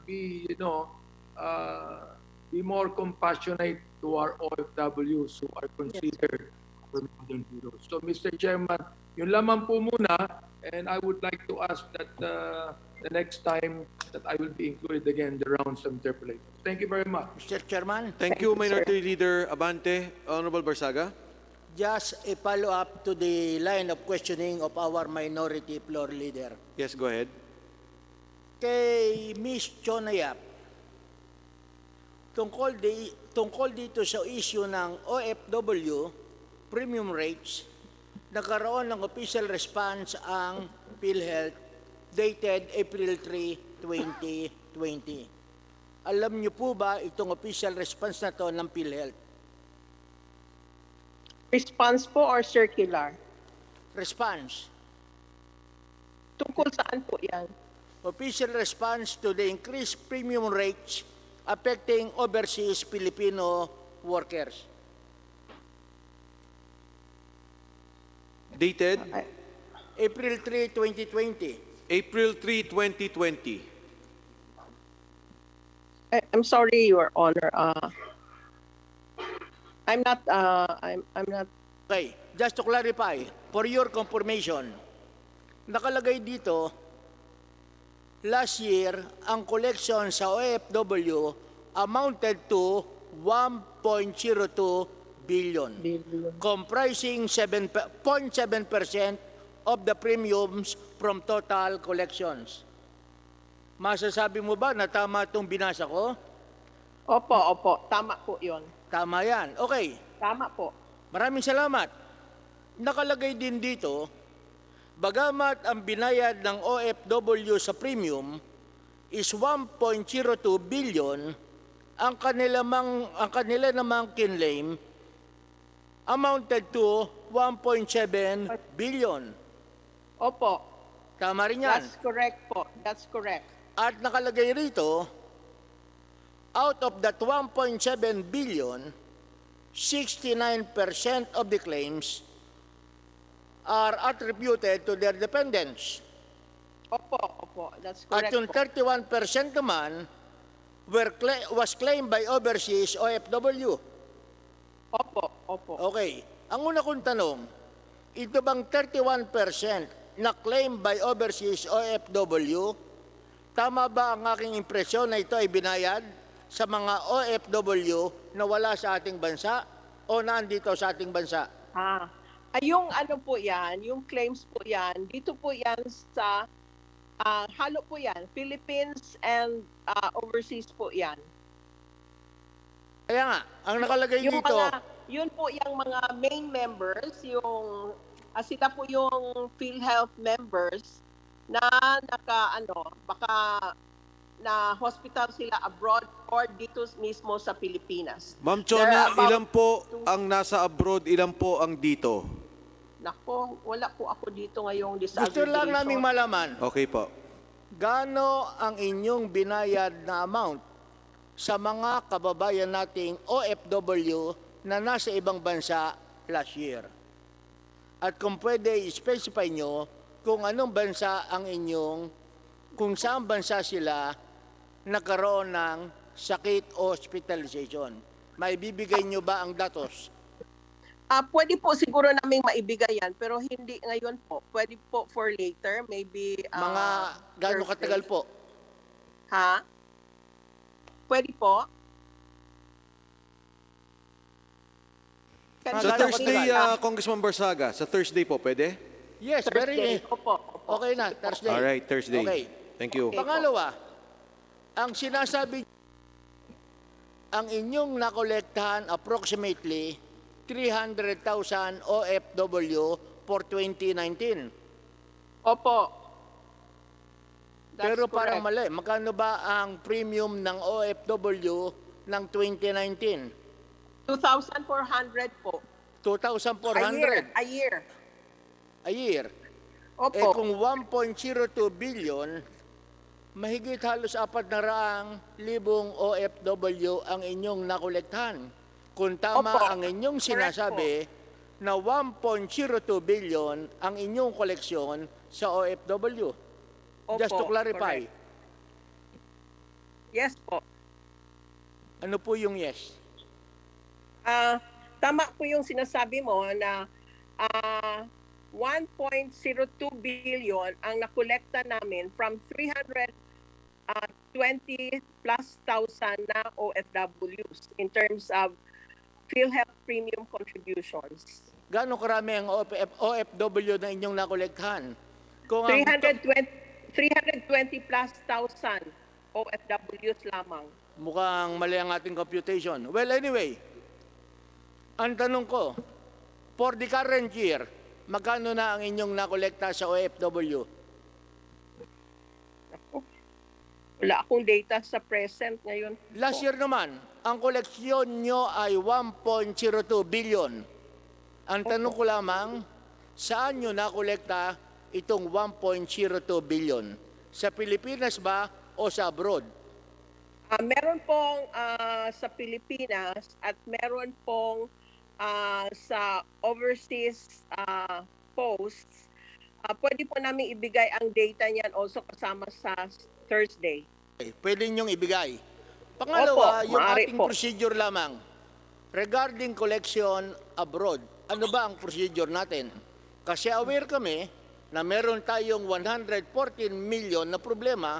N: be, be more compassionate to our OFWs who are considered modern heroes. So, Mr. Chairman, yun lamang po muna, and I would like to ask that the next time that I will be included again, the rounds of interpolation. Thank you very much.
D: Mr. Chairman,
B: Thank you, Minority Leader Abante. Honorable Barsaga.
D: just a follow-up to the line of questioning of our minority floor leader.
B: Yes, go ahead.
D: Kay Ms. Chonayap, tungkol dito sa issue ng OFW premium rates, nagkaroon ng official response ang PhilHealth dated April 3, 2020. Alam niyo po ba itong official response na to ng PhilHealth?
E: Response po or circular?
D: Response.
E: Tungkol saan po yan?
D: Official response to the increased premium rates affecting overseas Filipino workers.
B: Dated
D: April 3, 2020.
B: April 3, 2020.
E: I'm sorry, Your Honor. I'm not.
D: Okay, just to clarify, for your confirmation, nakalagay dito, last year, ang collection sa OFW amounted to 1.02 billion, comprising 7.7% of the premiums from total collections. Masasabi mo ba na tama itong binasa ko?
E: Opo. Tama po yun.
D: Tama yan. Okay.
E: Tama po.
D: Maraming salamat. Nakalagay din dito, bagamat ang binayad ng OFW sa premium is 1.02 billion, ang kanila namang kinlaim amounted to 1.7 billion.
E: Opo.
D: Tama rin yan.
E: That's correct po. That's correct.
D: At nakalagay rito, out of that 1.7 billion, 69% of the claims are attributed to their dependents.
E: Opo. That's
D: At
E: correct
D: yung
E: po.
D: 31% naman was claimed by overseas OFW.
E: Opo.
D: Okay. Ang una kong tanong, ito bang 31% na claim by overseas OFW, tama ba ang aking impresyon na ito ay binayad sa mga OFW na wala sa ating bansa o nandito sa ating bansa?
E: Yung ano po yan, yung claims po yan, dito po yan sa, halo po yan, Philippines and overseas po yan.
D: Kaya nga, ang nakalagay
E: Yung
D: dito,
E: yun po yung mga main members, yung sila po yung PhilHealth members na baka na hospital sila abroad or dito mismo sa Pilipinas.
B: Ma'am Chona, ilan po ang nasa abroad, ilan po ang dito?
E: Nako, wala po ako dito ngayong
D: gusto
E: disaggregation.
D: lang naming malaman,
B: Okay po.
D: gaano ang inyong binayad na amount sa mga kababayan nating OFW na nasa ibang bansa last year? At kung pwede, specify nyo kung anong bansa ang kung saan bansa sila nagkaroon ng sakit o hospitalization. Maibibigay nyo ba ang datos?
E: Pwede po siguro naming maibigay yan, pero hindi ngayon po. Pwede po for later, maybe
D: Mga gaano
E: Thursday.
D: katagal po?
E: Ha? Pwede po?
B: Sa
E: Kanina
B: Thursday,
E: po,
B: Congressman Barsaga, sa Thursday po, pwede?
D: Yes,
E: Thursday.
D: very
E: Opo.
D: okay na, Thursday.
B: All right, Thursday.
D: Okay.
B: Thank you.
E: Okay.
D: Pangalawa, ang sinasabi, ang inyong nakolektahan approximately 300,000 OFW for 2019.
E: Opo. That's
D: Pero parang
E: correct.
D: mali. Magkano ba ang premium ng OFW ng 2019?
E: 2,400 po.
D: 2,400
E: A year.
D: a year.
E: Opo.
D: Eh kung 1.02 billion, mahigit halos 400,000 OFW ang inyong nakolektahan. Kung tama
E: Opo.
D: ang inyong
E: Correct
D: sinasabi na 1.02 billion ang inyong koleksyon sa OFW.
E: Opo,
D: Just to clarify,
E: correct. Yes po.
D: ano po yung yes?
E: Tama po yung sinasabi mo na 1.02 billion ang nakolekta namin from 320 plus thousand na OFWs in terms of PhilHealth premium contributions.
D: Gaano karami ang OFW na inyong nakolektahan? Kung ang
E: 320 plus thousand OFWs lamang.
D: mukhang mali ang ating computation. Well, anyway, ang tanong ko, for the current year, magkano na ang inyong nakolekta sa OFW?
E: Wala akong data sa present ngayon.
D: Last year naman, ang koleksyon nyo ay 1.02 billion. Ang tanong ko lamang, saan nyo nakolekta itong 1.02 billion? Sa Pilipinas ba o sa abroad?
E: Meron pong sa Pilipinas at meron pong sa overseas posts. Pwede po namin ibigay ang data niyan also kasama sa Thursday.
D: Pwede nyong ibigay. Pangalawa,
E: Opo,
D: yung
E: maaari
D: ating
E: po.
D: procedure lamang. Regarding collection abroad, ano ba ang procedure natin? Kasi aware kami na meron tayong 114 million na problema,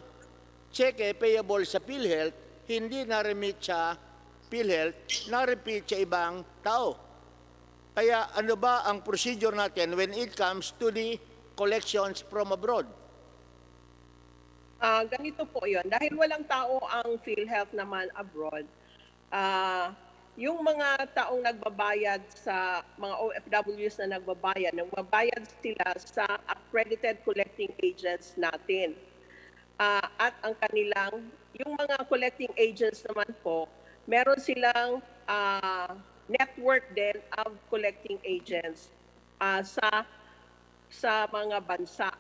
D: cheque payable sa PhilHealth, hindi na-remit sa PhilHealth, na-repeat sa ibang tao. Kaya ano ba ang procedure natin when it comes to the collections from abroad?
E: Ganito po yun. Dahil walang tao ang PhilHealth naman abroad, yung mga taong nagbabayad sa mga OFWs na nagbabayad sila sa accredited collecting agents natin. At ang kanilang, yung mga collecting agents naman po, meron silang network din of collecting agents sa mga bansa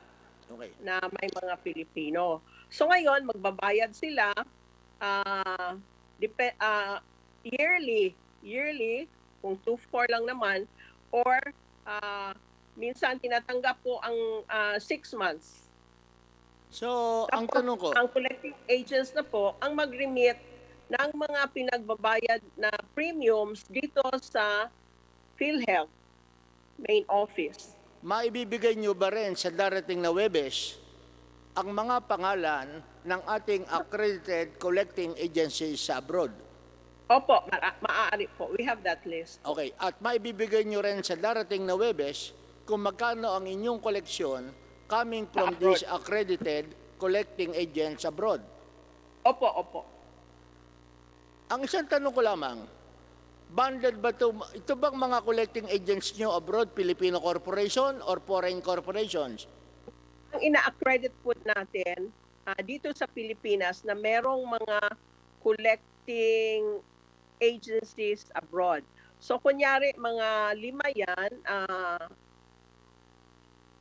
E: na may mga Pilipino. So ngayon, magbabayad sila yearly, kung 2-4 lang naman, or minsan tinatanggap po ang 6 months.
D: So, ang tanong ko,
E: Ang collecting agents na po ang mag-remit ng mga pinagbabayad na premiums dito sa PhilHealth main office.
D: maibibigay nyo ba rin sa darating na Webes ang mga pangalan ng ating accredited collecting agencies sa abroad?
E: Opo, maaari po. We have that list.
D: Okay, at maibibigay nyo rin sa darating na Webes kung magkano ang inyong koleksyon coming from these accredited collecting agents abroad.
E: Opo.
D: Ang isang tanong ko lamang, banded ba ito bang mga collecting agents nyo abroad, Filipino corporation or foreign corporations?
E: Ang ina-accredit po natin dito sa Pilipinas na merong mga collecting agencies abroad. So kunyari mga 5 yan,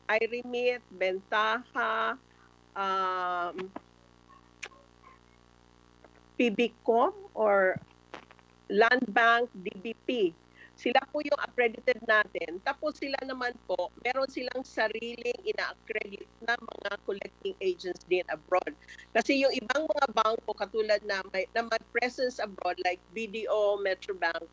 E: iRemit, Bentaha, PBCom or Land Bank, DBP. Sila po yung accredited natin. Tapos sila naman po, meron silang sariling ina-accredit na mga collecting agents din abroad. Kasi yung ibang mga bangko katulad na may presence abroad like BDO, Metrobank,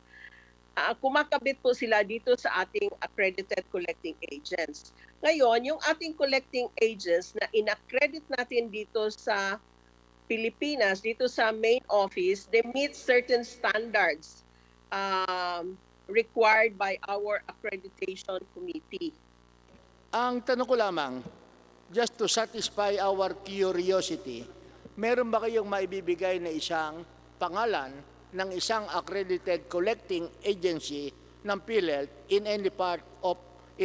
E: kumakabit po sila dito sa ating accredited collecting agents. Ngayon, yung ating collecting agents na in-accredit natin dito sa Pilipinas dito sa main office, they meet certain standards required by our accreditation committee.
D: Ang tanong ko lamang, just to satisfy our curiosity, meron ba kayong maibibigay na isang pangalan ng isang accredited collecting agency ng PhilHealth in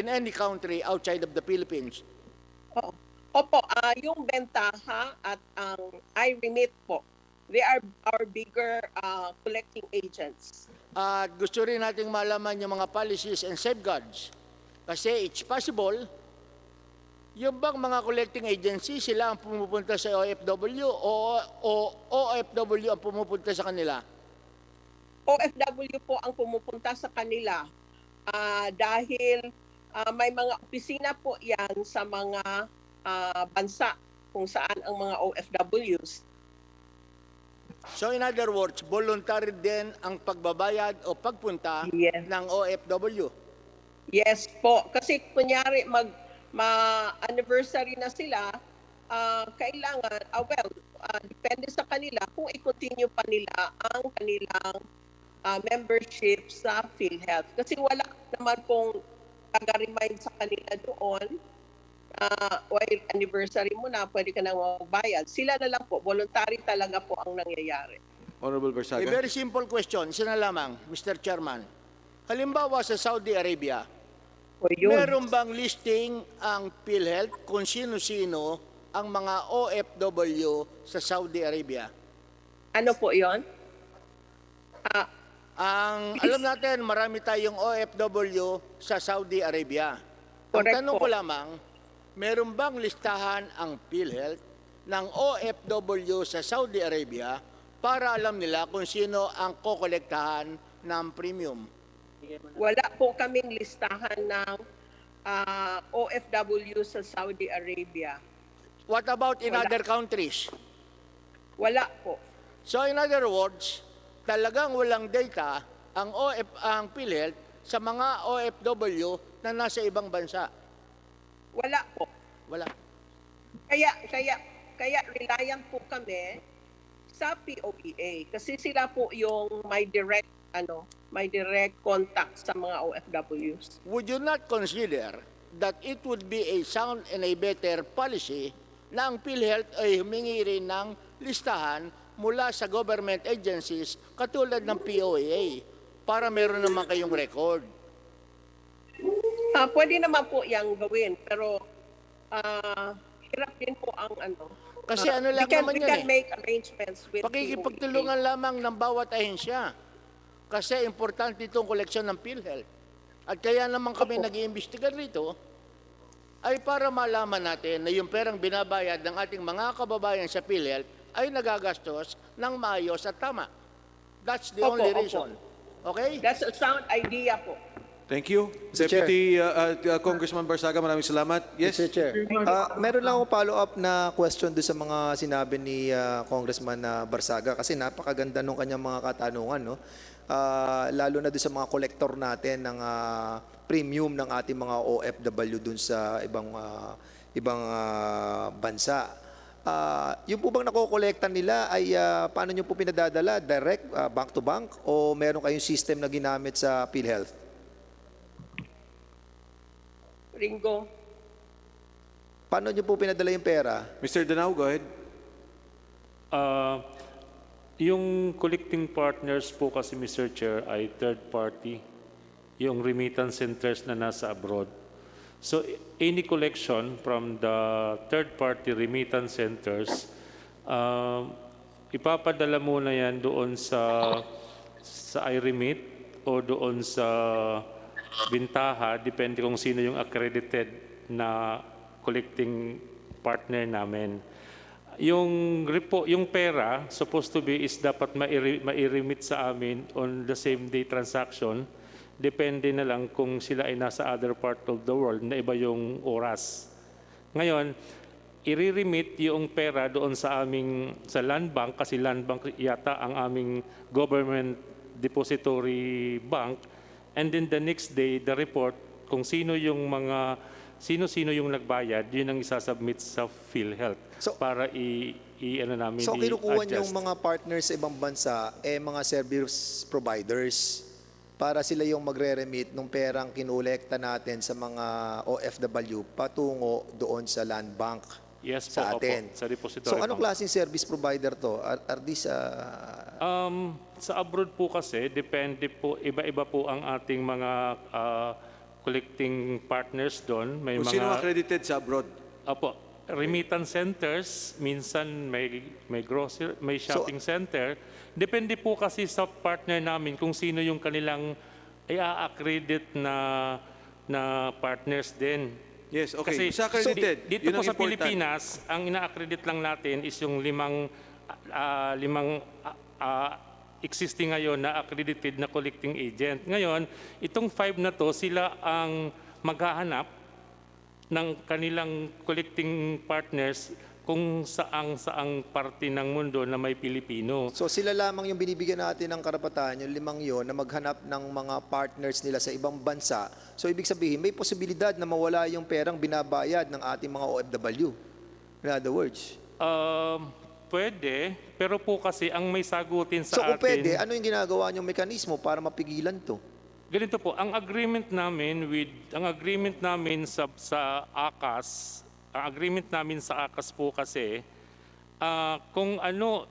D: any country outside of the Philippines?
E: Opo, yung Bentaha at ang iRemit po, they are our bigger collecting agents.
D: At gusto rin nating malaman yung mga policies and safeguards. Kasi it's possible, yung bang mga collecting agency, sila ang pumupunta sa OFW o OFW ang pumupunta sa kanila?
E: OFW po ang pumupunta sa kanila dahil may mga opisina po yan sa mga bansa kung saan ang mga OFWs.
D: So in other words, voluntary din ang pagbabayad o pagpunta ng OFW?
E: Yes po. Kasi kunyari ma-anniversary na sila, kailangan, depende sa kanila kung i-continue pa nila ang kanilang membership sa PhilHealth. Kasi wala naman pong taga-remind sa kanila doon, while anniversary mo na, pwede ka nang magbayad. Sila na lang po, voluntary talaga po ang nangyayari.
B: Honorable
D: A
B: Barsaga.
D: very simple question, isa na lamang, Mr. Chairman. Halimbawa sa Saudi Arabia, meron bang listing ang PhilHealth kung sino-sino ang mga OFW sa Saudi Arabia?
E: Ano po yon?
D: Alam natin, marami tayong OFW sa Saudi Arabia. Ang
E: Correct
D: tanong
E: po.
D: ko lamang, meron bang listahan ang PhilHealth ng OFW sa Saudi Arabia para alam nila kung sino ang kokolektahan ng premium?
E: Wala po kaming listahan ng OFW sa Saudi Arabia.
D: What about in other countries?
E: Wala po.
D: So in other words, talagang walang data ang PhilHealth sa mga OFW na nasa ibang bansa.
E: Wala po.
D: Wala.
E: Kaya reliant po kami sa POEA kasi sila po yung may direct contact sa mga OFWs.
D: Would you not consider that it would be a sound and a better policy na ang PhilHealth ay humingi rin ng listahan mula sa government agencies katulad ng POEA para meron naman kayong record?
E: Pwede naman po yang gawin pero hirap din po ang
D: Kasi ano lang naman
E: we
D: yan
E: can make arrangements with
D: pakikipagtulungan lamang ng bawat ahensya. Kasi importante itong koleksyon ng PhilHealth. At kaya naman kami nag-iimbestiga rito ay para malaman natin na yung perang binabayad ng ating mga kababayan sa PhilHealth ay nagagastos ng maayos at tama. That's the only reason. Okay?
E: That's a sound idea po.
B: Thank you.
J: Mr.
B: Deputy Congressman Barsaga, maraming salamat. Yes?
J: Mr. Chair, meron lang akong follow-up na question doon sa mga sinabi ni Congressman Barsaga kasi napakaganda nung kanyang mga katanungan, no? Lalo na doon sa mga kolektor natin ng premium ng ating mga OFW doon sa ibang bansa. Yung po bang nakokolekta nila ay paano nyo po pinadadala? Direct, bank to bank? O meron kayong system na ginamit sa PhilHealth?
E: Ringo.
J: Paano nyo po pinadala yung pera?
B: Mr. Danao, go ahead.
C: Yung collecting partners po kasi, Mr. Chair, ay third party. Yung remittance centers na nasa abroad. So, any collection from the third-party remittance centers, ipapadala muna yan doon sa iRemit o doon sa Bentaha, depende kung sino yung accredited na collecting partner namin. Yung pera, supposed to be, is dapat mai-remit sa amin on the same day transaction. Depende na lang kung sila ay nasa other part of the world na iba yung oras. Ngayon, i-remit yung pera doon sa land bank kasi land bank yata ang aming government depository bank, and then the next day the report kung sino yung mga sino-sino yung nagbayad, yun ang isasubmit sa PhilHealth para ano namin
J: So, kinukuha
C: i-adjust.
J: niyong mga partners sa ibang bansa, mga service providers para sila yung magre-remit ng perang kinolekta natin sa mga OFW patungo doon sa land bank
C: Yes po,
J: sa
C: opo,
J: atin.
C: sa depository
J: So, anong
C: bank.
J: klaseng service provider to? Are these...
C: Sa abroad po kasi, depende po, iba-iba po ang ating mga collecting partners doon. May
B: Kung
C: mga,
B: sino accredited sa abroad?
C: Opo, remittance centers, minsan may grocery, may shopping center. Depende po kasi sa partner namin kung sino yung kanilang i-accredit na partners din.
B: Yes, okay.
C: Kasi
B: Sa accredited,
C: dito
B: yun
C: po
B: ang
C: sa
B: important.
C: Pilipinas, ang ina-accredit lang natin is yung limang existing ngayon na accredited na collecting agent. Ngayon, itong 5 na to, sila ang maghahanap ng kanilang collecting partners kung saang parte ng mundo na may Pilipino.
J: So, sila lamang yung binibigyan natin ng karapatan, yung 5 yon, na maghanap ng mga partners nila sa ibang bansa. So, ibig sabihin, may posibilidad na mawala yung perang binabayad ng ating mga OFW. In other words.
C: Pwede, pero po kasi ang may sagutin
J: So,
C: sa
J: kung
C: atin...
J: pwede, ano yung ginagawa niyong mekanismo para mapigilan to?
C: Ganito po, ang agreement namin sa ACAS, ang agreement namin sa ACAS po kasi, kung ano,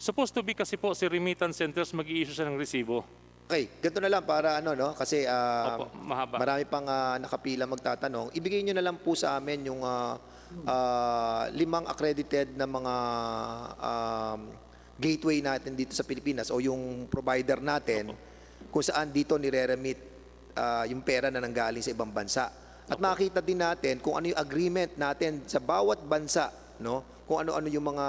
C: supposed to be kasi po si remittance centers mag-i-issue siya ng resibo.
J: Okay, ganito na lang para kasi
C: Opo, mahaba.
J: marami pang nakapila magtatanong. Ibigay niyo na lang po sa amin yung 5 accredited na mga gateway natin dito sa Pilipinas o yung provider natin kung saan dito nire-remit yung pera na nanggaling sa ibang bansa. At makita din natin kung ano yung agreement natin sa bawat bansa, no? Kung ano-ano yung mga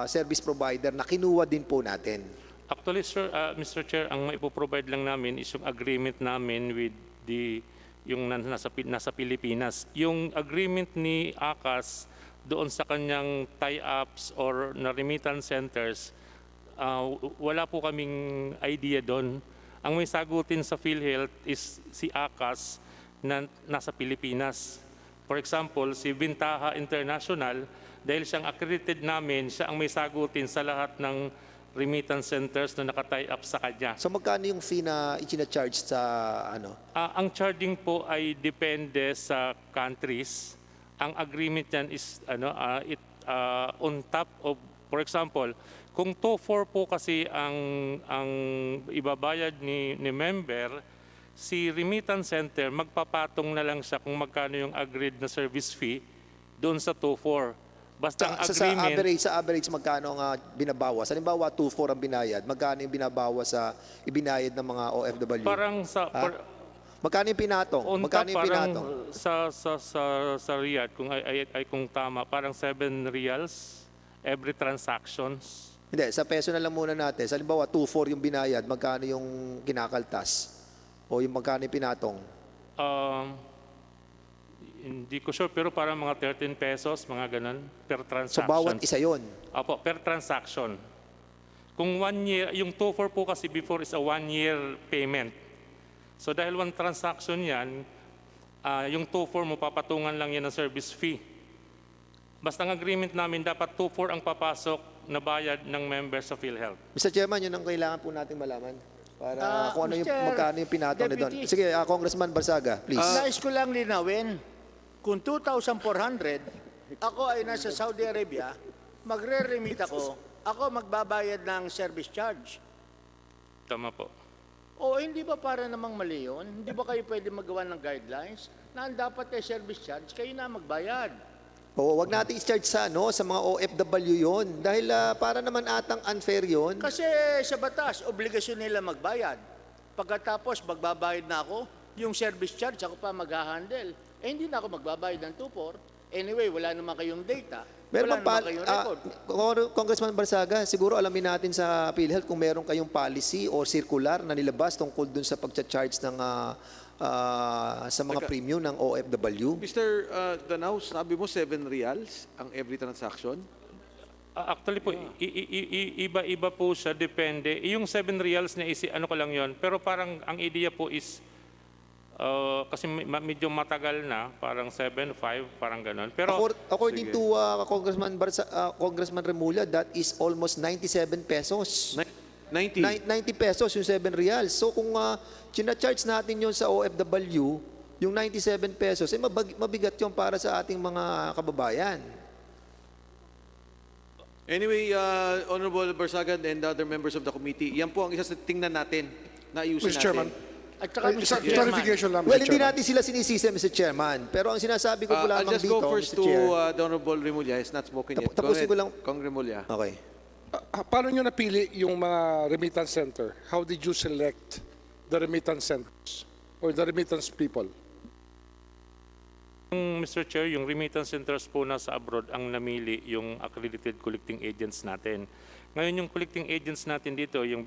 J: service provider na kinuha din po natin.
C: Actually, sir, Mr. Chair, ang maipoprovide lang namin is yung agreement namin with yung nasa Pilipinas. Yung agreement ni ACAS doon sa kanyang tie-ups or na remittance centers, wala po kaming idea doon. Ang may sagutin sa PhilHealth is si ACAS na nasa Pilipinas. For example, si Bintaha International, dahil siyang accredited namin, siya ang may sagutin sa lahat ng remittance centers na naka-tie up sa kanya.
J: So magkano yung fee na ichina-charge sa ano?
C: Ang charging po ay depende sa countries. Ang agreement yan is on top of, for example, kung 2-4 po kasi ang ibabayad ni member, si remittance center magpapatong na lang siya kung magkano yung agreed na service fee doon sa 2-4. Basta ang agreement...
J: Sa average, magkano ang binabawas? Halimbawa, 2-4 ang binayad. Magkano yung binabawas sa ibinayad ng mga OFW?
C: Parang sa...
J: Magkano yung pinatong? Magkano yung pinatong?
C: Sa Riyadh, kung tama, parang 7 reals every transactions.
J: Hindi, sa peso na lang muna natin. Sa halimbawa, 2-4 yung binayad, magkano yung kinakaltas? O yung magkano yung pinatong?
C: Hindi ko sure, pero parang mga 13 pesos, mga ganun, per transaction.
J: So, bawat isa yon.
C: Opo, per transaction. Kung 1 year, yung 2-4 po kasi before is a 1-year payment. So, dahil 1 transaction yan, yung 2-4 mo, papatungan lang yan ng service fee. Basta ang agreement namin, dapat 2-4 ang papasok na bayad ng members sa PhilHealth.
J: Mr. Chairman, yun ang kailangan po nating malaman. Para kung ano yung, magkano yung pinatong ni Don.
D: Deputy.
J: Sige, Congressman Barsaga, please.
D: Nais ko lang linawin, kung 2,400, ako ay nasa Saudi Arabia, magre-remit ako magbabayad ng service charge.
C: Tama po.
D: O hindi ba para namang mali yun? Hindi ba kayo pwede magawa ng guidelines na ang dapat ay service charge, kayo na magbayad?
J: Oo, wag natin i-charge sa mga OFW yon dahil para naman atang unfair yon.
D: Kasi sa batas, obligasyon nila magbayad. Pagkatapos, magbabayad na ako, yung service charge, ako pa mag-handle. Hindi na ako magbabayad ng 2-4. Anyway, wala naman kayong data. Wala naman kayong record.
J: Congressman Barsaga, siguro alamin natin sa PhilHealth kung meron kayong policy or circular na nilabas tungkol dun sa pagcha-charge ng sa mga premium ng OFW.
B: Mr. Danao, sabi mo 7 reals ang every transaction?
C: Actually po, iba-iba po siya, depende. Yung 7 reals na ano ko lang yon, pero parang ang idea po is Kasi medyo matagal na, parang 7.5, parang ganun. Pero
J: According to Congressman Remulla, that is almost 97 pesos.
B: 90.
J: 90 pesos yung 7 reals. So kung charge natin yun sa OFW, yung 97 pesos, mabigat yun para sa ating mga kababayan.
B: Anyway, Honorable Barsagan and other members of the committee, yan po ang isa sa tingnan natin na ayusin
I: Mr.
B: natin.
I: Chairman,
D: At saka, Mr. Chairman,
I: clarification lang, Mr.
J: Well, hindi
I: Chairman.
J: natin sila sinisisi, Mr. Chairman. Pero ang sinasabi ko po
B: I'll
J: lamang
B: just
J: dito,
B: go first
J: Mr.
B: to
J: Chair.
B: the Honorable Remulla. He's not spoken yet. Go
J: Tapusin
B: ahead,
J: ko lang.
B: Kong Remulla.
J: Okay.
I: Paano nyo napili yung mga remittance center? How did you select the remittance centers or the remittance people?
C: Mr. Chair, yung remittance centers po nasa abroad ang namili yung accredited collecting agents natin. Ngayon yung collecting agents natin dito, yung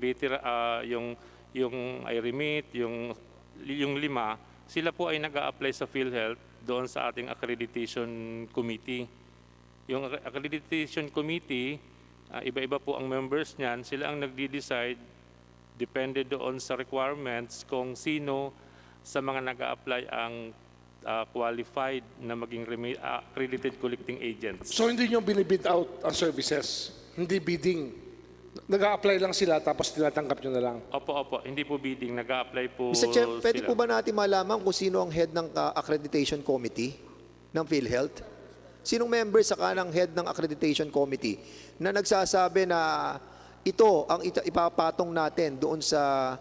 C: yung iRemit, yung 5, sila po ay nag-a-apply sa PhilHealth doon sa ating accreditation committee. Yung accreditation committee, iba-iba po ang members niyan, sila ang nagdi-decide depende doon sa requirements kung sino sa mga nag-a-apply ang qualified na maging accredited collecting agents.
I: So hindi nyo binibid out ang services? Hindi bidding? Nag-a-apply lang sila tapos tinatanggap nyo na lang?
C: Opo. Hindi po bidding. Nag-a-apply po
J: Mr. Chair, pwede
C: sila.
J: po ba natin malaman kung sino ang head ng accreditation committee ng PhilHealth? Sinong member sa kanang head ng accreditation committee na nagsasabi na ito ang ipapatong natin doon sa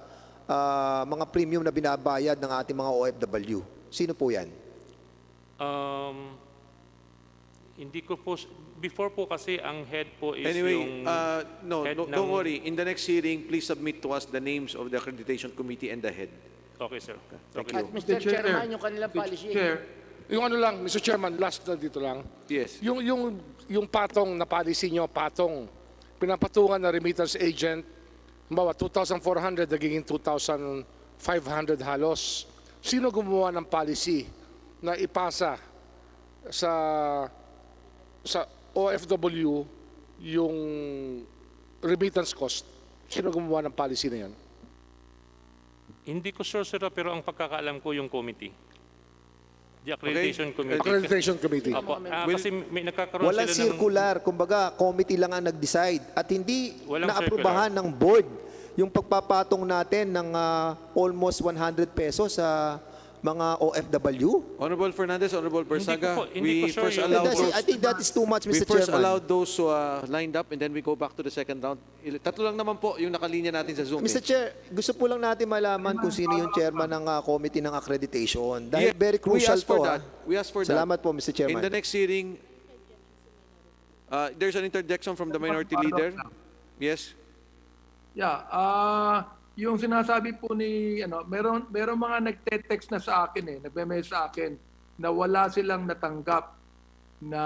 J: mga premium na binabayad ng ating mga OFW? Sino po yan?
C: Hindi ko po, before po kasi ang head po is
B: Anyway,
C: yung head
B: don't worry. In the next hearing, please submit to us the names of the accreditation committee and the head.
C: Okay, sir.
B: Thank
C: Okay.
B: you.
D: At Mr. Chairman, yung kanilang policy.
I: Yung ano lang, Mr. Chairman, last na dito lang.
B: Yes.
I: Yung patong na policy nyo, pinapatungan na remittance agent, bawa 2,400 nagiging 2,500 halos. Sino gumawa ng policy na ipasa sa OFW yung remittance cost? Sino gumawa ng policy na yan?
C: Hindi ko sure, sir, pero ang pagkakaalam ko yung committee. The accreditation committee.
I: Accreditation committee.
C: Opo. Kasi may nagkakaroon
J: Walang
C: sila
J: circular, kumbaga committee lang ang nag-decide at hindi
C: Walang
J: naaprubahan ng board yung pagpapatong natin ng almost 100 pesos sa mga OFW.
B: Honorable Fernandez, Honorable Barsaga,
C: hindi ko
B: we
C: sure
B: first
C: yun.
B: allowed
J: I think that is too much,
B: we
J: Mr.
B: first
J: Chairman.
B: allowed those who lined up and then we go back to the second round. Tatlo lang naman po yung nakalinya natin sa Zoom.
J: Mr. Chair, gusto po lang natin malaman kung sino yung chairman ng committee ng accreditation. Dahil very crucial
B: we asked for
J: to.
B: that. We asked for that.
J: Salamat po, Mr. Chairman.
B: In the next hearing, there's an interjection from the minority leader. Yes.
N: Yeah, yung sinasabi po ni meron mga nagte-text na sa akin nagme-message sa akin na wala silang natanggap na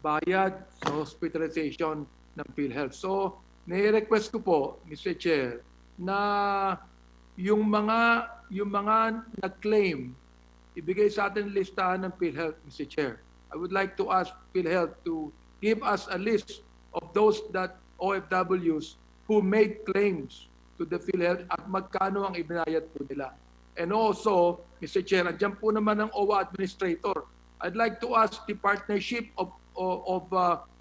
N: bayad sa hospitalization ng PhilHealth. So, ni-request ko po, Mr. Chair, na yung mga nag-claim ibigay sa atin listahan ng PhilHealth, Mr. Chair. I would like to ask PhilHealth to give us a list of those that OFWs who made claims to the PhilHealth at magkano ang ibinayad po nila. And also, Mr. Chair, andyan po naman ang OWA Administrator. I'd like to ask the partnership of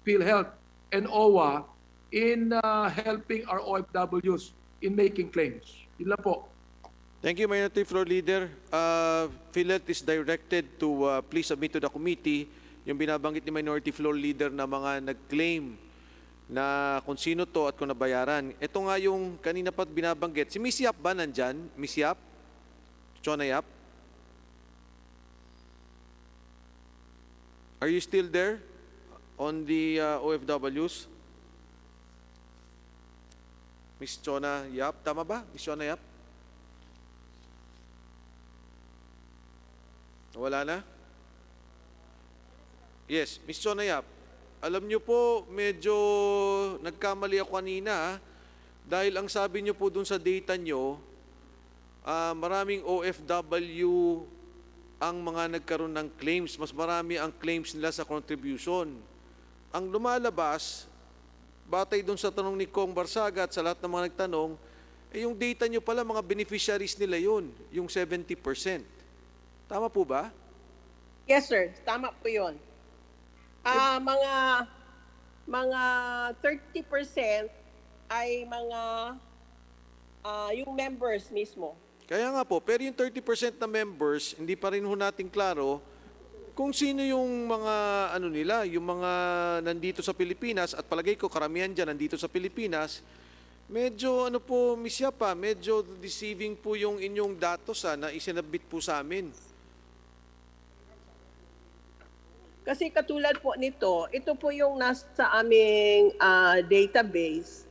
N: PhilHealth and OWA in helping our OFWs in making claims. Yun lang po.
B: Thank you, Minority Floor Leader. PhilHealth is directed to please submit to the committee yung binabanggit ni Minority Floor Leader na mga nag-claim na kung sino to at kung nabayaran. Ito nga yung kanina pa binabanggit. Si Miss Yap ba nandyan? Miss Yap? Chona Yap? Are you still there on the OFWs? Miss Chona Yap? Tama ba? Miss Chona Yap? Wala na? Yes, Miss Chona Yap. Alam niyo po, medyo nagkamali ako kanina dahil ang sabi niyo po dun sa data niyo, maraming OFW ang mga nagkaroon ng claims. Mas marami ang claims nila sa contribution. Ang lumalabas, batay dun sa tanong ni Kong Barsaga at sa lahat ng mga nagtanong, yung data nyo pala, mga beneficiaries nila yun, yung 70%. Tama po ba?
E: Yes, sir. Tama po yun. Mga 30% ay mga yung members mismo.
B: Kaya nga po, pero yung 30% na members, hindi pa rin ho natin klaro kung sino yung mga ano nila, yung mga nandito sa Pilipinas, at palagay ko karamihan dyan nandito sa Pilipinas. Medyo ano po, Miss Yapa, medyo deceiving po yung inyong datos na isinabit po sa amin.
E: Kasi katulad po nito, ito po yung nasa aming database.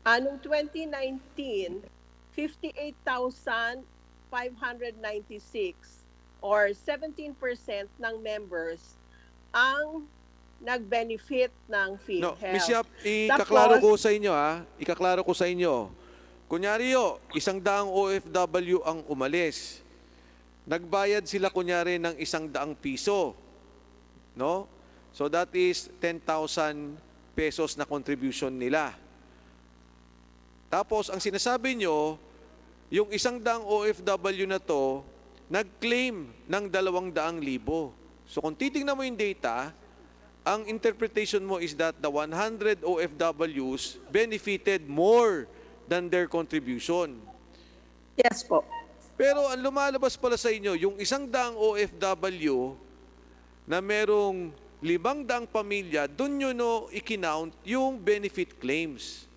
E: Noong 2019, 58,596 or 17% ng members ang nag-benefit ng
B: No,
E: PhilHealth.
B: Miss Yap, ikaklaro ko sa inyo ikaklaro ko sa inyo. Kunyari isang daang OFW ang umalis. Nagbayad sila kunyari ng 100 piso. No? So that is 10,000 pesos na contribution nila. Tapos ang sinasabi nyo, yung 100 OFW na to, nag-claim ng 200,000. So kung titingnan mo yung data, ang interpretation mo is that the 100 OFWs benefited more than their contribution.
E: Yes po.
B: Pero ang lumalabas pala sa inyo, yung 100 OFW na merong 500 pamilya, dun nyo i-count yung benefit claims.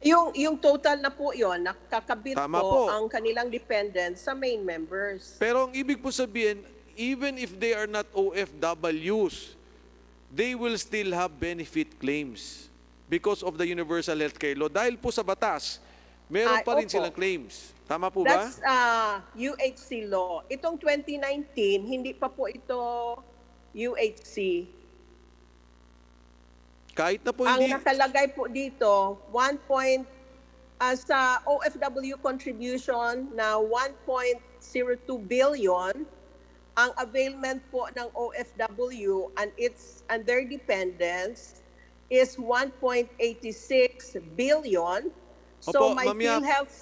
E: Yung total na po yon, nakakabit
B: Tama
E: po
B: po.
E: ang kanilang dependents sa main members.
B: Pero ang ibig po sabihin, even if they are not OFWs, they will still have benefit claims because of the Universal Healthcare Law. Dahil po sa batas, meron pa rin
E: Opo.
B: silang claims. Tama po ba?
E: That's UHC law. Itong 2019, hindi pa po ito UHC.
B: Kahit na po
E: Ang
B: hindi...
E: nakalagay po dito, sa OFW contribution na 1.02 billion, ang availment po ng OFW and their dependents is 1.86 billion. So
B: Opo,
E: may
B: Ma'am Yap.
E: PhilHealth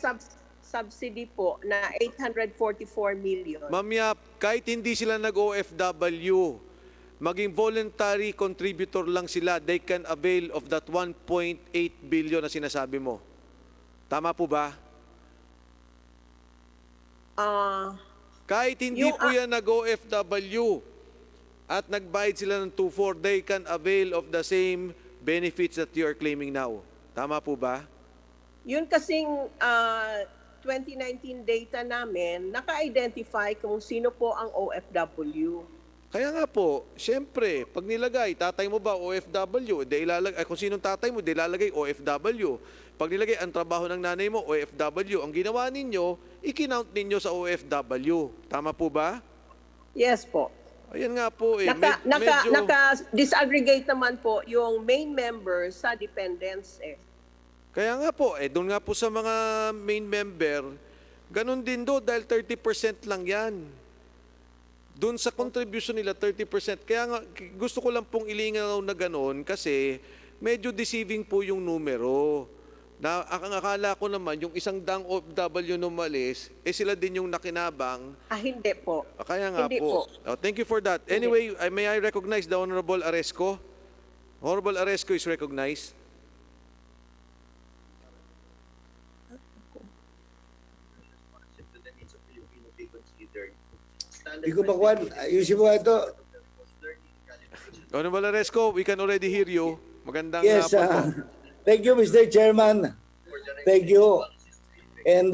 E: subsidy po na 844 million.
B: Ma'am Yap, kahit hindi sila nag-OFW, maging voluntary contributor lang sila, they can avail of that 1.8 billion na sinasabi mo. Tama po ba? Kahit hindi po yan nag-OFW at nagbayad sila ng 2.4, they can avail of the same benefits that you are claiming now. Tama po ba?
E: Yun kasing 2019 data namin, naka-identify kung sino po ang OFW.
B: Kaya nga po, siyempre, pag nilagay, tatay mo ba OFW, kung sinong tatay mo, ilalagay OFW. Pag nilagay ang trabaho ng nanay mo, OFW, ang ginawa ninyo, i-count ninyo sa OFW. Tama po ba?
E: Yes po.
B: Ayan nga po eh.
E: Naka-disaggregate naman po yung main members sa dependents eh.
B: Kaya nga po, doon nga po sa mga main member, ganun din dahil 30% lang yan. Doon sa contribution nila, 30%. Kaya nga, gusto ko lang pong ilingaw na ganun kasi medyo deceiving po yung numero. Ang akala ko naman, yung 100 OFW na umalis, sila din yung nakinabang.
E: Hindi po.
B: Kaya nga
E: Hindi
B: po. Thank you for that. Anyway, may I recognize the Honorable Aresco? Honorable Aresco is recognized.
P: Hindi ko makuha. Ayusin mo ito.
B: Honorable Aresco, we can already hear you. Magandang
P: Yes,
B: hapon po.
P: thank you, Mr. Chairman. Thank you. And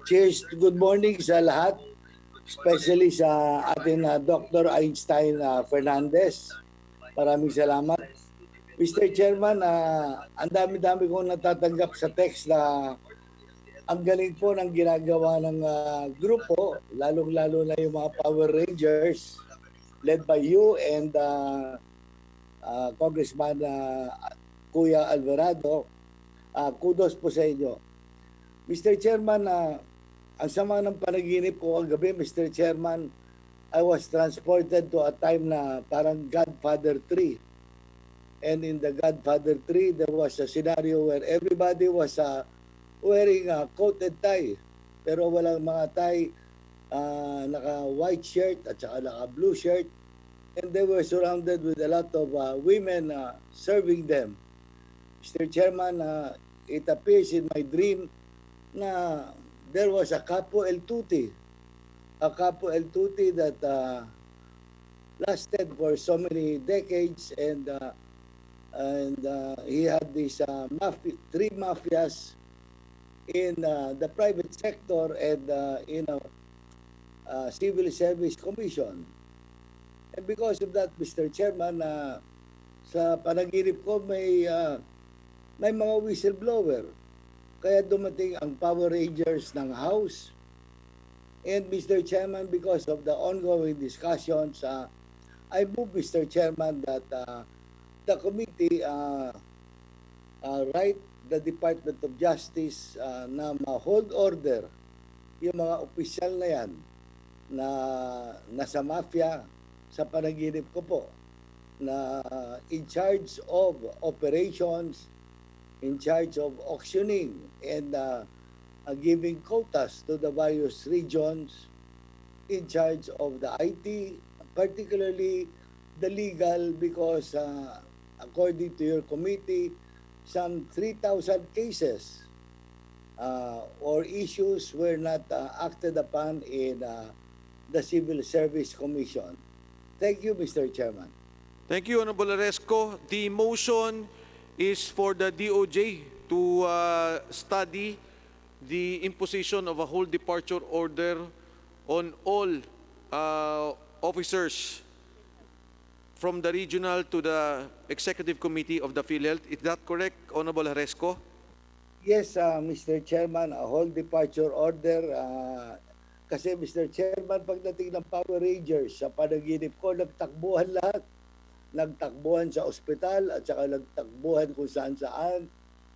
P: cheers, good morning sa lahat. Especially sa ating Dr. Einstein Fernandez. Maraming salamat. Mr. Chairman, ang dami-dami kong natatanggap sa text na ang galing po ng ginagawa ng grupo, lalong-lalo na yung mga Power Rangers led by you and Congressman Kuya Alvarado. Kudos po sa inyo. Mr. Chairman, ang sama ng panaginip ko ang gabi, Mr. Chairman, I was transported to a time na parang Godfather 3. And in The Godfather 3, there was a scenario where everybody was wearing a coat and tie. Pero walang mga tie, naka-white shirt at saka naka-blue shirt. And they were surrounded with a lot of women serving them. Mr. Chairman, it appears in my dream na there was a Capo El Tuti. A Capo El Tuti that lasted for so many decades, and he had these three mafias in the private sector and in a civil service commission. And because of that, Mr. Chairman, sa panaginip ko may mga whistleblower. Kaya dumating ang Power Rangers ng House. And Mr. Chairman, because of the ongoing discussions, I move, Mr. Chairman, that the committee write the Department of Justice na ma-hold order yung mga opisyal na yan na nasa mafia, sa panaginip ko po, na in charge of operations, in charge of auctioning, and giving quotas to the various regions, in charge of the IT, particularly the legal, because according to your committee, some 3,000 cases or issues were not acted upon in the Civil Service Commission. Thank you, Mr. Chairman.
B: Thank you, Honorable Aresco. The motion is for the DOJ to study the imposition of a whole departure order on all officers from the regional to the executive committee of the PhilHealth. Is that correct, Honorable Aresco?
P: Yes, Mr. Chairman, a whole departure order. Kasi, Mr. Chairman, pagdating ng Power Rangers, sa panaginip ko, nagtakbuhan lahat. Nagtakbuhan sa ospital at saka nagtakbuhan kung saan-saan.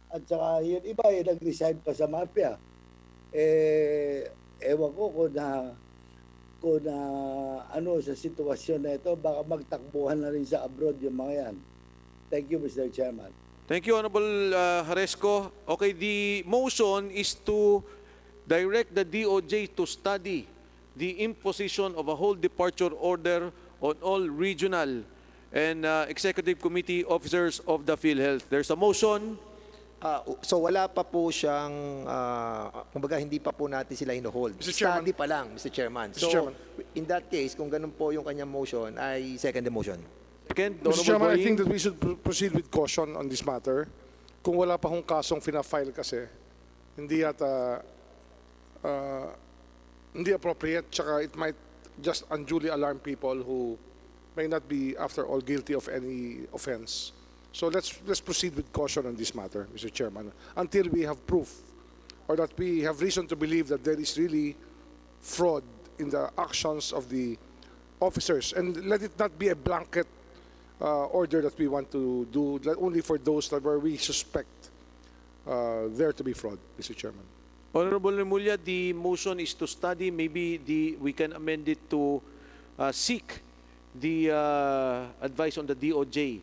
P: At saka yun iba, nag-resign pa sa mafia. Ewan ko kung ano sa sitwasyon na ito, baka magtakbuhan na rin sa abroad yung mga yan. Thank you, Mr. Chairman.
B: Thank you, Honorable Haresco. Okay, the motion is to direct the DOJ to study the imposition of a whole departure order on all regional and executive committee officers of the PhilHealth. There's a motion.
J: So wala pa po siyang, kumbaga hindi pa po natin sila ino-hold. Study pa lang, Mr. Chairman. So, in that case, kung ganun po yung kanyang motion, I second the motion.
B: Second,
I: Mr. Chairman, I think that we should proceed with caution on this matter. Kung wala pa hong kasong fina-file kasi, hindi yata hindi appropriate, tsaka it might just unduly alarm people who may not be, after all, guilty of any offense. So let's proceed with caution on this matter, Mr. Chairman, until we have proof or that we have reason to believe that there is really fraud in the actions of the officers. And let it not be a blanket order that we want to do, only for those that where we suspect there to be fraud, Mr. Chairman.
B: Honorable Remulla, the motion is to study. Maybe we can amend it to seek the advice on the DOJ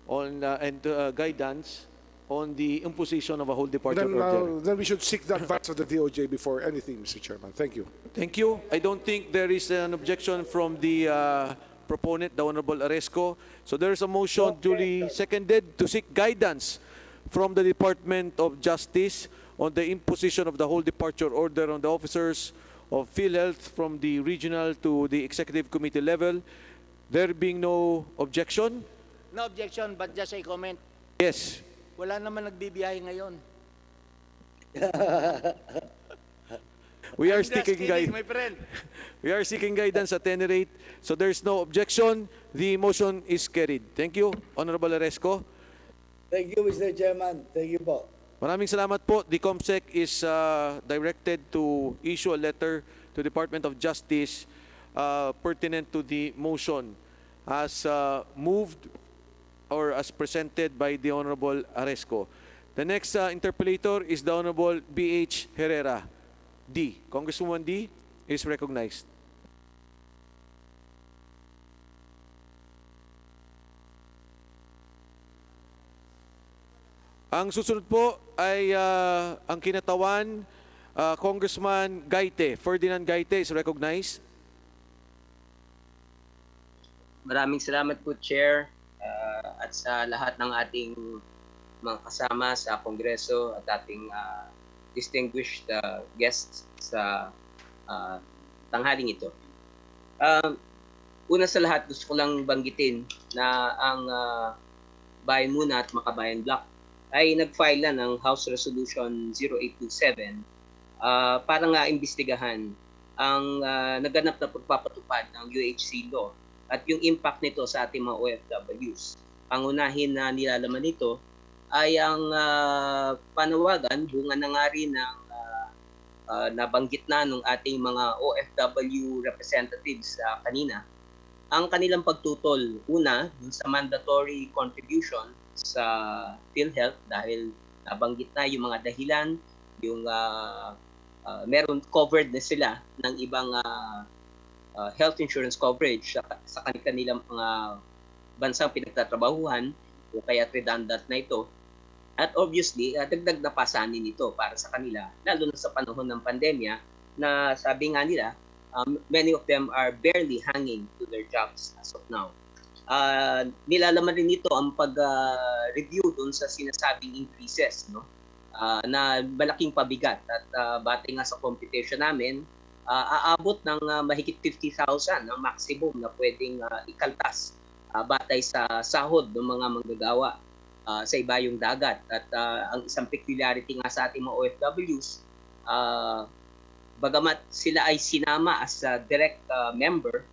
B: on and guidance on the imposition of a whole departure order.
I: Then we should seek the advice of the DOJ before anything, Mr. Chairman. Thank you.
B: Thank you. I don't think there is an objection from the proponent, the Honorable Aresco. So there is a motion duly seconded to seek guidance from the Department of Justice on the imposition of the whole departure order on the officers of PhilHealth from the regional to the executive committee level. There being no objection?
D: No objection, but just a comment.
B: Yes.
D: Wala naman nagbibiyahe ngayon.
B: We are
D: I'm just
B: seeking
D: kidding, my friend.
B: We are seeking guidance at any rate. So there's no objection. The motion is carried. Thank you, Honorable Aresco.
P: Thank you, Mr. Chairman. Thank you po.
B: Maraming salamat po. The COMSEC is directed to issue a letter to Department of Justice pertinent to the motion as moved or as presented by the Honorable Aresco. The next interpellator is the Honorable B.H. Herrera. D. Congresswoman D is recognized. Ang susunod po ay ang kinatawan, Congressman Gaite. Ferdinand Gaite is recognized.
Q: Maraming salamat po, Chair, at sa lahat ng ating mga kasama sa Kongreso at ating distinguished guests sa tanghaling ito. Una sa lahat, gusto ko lang banggitin na ang Bayan Muna at Makabayan Bloc ay nag-file na ng House Resolution 0827 para nga imbestigahan ang naganap na pagpapatupad ng UHC law at yung impact nito sa ating mga OFWs. Pangunahin na nilalaman nito ay ang panawagan, bunga na nga rin ng nabanggit na ng ating mga OFW representatives kanina, ang kanilang pagtutol, una, sa mandatory contribution sa PhilHealth dahil nabanggit na yung mga dahilan, yung meron covered na sila ng ibang health insurance coverage sa kanilang mga bansang pinagtatrabahuhan o kaya redundant na ito. At obviously, dagdag na pasanin ito para sa kanila, lalo na sa panahon ng pandemya na sabi nga nila, many of them are barely hanging to their jobs as of now. Nilalaman rin nito ang pag-review dun sa sinasabing increases, no? Na malaking pabigat at batay nga sa computation namin, aabot ng mahigit 50,000 ang maximum na pwedeng ikaltas batay sa sahod ng mga manggagawa sa ibayong dagat. At ang isang peculiarity nga sa ating mga OFWs, bagamat sila ay sinama as a direct member,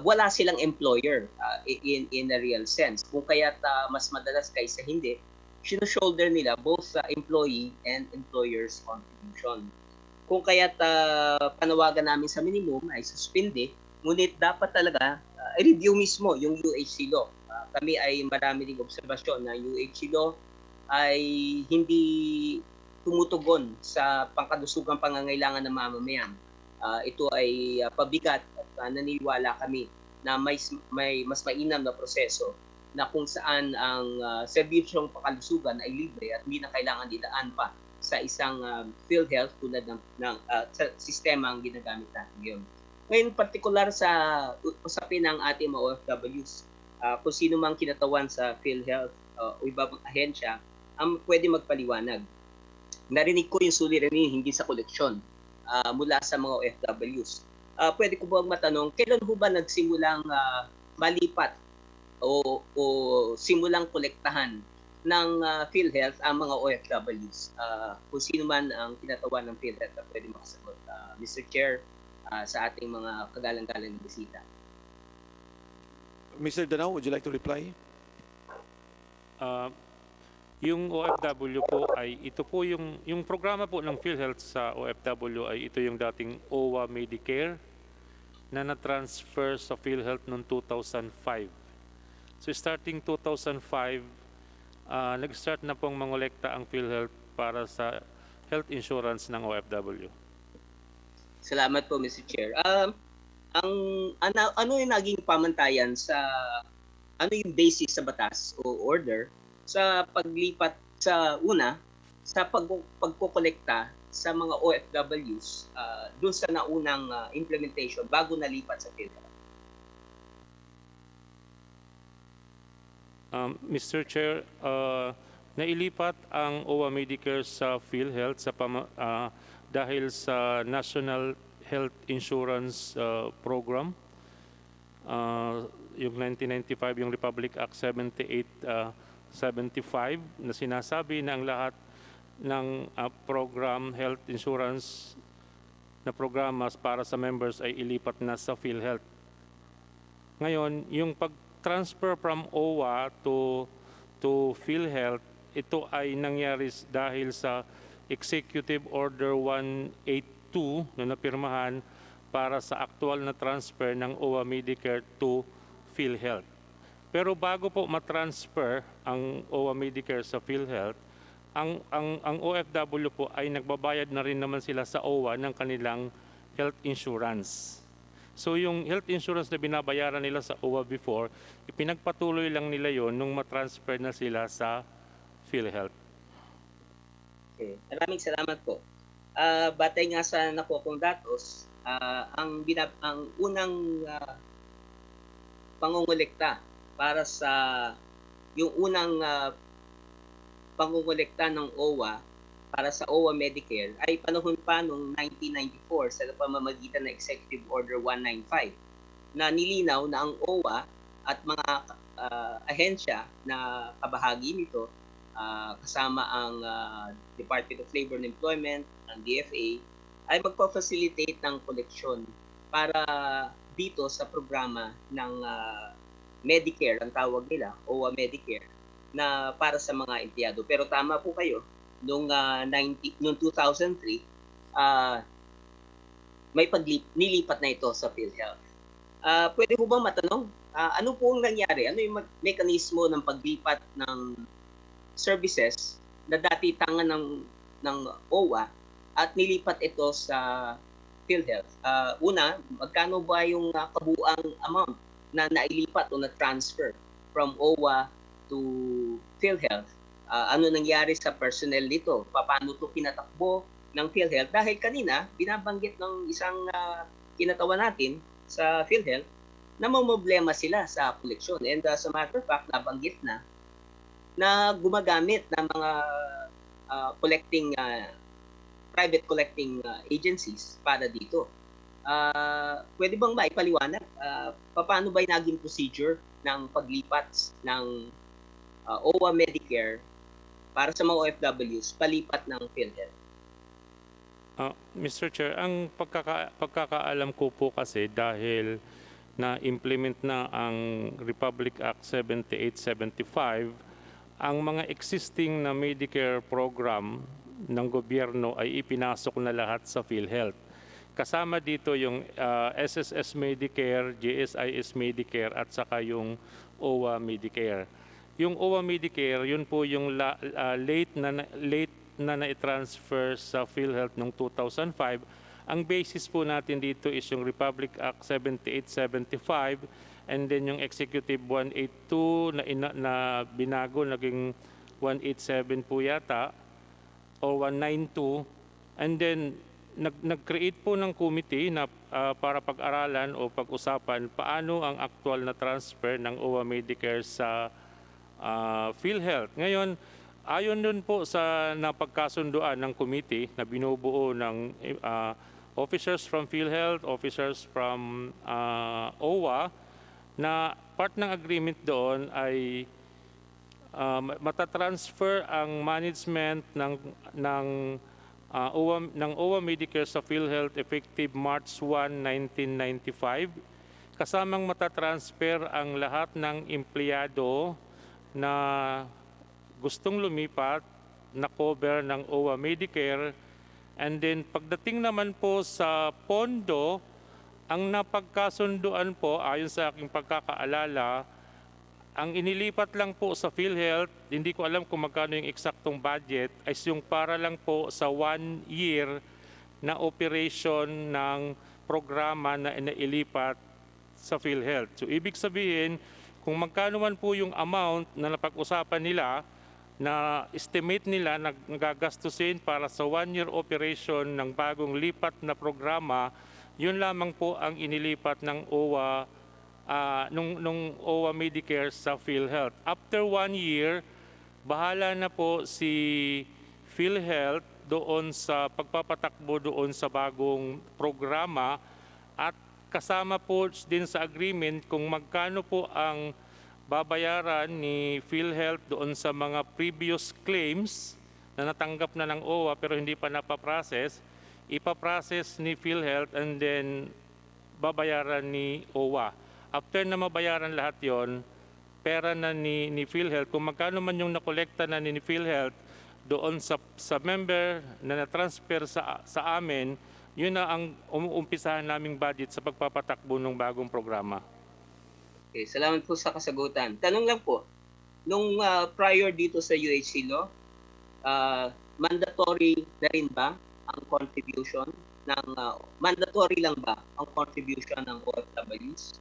Q: wala silang employer in a real sense. Kung kaya't mas madalas kaysa hindi, shoulder nila both employee and employer's contribution. Kung kaya't panawagan namin sa minimum ay suspinde, ngunit dapat talaga review mismo yung UHC law. Kami ay marami ring obserbasyon na UHC law ay hindi tumutugon sa pangkalusugang pangangailangan ng mamamayan. Ito ay pabigat at naniniwala kami na mas mainam na proseso na kung saan ang serbisyong pangkalusugan ay libre at hindi na kailangan dilaan pa sa isang PhilHealth tulad ng sistema ang ginagamit natin ngayon. Ngayon, partikular sa usapin ng ating mga OFWs, kung sino mang kinatawan sa PhilHealth o ibang ahensya, ang pwede magpaliwanag. Narinig ko yung suliranin hindi sa koleksyon mula sa mga OFWs. Pwede ko ba matanong, kailan ho ba nagsimulang malipat o simulang kolektahan ng PhilHealth ang mga OFWs? Kung sino man ang kinatawan ng PhilHealth na pwede makasagot. Mr. Chair, sa ating mga kagalang-galang na bisita.
B: Mr. Danao, would you like to reply?
C: Yung OFW po ay ito po yung programa po ng PhilHealth sa OFW ay ito yung dating OWA Medicare na na-transfer sa PhilHealth noong 2005. So starting 2005, nag-start na pong mangolekta ang PhilHealth para sa health insurance ng OFW.
Q: Salamat po, Mr. Chair. Ano yung naging pamantayan sa ano yung basis sa batas o order sa paglipat sa pagkokolekta sa mga OFWs doon sa naunang implementation bago nalipat sa PhilHealth?
C: Mr. Chair, nailipat ang OWA Medicare sa PhilHealth dahil sa National Health Insurance Program. Yung 1995, yung Republic Act 7875 na sinasabi na ang lahat ng program, health insurance na programas para sa members ay ilipat na sa PhilHealth. Ngayon, yung pag-transfer from OWA to PhilHealth, ito ay nangyari dahil sa Executive Order 182 na napirmahan para sa aktual na transfer ng OWA Medicare to PhilHealth. Pero bago po matransfer ang OWA Medicare sa PhilHealth, ang OFW po ay nagbabayad na rin naman sila sa OWA ng kanilang health insurance. So yung health insurance na binabayaran nila sa OWA before, ipinagpatuloy lang nila yon nung matransfer na sila sa PhilHealth.
Q: Okay. Maraming salamat po. Batay nga sa nakuha kong datos, ang unang pangungulekta para sa yung unang pangungulekta ng OWA para sa OWA Medicare ay panahon pa noong 1994 sa pamamagitan ng Executive Order 195 na nilinaw na ang OWA at mga ahensya na kabahagi nito kasama ang Department of Labor and Employment, ang DFA, ay magpa-facilitate ng koleksyon para dito sa programa ng Medicare, ang tawag nila, OWA Medicare, na para sa mga empleyado. Pero tama po kayo, noong 2003, nilipat na ito sa PhilHealth. Pwede po bang matanong, ano po ang nangyari? Ano yung mekanismo ng paglipat ng services na dati tangan ng OWA at nilipat ito sa PhilHealth? Una, magkano ba yung kabuang amount na nailipat o na-transfer from OWA to PhilHealth? Ano nangyari sa personnel nito? Paano ito pinatakbo ng PhilHealth? Dahil kanina, binabanggit ng isang kinatawan natin sa PhilHealth na mamroblema sila sa koleksyon. And as a matter of fact, nabanggit na gumagamit ng mga private collecting agencies para dito. Pwede bang maipaliwanag paano ba yung naging procedure ng paglipat ng OWA Medicare para sa mga OFWs palipat ng PhilHealth?
C: Mr. Chair, ang pagkakaalam ko po kasi dahil na-implement na ang Republic Act 7875, ang mga existing na Medicare program ng gobyerno ay ipinasok na lahat sa PhilHealth. Kasama dito yung SSS Medicare, GSIS Medicare at saka yung OWA Medicare. Yung OWA Medicare, yun po yung late na na-transfer sa PhilHealth noong 2005. Ang basis po natin dito is yung Republic Act 7875 and then yung Executive 182 na binago, naging 187 po yata o 192. And then nag-create po ng committee na para pag-aralan o pag-usapan paano ang actual na transfer ng OWA Medicare sa PhilHealth. Ngayon, ayon dun po sa napagkasunduan ng committee na binubuo ng officers from PhilHealth, officers from OWA, na part ng agreement doon ay matatransfer ang management ng OWA Medicare sa PhilHealth effective March 1, 1995. Kasamang matatransfer ang lahat ng empleyado na gustong lumipat na cover ng OWA Medicare. And then pagdating naman po sa pondo, ang napagkasunduan po ayon sa aking pagkakaalala, ang inilipat lang po sa PhilHealth, hindi ko alam kung magkano yung eksaktong budget, ay yung para lang po sa 1 year na operation ng programa na inailipat sa PhilHealth. So ibig sabihin, kung magkano man po yung amount na napag-usapan nila, na estimate nila na nagagastusin para sa 1-year operation ng bagong lipat na programa, yun lamang po ang inilipat ng OWA, nung OWA Medicare sa PhilHealth. After 1 year, bahala na po si PhilHealth doon sa pagpapatakbo doon sa bagong programa at kasama po din sa agreement kung magkano po ang babayaran ni PhilHealth doon sa mga previous claims na natanggap na ng OWA pero hindi pa napaprocess, ipaprocess ni PhilHealth and then babayaran ni OWA. After na mabayaran lahat yon, pera na ni PhilHealth, kung magkano man yung nakolekta na ni PhilHealth doon sa member na na-transfer sa amin, yun na ang umpisahan naming budget sa pagpapatakbo ng bagong programa.
Q: Okay, salamat po sa kasagutan. Tanong lang po, nung prior dito sa UHC law, mandatory na rin ba ang contribution mandatory lang ba ang contribution ng OFWs?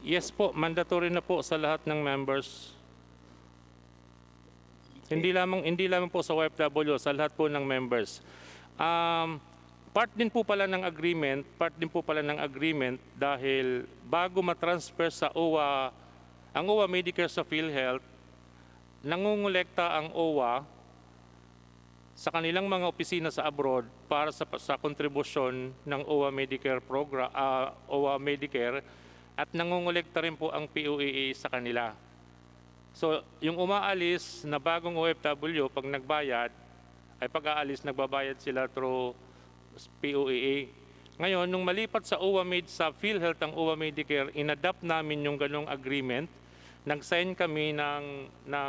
C: Yes po, mandatory na po sa lahat ng members. Hindi lamang po sa OFW, sa lahat po ng members. Part din po pala ng agreement dahil bago matransfer sa OWA, ang OWA Medicare sa PhilHealth, nangungulekta ang OWA sa kanilang mga opisina sa abroad para sa kontribusyon ng OWA Medicare program, OWA Medicare, at nangungulekta rin po ang POAA sa kanila. So, yung umaalis na bagong OFW, pag nagbayad, ay pag-aalis, nagbabayad sila through POAA. Ngayon, nung malipat sa sa PhilHealth ang OWA Medicare, inadapt namin yung ganong agreement. Nag-sign kami ng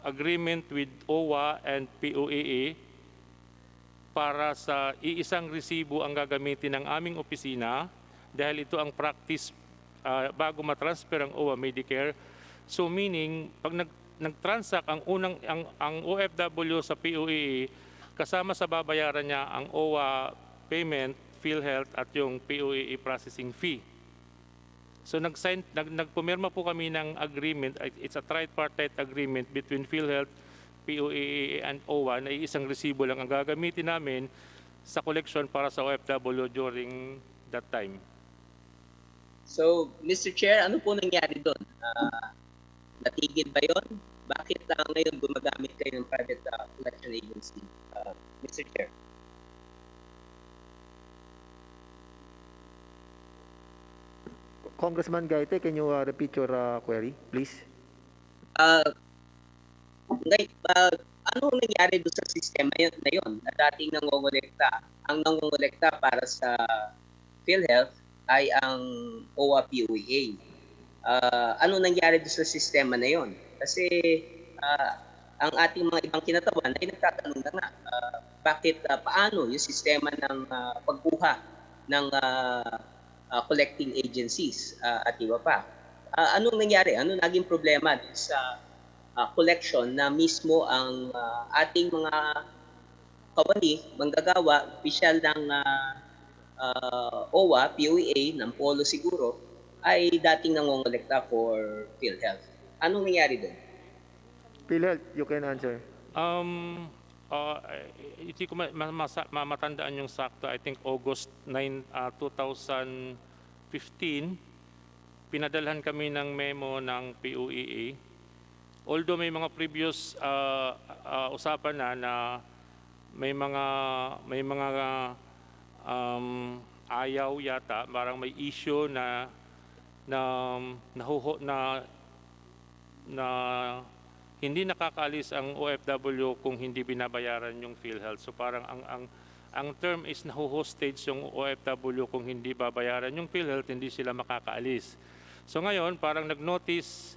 C: agreement with OWA and POAA para sa iisang resibo ang gagamitin ng aming opisina dahil ito ang practice bago matransfer ang OWA Medicare. So meaning, pag nag-transact ang OFW sa POAA, kasama sa babayaran niya ang OWA payment, PhilHealth at yung POAA processing fee. So nagpumirma po kami ng agreement, it's a tripartite agreement between PhilHealth, POAA and OWA na isang resibo lang ang gagamitin namin sa collection para sa OFW during that time.
Q: So, Mr. Chair, ano po nangyari doon? Natigil ba yun? Bakit ngayon gumagamit kayo ng private collection agency, Mr. Chair?
J: Congressman Gaite, can you repeat your query, please?
Q: Ano nangyari doon sa sistema na yun na dating nangongolekta? Ang nangongolekta para sa PhilHealth ay ang OWA POAA. Ano nangyari doon sa sistema na yon? Kasi ang ating mga ibang kinatawan ay nagtatanong na nga bakit paano yung sistema ng pagkuha ng collecting agencies at iba pa. Anong nangyari? Ano naging problema sa collection na mismo ang ating mga kawani, manggagawa, opisyal ng OWA, POAA, ng Polo siguro, ay dating nangongolekta for PhilHealth. Anong nangyari doon?
J: PhilHealth, you can answer.
C: Hindi ko matandaan yung sakto. I think August 9, 2015, pinadalhan kami ng memo ng POAA. Although may mga previous usapan na may mga ayaw yata, parang may issue na hindi nakakaalis ang OFW kung hindi binabayaran yung PhilHealth. So parang ang term is naho-hostage yung OFW kung hindi babayaran yung PhilHealth, hindi sila makakaalis. So ngayon parang nag-notice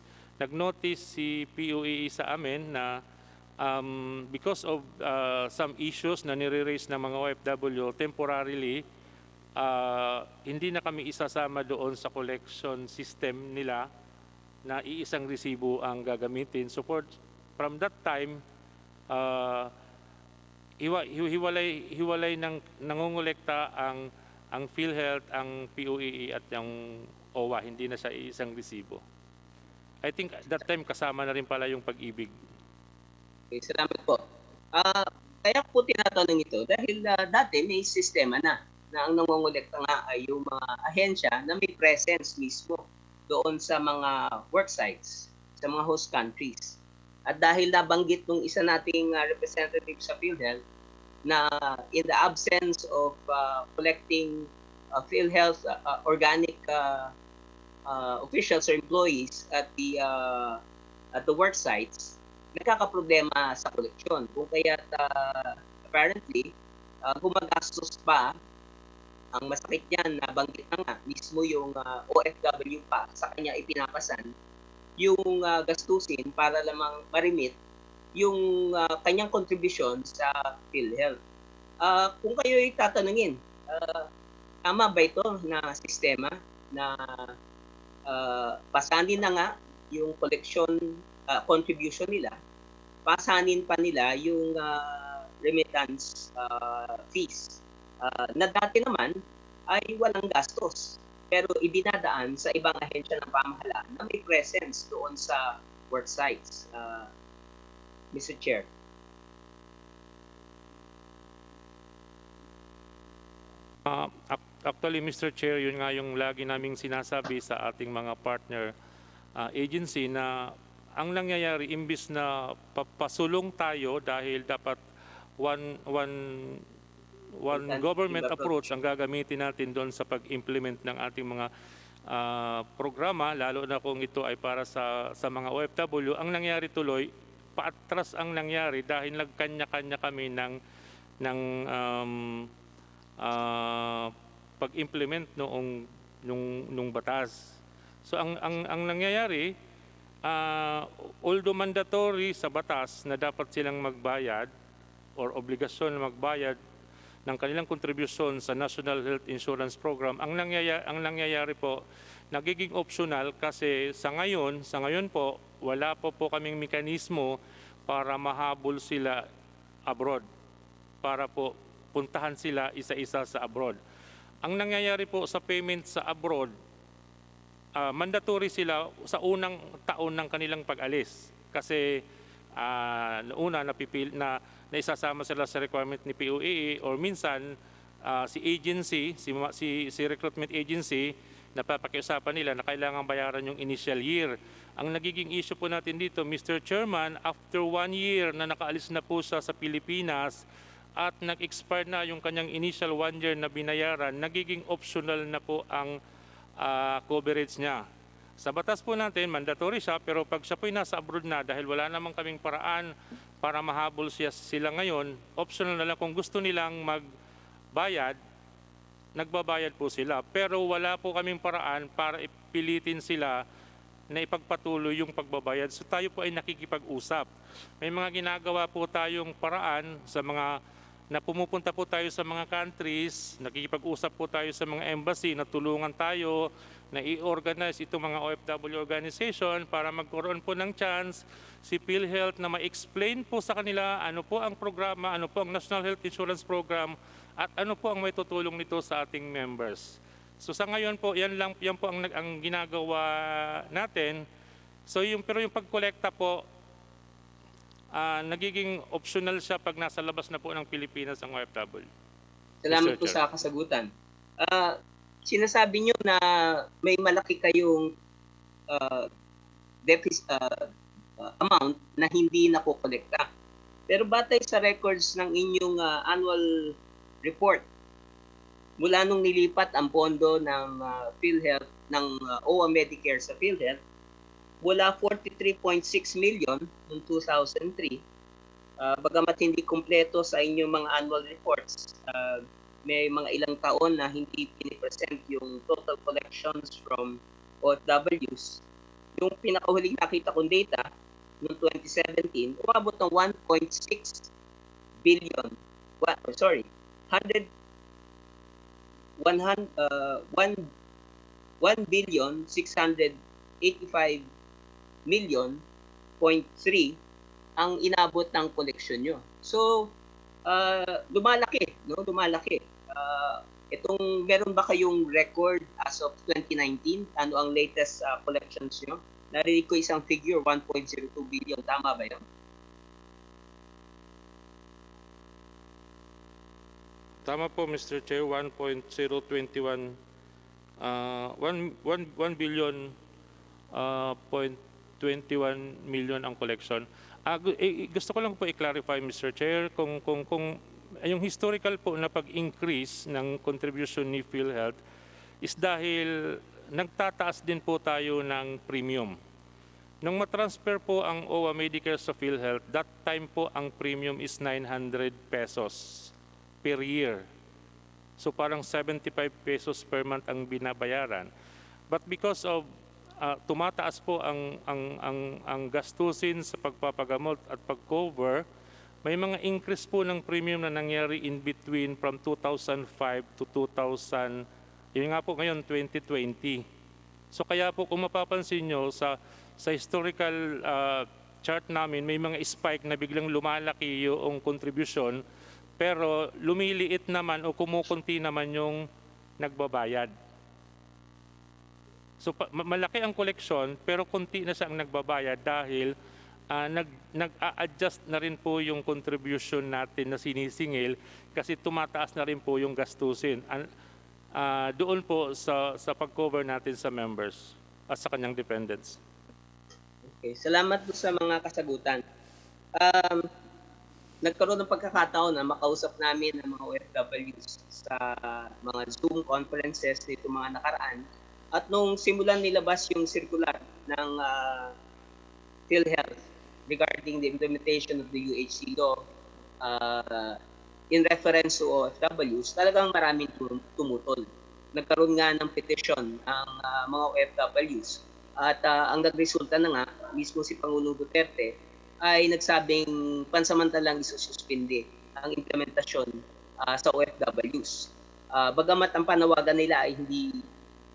C: si POAA sa amin na because of some issues na nire-raise ng mga OFW temporarily, hindi na kami isasama doon sa collection system nila na iisang resibo ang gagamitin. So from that time, hiwalay ng nangongolekta ang PhilHealth, ang POAA at yung OWA, hindi na siya iisang resibo. I think that time kasama na rin pala yung Pag-ibig.
Q: Okay, salamat po. Kaya po tinatanong ito dahil dati may sistema na ang nangongolekta nga ay yung mga ahensya na may presence mismo doon sa mga work sites, sa mga host countries. At dahil nabanggit nung isa nating representative sa PhilHealth na in the absence of collecting PhilHealth organic officials or employees at the work sites, nagkakaproblema sa koleksyon. Kung kaya't apparently, gumagastos pa, ang masakit niyan, nabanggit na nga, mismo yung OFW pa, sa kanya ipinapasan, yung gastusin para lamang marimit yung kanyang contribution sa PhilHealth. Kung kayo'y tatanungin, tama ba ito na sistema na pasanin na nga yung collection contribution nila, pasanin pa nila yung remittance fees na dati naman ay walang gastos pero ibinadaan sa ibang ahensya ng pamahalaan na may presence doon sa work sites. Mr. Chair.
C: Actually, Mr. Chair, yun nga yung lagi naming sinasabi sa ating mga partner agency na ang nangyayari, imbis na papasulong tayo dahil dapat one government approach ang gagamitin natin doon sa pag-implement ng ating mga programa, lalo na kung ito ay para sa mga OFW. Ang nangyari tuloy, paatras ang nangyari dahil nagkanya-kanya kami ng pag-implement nung batas. So ang nangyayari, although mandatory sa batas na dapat silang magbayad or obligasyon na magbayad ng kanilang kontribusyon sa National Health Insurance Program, ang nangyayari po, nagiging optional kasi sa ngayon po, wala po kaming mekanismo para mahabol sila abroad, para po puntahan sila isa-isa sa abroad. Ang nangyayari po sa payment sa abroad, mandatory sila sa unang taon ng kanilang pag-alis. Kasi una na isasama sila sa requirement ni POAA or minsan si agency, si recruitment agency, napapakiusapan nila na kailangan bayaran yung initial year. Ang nagiging issue po natin dito, Mr. Chairman, after 1 year na nakaalis na po siya sa Pilipinas, at nag-expire na yung kanyang initial 1 year na binayaran, nagiging optional na po ang coverage niya. Sa batas po natin, mandatory siya, pero pag siya po'y nasa abroad na, dahil wala namang kaming paraan para mahabol sila ngayon, optional na lang. Kung gusto nilang magbayad, nagbabayad po sila. Pero wala po kaming paraan para ipilitin sila na ipagpatuloy yung pagbabayad. So tayo po ay nakikipag-usap. May mga ginagawa po tayong paraan sa mga na pumupunta po tayo sa mga countries, nakikipag-usap po tayo sa mga embassy na tulungan tayo na i-organize itong mga OFW organization para magkaroon po ng chance si PhilHealth na ma-explain po sa kanila ano po ang programa, ano po ang National Health Insurance Program at ano po ang may tutulong nito sa ating members. So sa ngayon po, yan po ang ginagawa natin. So pero yung pagkolekta po, nagiging optional siya pag nasa labas na po ng Pilipinas ang OFW.
Q: Salamat po sa kasagutan. Sinasabi nyo na may malaki kayong amount na hindi nakokolekta. Pero batay sa records ng inyong annual report, mula nung nilipat ang pondo ng PhilHealth, ng OWA Medicare sa PhilHealth, wala 43.6 million noong 2003. Bagamat hindi kumpleto sa inyong mga annual reports, may mga ilang taon na hindi pinipresent yung total collections from OFWs. Yung pinakahuling nakita kong data noong 2017, umabot ng 1.6 billion. 1 billion 685 million, 0.3 ang inabot ng koleksyon nyo. So, lumalaki, no? Lumalaki. Itong, meron ba kayong record as of 2019? Ano ang latest collections nyo? Narinig ko isang figure, 1.02 billion. Tama ba yun?
C: Tama po, Mr. Chair, 1.021 1 billion 0.21 million ang collection. Gusto ko lang po i-clarify, Mr. Chair, kung yung historical po na pag-increase ng contribution ni PhilHealth is dahil nagtataas din po tayo ng premium. Nung matransfer po ang OWA Medicare sa PhilHealth, that time po ang premium is 900 pesos per year. So parang 75 pesos per month ang binabayaran. But because of tumataas po ang gastusin sa pagpapagamot at pag-cover, may mga increase po ng premium na nangyari in between from 2005 to 2000, yun nga po ngayon 2020. So kaya po kung mapapansin nyo sa historical chart namin, may mga spike na biglang lumalaki yung contribution, pero lumiliit naman o kumukunti naman yung nagbabayad. So malaki ang koleksyon pero konti na siya ang nagbabayad dahil nag-a-adjust na rin po yung contribution natin na sinisingil kasi tumataas na rin po yung gastusin. Doon po sa pag-cover natin sa members at sa kanyang dependents.
Q: Okay, salamat po sa mga kasagutan. Nagkaroon ng pagkakataon na makausap namin ng mga OFWs sa mga Zoom conferences nito mga nakaraan. At nung simulan nilabas yung circular ng PhilHealth regarding the implementation of the UHC law in reference to OFWs, talagang maraming tumutol. Nagkaroon nga ng petition ang mga OFWs at ang nagresulta na nga, mismo si Pangulong Duterte ay nagsabing pansamantalang isususpindi ang implementasyon sa OFWs. Bagamat ang panawagan nila ay hindi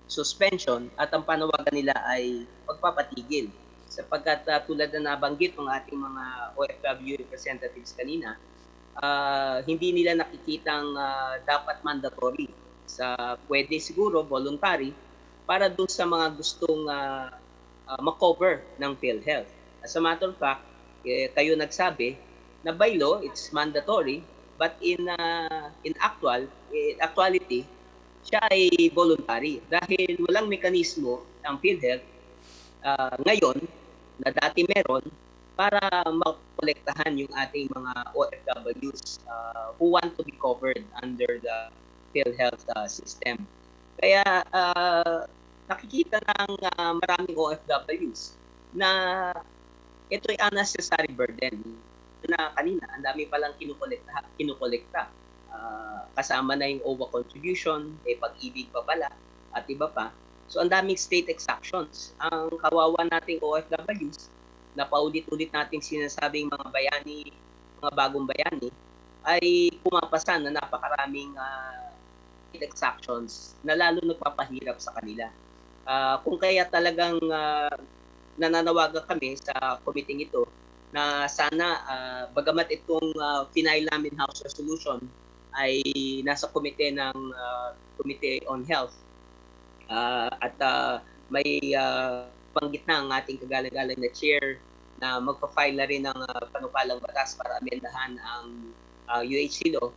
Q: suspension at ang panawagan nila ay pagpapatigil. Sapagkat tulad na nabanggit ng ating mga OFW representatives kanina, hindi nila nakikitang dapat mandatory. Pwede siguro voluntary para dun sa mga gustong makover ng PhilHealth. As a matter of fact, kayo nagsabi na by law it's mandatory, but in actuality siya ay voluntary dahil walang mekanismo ang PhilHealth ngayon na dati meron para makolektahan yung ating mga OFWs who want to be covered under the PhilHealth system. Kaya nakikita ng maraming OFWs na ito ay unnecessary burden na kanina ang dami palang kinukolekta. Kasama na yung OWA contribution, pag-ibig pa pala at iba pa. So ang daming state exactions. Ang kawawa nating OFWs na paulit-ulit nating sinasabing mga bayani, mga bagong bayani ay pumapasa na napakaraming state exactions na lalo nagpapahirap sa kanila. Kung kaya talagang nananawagan kami sa committee ito na sana bagamat itong final namin House Resolution ay nasa komite ng Committee on Health at may banggit na ang ating kagalang-galang na chair na magpa-file na rin ng panukalang batas para amendahan ang UHC law.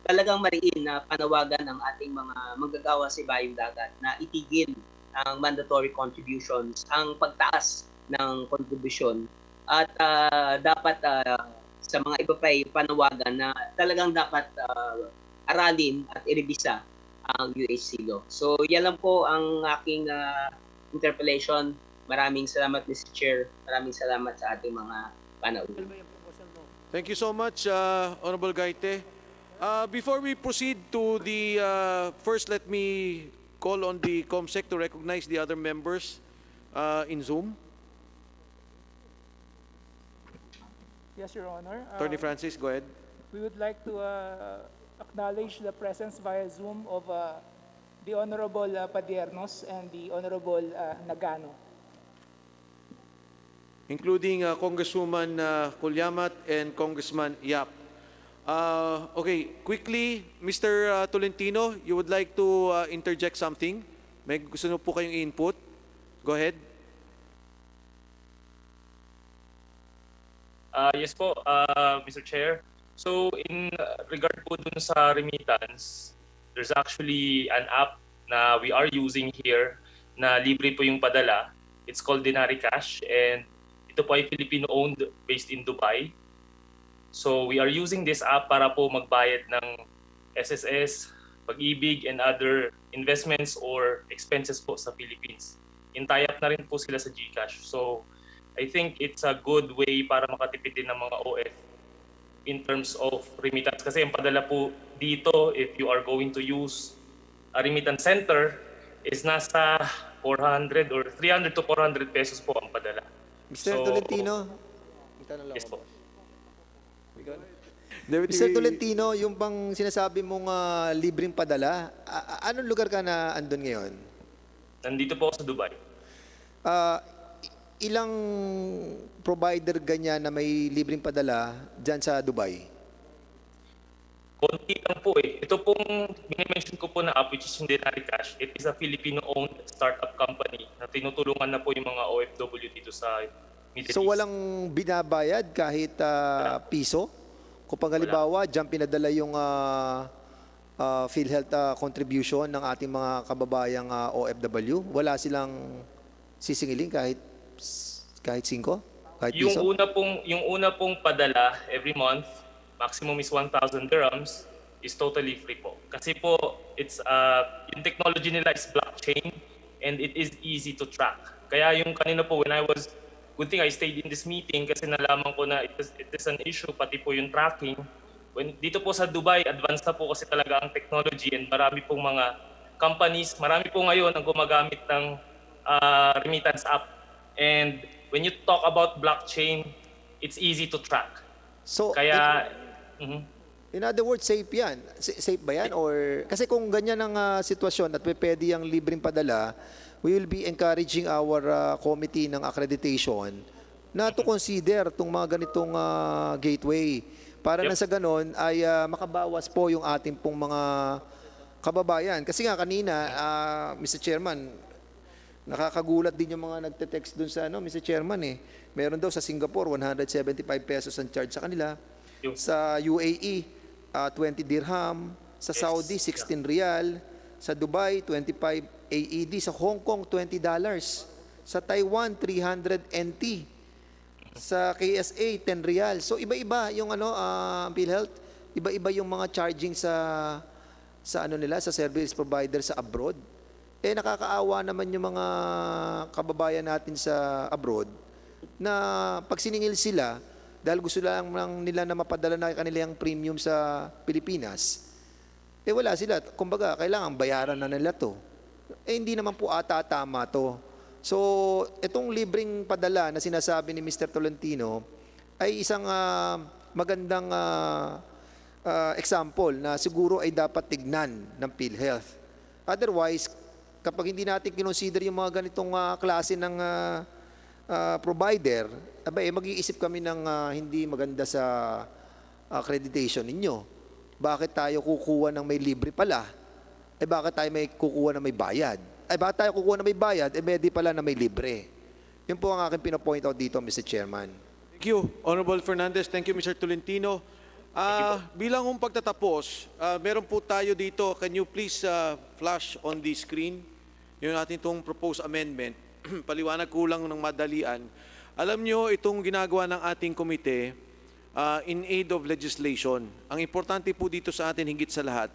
Q: Talagang mariin na panawagan ng ating mga manggagawa sa ibayong dagat na itigil ang mandatory contributions, ang pagtaas ng kontribusyon at dapat sa mga iba pa panawagan na talagang dapat aralin at irebisa ang UHC law. So yan lang po ang aking interpellation. Maraming salamat Mr. Chair. Maraming salamat sa ating mga panauhin.
B: Thank you so much, Honorable Gaite. Before we proceed to the first, let me call on the COMSEC to recognize the other members in Zoom.
R: Yes, Your Honor.
B: Attorney Francis, go ahead.
R: We would like to acknowledge the presence via Zoom of the Honorable Padiernos and the Honorable Nagano.
B: Including Congresswoman Kulyamat and Congressman Yap. Okay, quickly, Mr. Tolentino, you would like to interject something? May gusto po kayong input? Go ahead.
H: Yes po, Mr. Chair. So in regard po dun sa remittance, there's actually an app na we are using here na libre po yung padala. It's called Dinari Cash and ito po ay Filipino-owned based in Dubai. So we are using this app para po magbayad ng SSS, Pag-ibig and other investments or expenses po sa Philippines. In-tie-up na rin po sila sa GCash. So I think it's a good way para makatipid din ng mga OF in terms of remittance. Kasi ang padala po dito, if you are going to use a remittance center, is nasa 400 or 300 to 400 pesos po ang padala.
J: Mr. Tolentino,
H: yes po.
J: Mr. Tolentino, yung bang sinasabi mong libreng padala, anong lugar ka na andun ngayon?
H: Nandito po ako sa Dubai.
J: Ilang provider ganyan na may libreng padala dyan sa Dubai?
H: konti lang po eh. Ito pong minimension ko po na app, which is yung Denari Cash, it is a Filipino-owned startup company na tinutulungan na po yung mga OFW dito sa Middle
J: So
H: East.
J: walang binabayad kahit piso? Kung halimbawa, diyan pinadala yung PhilHealth contribution ng ating mga kababayang OFW, wala silang sisingilin kahit 5? Kahit
H: Yung
J: piso?
H: una pong padala every month, maximum is 1,000 dirhams, is totally free po. Kasi po, it's yung technology nila is blockchain and it is easy to track. Kaya yung kanina po, good thing I stayed in this meeting kasi nalaman ko na it is an issue, pati po yung tracking. Dito po sa Dubai, advanced na po kasi talaga ang technology and marami pong mga companies, marami po ngayon ang gumagamit ng remittance app. And when you talk about blockchain, it's easy to track.
J: So,
H: kaya,
J: in other words, safe yan? Safe ba yan? Or, kasi kung ganyan ang sitwasyon at pwede ang libreng padala, we will be encouraging our committee ng accreditation na to consider itong mga ganitong gateway. Para na sa ganon ay makabawas po yung ating pong mga kababayan. Kasi nga kanina, Mr. Chairman, nakakagulat din yung mga nagte-text dun sa Mr. Chairman eh. Meron daw sa Singapore, 175 pesos ang charge sa kanila. Sa UAE, 20 dirham. Sa Saudi, 16 rial. Sa Dubai, 25 AED. Sa Hong Kong, $20. Sa Taiwan, 300 NT. Sa KSA, 10 rial. So iba-iba yung PhilHealth. Iba-iba yung mga charging sa nila, sa service provider sa abroad. Eh nakakaawa naman yung mga kababayan natin sa abroad na pag siningil sila dahil gusto lang nila na mapadala na kanilang premium sa Pilipinas, eh wala sila. Kumbaga, kailangan bayaran na nila to. Eh hindi naman po ata tama to. So, itong libreng padala na sinasabi ni Mr. Tolentino ay isang magandang example na siguro ay dapat tignan ng PhilHealth. Otherwise, kapag hindi natin kinonsider yung mga ganitong klase ng provider, mag-iisip kami ng hindi maganda sa accreditation ninyo. Bakit tayo kukuha ng may libre pala? Bakit tayo may kukuha ng may bayad? Bakit tayo kukuha ng may bayad? Pwede pala na may libre. Yun po ang aking pinapoint out dito, Mr. Chairman.
B: Thank you, Honorable Fernandez. Thank you, Mr. Tolentino. Bilang pagtatapos, meron po tayo dito. Can you please flash on the screen yung ating itong proposed amendment? Paliwanag kulang ng madalian. Alam nyo, itong ginagawa ng ating komite in aid of legislation. Ang importante po dito sa atin, higit sa lahat,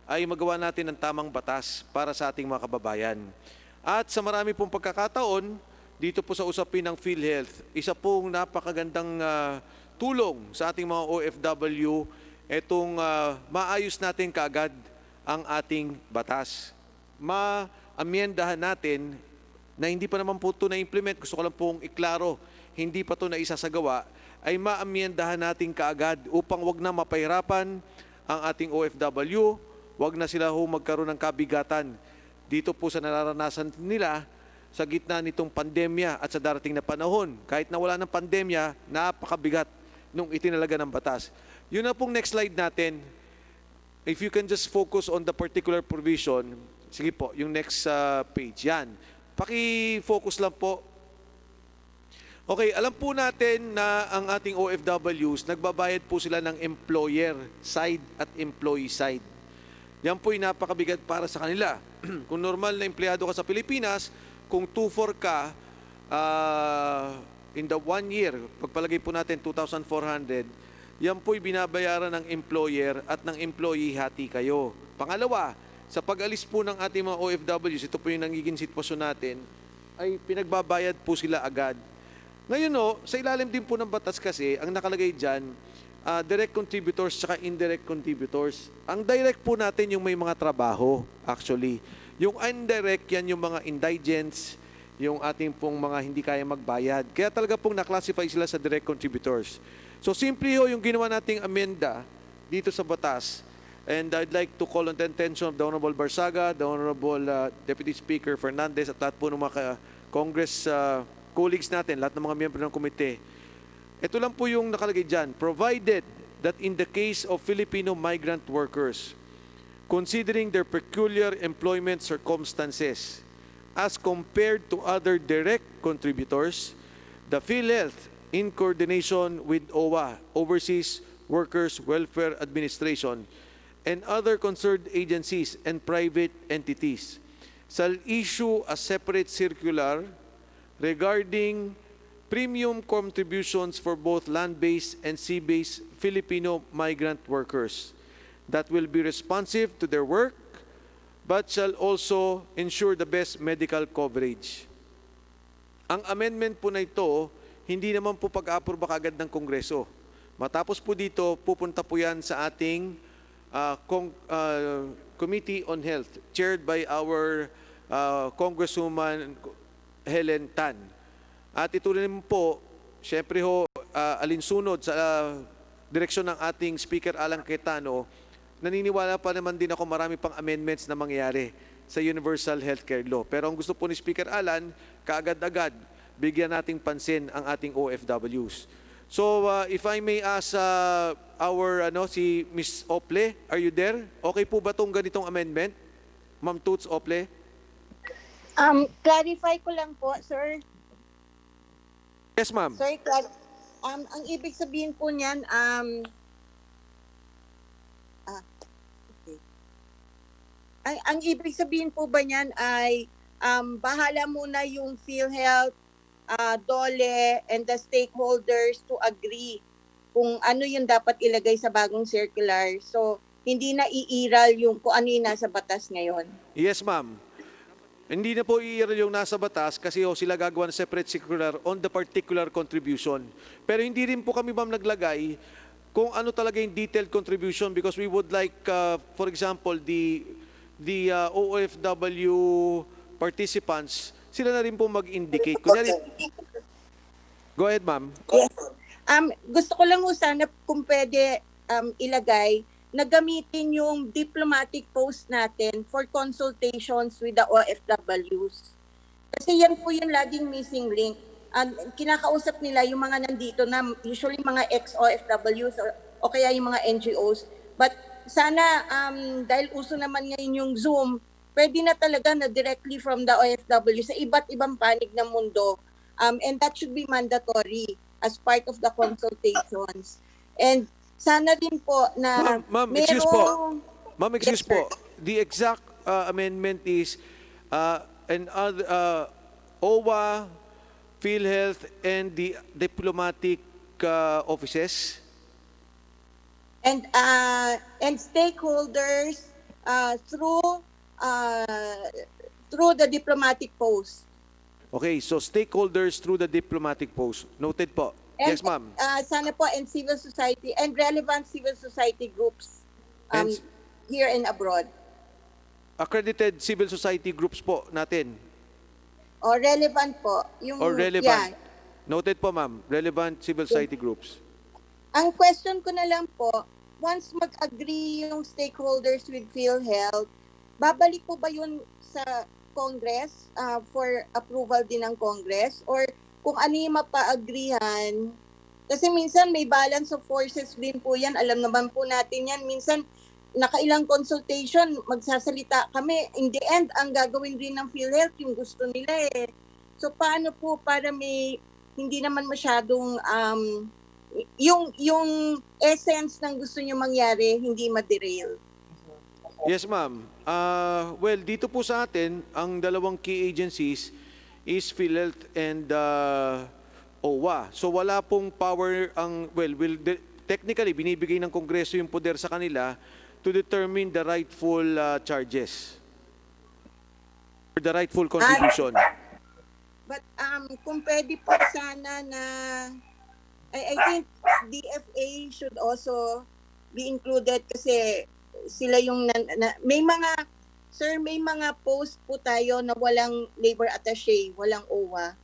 B: ay magawa natin ng tamang batas para sa ating mga kababayan. At sa marami pong pagkakataon, dito po sa usapin ng PhilHealth, isa pong napakagandang tulong sa ating mga OFW, itong maayos natin kaagad ang ating batas. Ma-amyendahan natin na hindi pa naman po ito na-implement, gusto ko lang pong iklaro, hindi pa ito na isasagawa, ay ma-amyendahan natin kaagad upang wag na mapahirapan ang ating OFW, wag na sila magkaroon ng kabigatan dito po sa nararanasan nila sa gitna nitong pandemya at sa darating na panahon. Kahit na wala ng pandemya, napakabigat nung itinalaga ng batas. Yun na pong next slide natin. If you can just focus on the particular provision. Sige po, yung next page. Yan. Paki-focus lang po. Okay, alam po natin na ang ating OFWs, nagbabayad po sila ng employer side at employee side. Yan po'y napakabigat para sa kanila. Kung normal na empleyado ka sa Pilipinas, kung 2,400 ka in the 1 year, pagpalagay po natin 2,400, yan po'y binabayaran ng employer at ng employee hati kayo. Pangalawa, sa pag-alis po ng ating mga OFWs, ito po yung nangiging sitwasyon natin, ay pinagbabayad po sila agad. Ngayon sa ilalim din po ng batas kasi, ang nakalagay dyan, direct contributors tsaka indirect contributors. Ang direct po natin yung may mga trabaho, actually. Yung indirect, yan yung mga indigents, yung ating pong mga hindi kaya magbayad. Kaya talaga pong na-classify sila sa direct contributors. So simply yung ginawa nating amenda dito sa batas, and I'd like to call on the attention of the Honorable Barsaga, the Honorable Deputy Speaker Fernandez, at lahat po ng mga Congress colleagues natin, lahat ng mga miyembro ng komite. Ito lang po yung nakalagay dyan. Provided that in the case of Filipino migrant workers, considering their peculiar employment circumstances, as compared to other direct contributors, the PhilHealth, in coordination with OWA, Overseas Workers Welfare Administration, and other concerned agencies and private entities, shall issue a separate circular regarding premium contributions for both land-based and sea-based Filipino migrant workers that will be responsive to their work but shall also ensure the best medical coverage. Ang amendment po na ito, hindi naman po pag-aproba kagad ng Kongreso. Matapos po dito, pupunta po yan sa ating Committee on Health, chaired by our Congresswoman Helen Tan. At ito rin po, syempre ho, alinsunod sa direksyon ng ating Speaker Alan Cayetano, naniniwala pa naman din ako marami pang amendments na mangyayari sa Universal Healthcare Law. Pero ang gusto po ni Speaker Alan, kaagad-agad, bigyan nating pansin ang ating OFWs. So, if I may ask si Ms. Ople, are you there? Okay po ba itong ganitong amendment? Ma'am Toots Ople?
M: Clarify ko lang po, sir.
B: Yes, ma'am.
M: Sir, ang ibig sabihin po niyan, okay. Ang ibig sabihin po ba niyan ay bahala muna yung PhilHealth, DOLE, and the stakeholders to agree kung ano yung dapat ilagay sa bagong circular. So, hindi na iiral yung kung ano yung nasa batas ngayon.
B: Yes, ma'am. Hindi na po iiral yung nasa batas kasi sila gagawa ng separate circular on the particular contribution. Pero hindi rin po kami, ma'am, naglagay kung ano talaga yung detailed contribution because we would like, for example, the OFW participants, sila na rin po mag-indicate. Kunyari, go ahead, ma'am.
M: Yes. Gusto ko lang sana kung pwede ilagay na gamitin yung diplomatic post natin for consultations with the OFWs. Kasi yan po yung laging missing link. Kinakausap nila yung mga nandito na usually mga ex-OFWs o kaya yung mga NGOs. But sana dahil uso naman ngayon yung Zoom, pwede na talaga na directly from the OFW sa iba't ibang panig ng mundo. And that should be mandatory as part of the consultations. And sana din po na
B: Ma'am, excuse po. Ma'am, excuse po. The exact amendment is OWA, PhilHealth, and the diplomatic offices.
M: And stakeholders through the diplomatic post.
B: Okay, so stakeholders through the diplomatic post. Noted po.
M: And,
B: yes, ma'am.
M: Sana po, and civil society, and relevant civil society groups here and abroad.
B: Accredited civil society groups po natin.
M: O relevant po. Yung,
B: Or relevant.
M: Yeah.
B: Noted po, ma'am. Relevant civil society groups.
M: Ang question ko na lang po, once mag-agree yung stakeholders with PhilHealth, babalik po ba yun sa Congress for approval din ng Congress? Or kung ano yung mapa-agreehan, kasi minsan may balance of forces din po yan. Alam naman po natin yan. Minsan, nakailang consultation, magsasalita kami. In the end, ang gagawin din ng PhilHealth, yung gusto nila eh. So, paano po para may hindi naman masyadong yung essence ng gusto nyo mangyari, hindi ma-derail?
B: Yes, ma'am. Well, dito po sa atin, ang dalawang key agencies is PhilHealth and OWA. So wala pong power technically binibigay ng Kongreso yung poder sa kanila to determine the rightful charges or the rightful contribution.
M: But kung pwede po sana na I think DFA should also be included kasi sila yung may mga post po tayo na walang labor attaché, walang OWA,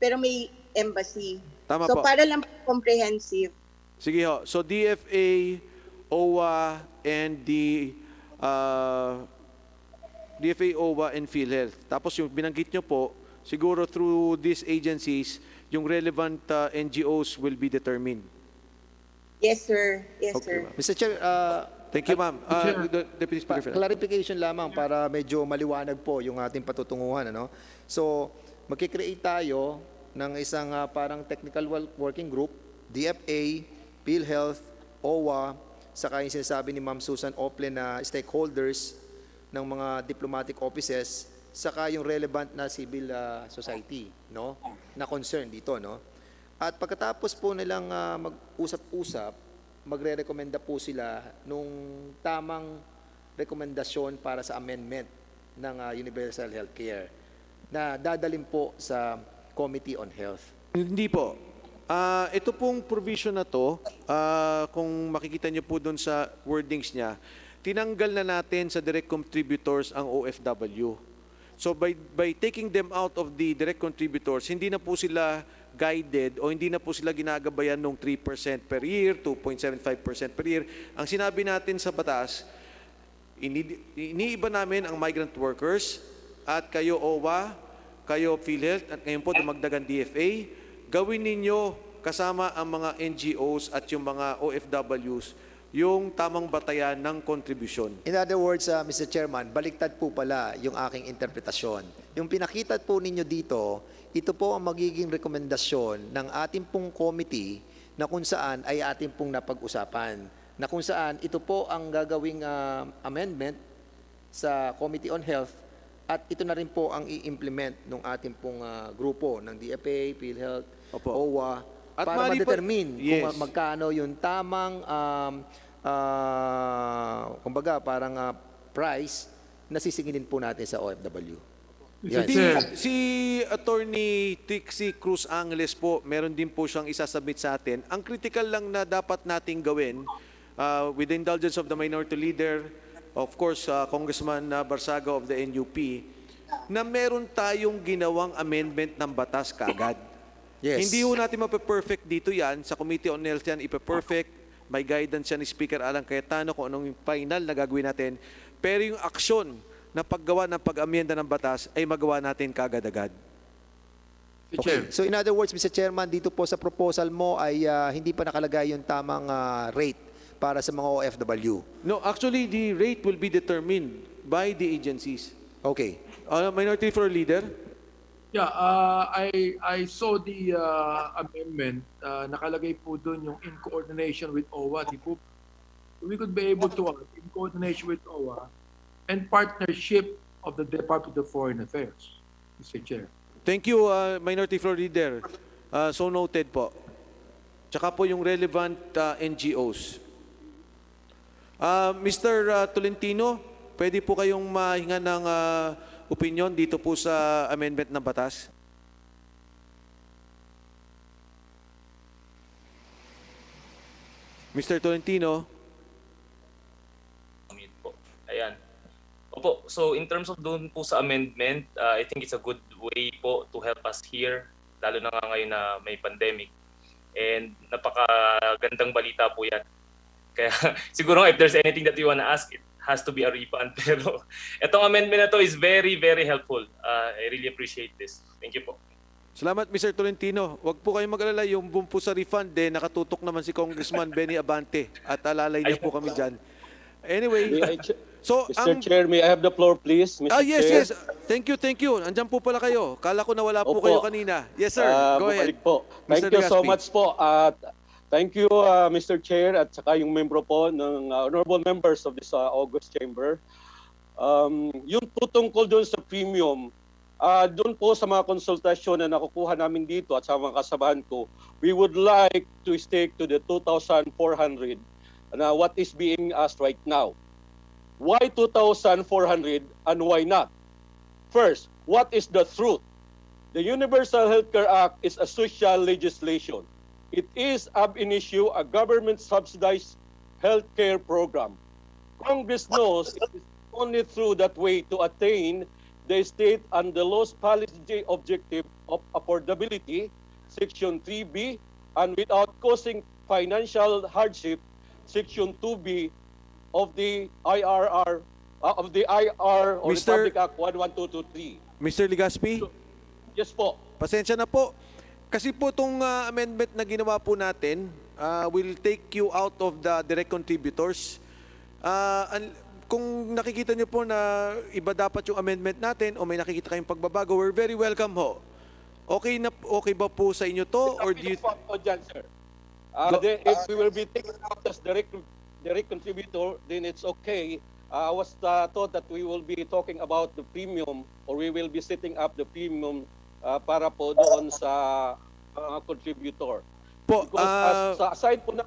M: pero may embassy.
B: Tama
M: so
B: po.
M: para lang comprehensive.
B: Sige ho. So DFA, OWA, and the DFA, OWA, and PhilHealth. Tapos yung binanggit nyo po, siguro through these agencies, yung relevant NGOs will be determined.
M: Yes, sir. Yes,
B: Okay,
M: sir.
B: ma'am.
J: Mr. Chair,
B: Thank you, ma'am. Deputy Speaker.
J: clarification lamang para medyo maliwanag po yung ating patutunguhan. Ano? So, magkikreate tayo ng isang parang technical working group, DFA, PhilHealth, OWA, saka yung sinasabi ni Ma'am Susan Oplen na stakeholders ng mga diplomatic offices, saka yung relevant na civil society, no? Na concern dito, no? At pagkatapos po nilang mag-usap-usap, magre-recommenda po sila nung tamang rekomendasyon para sa amendment ng Universal Healthcare na dadalhin po sa Committee on Health.
B: Hindi po. Ito pong provision na to, kung makikita niyo po doon sa wordings niya, tinanggal na natin sa direct contributors ang OFW. So by taking them out of the direct contributors, hindi na po sila guided o hindi na po sila ginagabayan ng 3% per year, 2.75% per year. Ang sinabi natin sa batas, iniiba namin ang migrant workers at kayo OWA, kayo PhilHealth at ngayon po dumagdagan DFA, gawin ninyo kasama ang mga NGOs at yung mga OFWs yung tamang batayan ng kontribusyon.
J: In other words, Mr. Chairman, baliktad po pala yung aking interpretasyon. Yung pinakita po ninyo dito, ito po ang magiging rekomendasyon ng ating pong committee na kung saan ay ating pong napag-usapan. Na kung saan ito po ang gagawing amendment sa Committee on Health at ito na rin po ang i-implement ng ating pong grupo ng DFA, PhilHealth, OWA, at para ma-determine kung magkano yung tamang kumbaga parang price na sisingilin po natin sa OFW. Yes.
B: Si Attorney Trixie Cruz Angeles po, meron din po siyang isasubmit sa atin. Ang critical lang na dapat nating gawin, with the indulgence of the minority leader, of course, Congressman Barsaga of the NUP, na meron tayong ginawang amendment ng batas kaagad.
J: Yes.
B: Hindi ho natin mape-perfect dito yan. Sa Committee on Health yan, ipe-perfect. May guidance yan ni Speaker Alan Cayetano kung anong final na gagawin natin. Pero yung aksyon na paggawa ng pag-amyenda ng batas ay magawa natin kaagad-agad.
J: Okay. So in other words, Mr. Chairman, dito po sa proposal mo ay hindi pa nakalagay yung tamang rate para sa mga OFW.
B: No, actually, the rate will be determined by the agencies.
J: Okay.
B: Minority Floor Leader?
N: Yeah, I saw the amendment. Nakalagay po doon yung in coordination with OWA. Di po, we could be able to, in coordination with OWA, and partnership of the Department of Foreign Affairs, Mr. Chair.
B: Thank you, Minority Floor Leader. So noted po. Tsaka po yung relevant NGOs. Mr. Tolentino, pwede po kayong mahinga ng opinion dito po sa amendment ng batas? Mr. Tolentino?
H: Ayan. Opo, so in terms of doon po sa amendment, I think it's a good way po to help us here, lalo na nga ngayon na may pandemic. And napakagandang balita po yan. Kaya siguro if there's anything that you wanna ask, it has to be a refund. Pero itong amendment na to is very, very helpful. I really appreciate this. Thank you po.
B: Salamat, Mr. Tolentino. Huwag po kayong mag-alala, yung bumpo sa refund, nakatutok naman si Congressman Benny Abante at alalay niya po kami dyan. Anyway, so
K: Mr. Chair, may I have the floor, please? Mr.
B: yes,
K: Chair?
B: yes. Thank you, thank you. Andyan po pala kayo. Kala ko na wala po kayo kanina. Yes, sir. Go ahead.
K: Po. Thank
B: Mr.
K: you so
B: Legaspi.
K: much po. Thank you, Mr. Chair, at saka yung membro po ng honorable members of this August Chamber. Yung po tungkol doon sa premium, doon po sa mga konsultasyon na nakukuha namin dito at sa mga kasabahan ko, we would like to stick to the 2,400 na what is being asked right now. Why 2,400 and why not? First, what is the truth? The Universal Healthcare Act is a social legislation. It is ab initio a government-subsidized healthcare program. Congress knows it is only through that way to attain the state and the law's policy objective of affordability, Section 3B, and without causing financial hardship, Section 2B of the IRR, of the IR or
B: Mr.
K: Republic Act 11223.
B: Mr. Legaspi?
K: Yes po.
B: Pasensya na po. Kasi po itong amendment na ginawa po natin, will take you out of the direct contributors. Kung nakikita niyo po na iba dapat yung amendment natin o may nakikita kayong pagbabago, we're very welcome ho. Okay ba po sa inyo to, or do you...
K: Sir. If we will be taken out as direct contributor, then it's okay. I was thought that we will be talking about the premium, or we will be setting up the premium para po doon sa contributor. Because aside po na,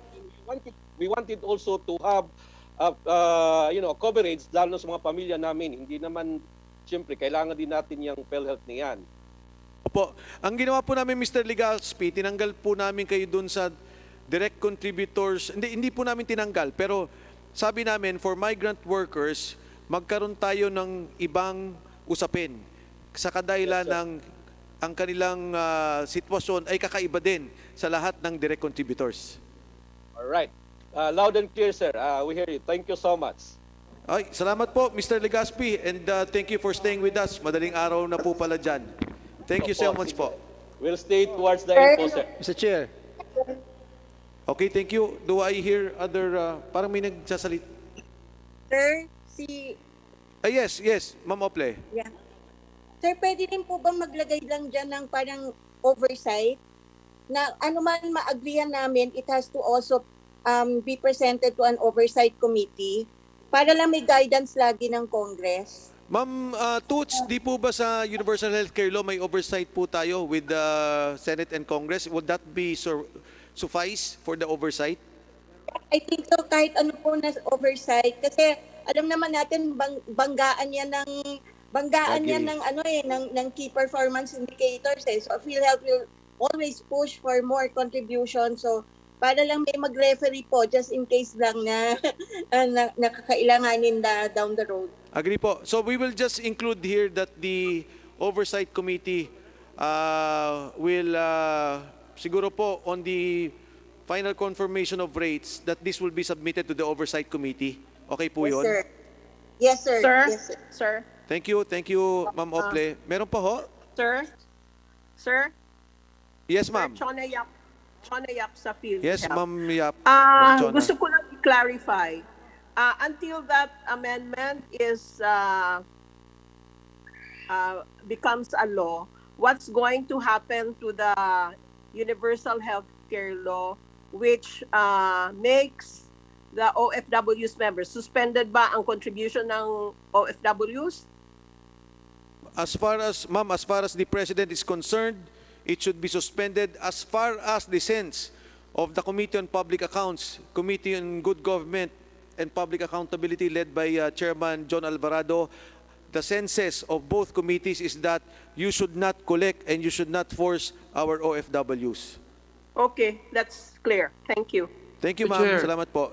K: we wanted also to have coverage lalo sa mga pamilya namin. Hindi naman, siyempre, kailangan din natin yung PhilHealth niyan.
B: Opo. Ang ginawa po namin, Mr. Legaspi, tinanggal po namin kayo doon sa direct contributors. Hindi po namin tinanggal, pero sabi namin, for migrant workers, magkaroon tayo ng ibang usapin sa kadahilan ng ang kanilang sitwasyon ay kakaiba din sa lahat ng direct contributors.
K: All right. Loud and clear, sir. We hear you. Thank you so much.
B: Ay, salamat po, Mr. Legaspi, and thank you for staying with us. Madaling araw na po pala dyan. Thank you so much po.
K: We'll stay towards the info, sir.
J: Mr. Chair.
B: Okay, thank you. Do I hear other, parang may nagsasalit?
M: Sir,
B: Yes, Ma'am Ople.
M: Yeah. Sir, pwede rin po ba maglagay lang dyan ng parang oversight na ano man ma-agreehan namin, it has to also be presented to an oversight committee para lang may guidance lagi ng Congress.
B: Ma'am Toots, di po ba sa Universal Healthcare Law may oversight po tayo with the Senate and Congress? Would that be suffice for the oversight?
M: I think so, kahit ano po na oversight kasi alam naman natin banggaan yan ng key performance indicators So PhilHealth will always push for more contribution. So para lang may mag-referee po just in case lang na nakakailanganin na down the road.
B: Agree po. So we will just include here that the oversight committee will siguro po on the final confirmation of rates that this will be submitted to the oversight committee. Okay po yun?
M: Yes, sir. Yes,
E: Sir.
B: Thank you, Ma'am Ople. Meron pa ho?
E: Sir.
B: Yes, ma'am.
E: Chona Yap sa PhilHealth.
B: Yes, Ma'am Yap.
E: Gusto ko lang i-clarify. Until that amendment becomes a law, what's going to happen to the Universal Healthcare Law, which makes the OFWs members? Suspended ba ang contribution ng OFWs?
B: As far as the President is concerned, it should be suspended. As far as the sense of the Committee on Public Accounts, Committee on Good Government and Public Accountability led by Chairman John Alvarado, the senses of both committees is that you should not collect and you should not force our OFWs.
E: Okay, that's clear. Thank you.
B: Thank you, ma'am. Salamat po.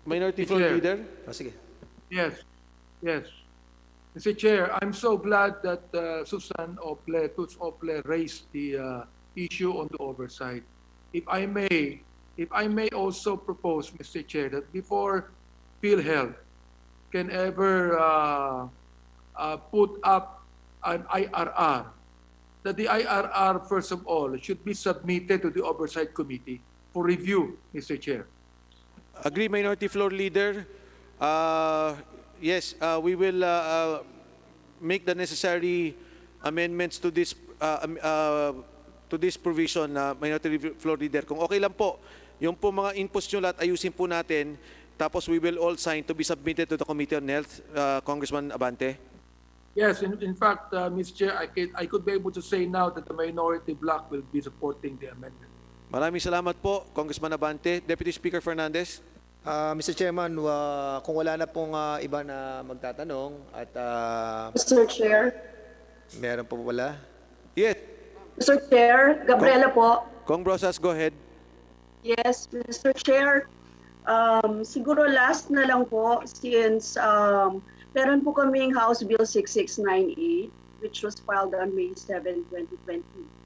B: Minority Floor Leader?
J: Sige.
N: Yes. Mr. Chair, I'm so glad that Susan Ople, Toots Ople raised the issue on the oversight. If I may also propose, Mr. Chair, that before PhilHealth can ever put up an IRR, that the IRR, first of all, should be submitted to the Oversight Committee for review, Mr. Chair.
B: Agree, Minority Floor Leader. Yes, we will make the necessary amendments to this provision, Minority Floor Leader. Kung okay lang po, yung po mga inputs nyo lahat, ayusin po natin, tapos we will all sign to be submitted to the Committee on Health, Congressman Abante.
N: Yes, in fact, Mr. Chair, I could be able to say now that the minority bloc will be supporting the amendment.
B: Maraming salamat po, Congressman Abante. Deputy Speaker Fernandez.
J: Mr. Chairman, kung wala na pong iba na magtatanong at
S: Mr. Chair.
J: Meron po wala?
B: Yes.
S: Mr. Chair, Gabriela po.
B: Kong Brosas, go ahead.
S: Yes, Mr. Chair. Siguro last na lang po since meron po kaming House Bill 6698 which was filed on May 7, 2020.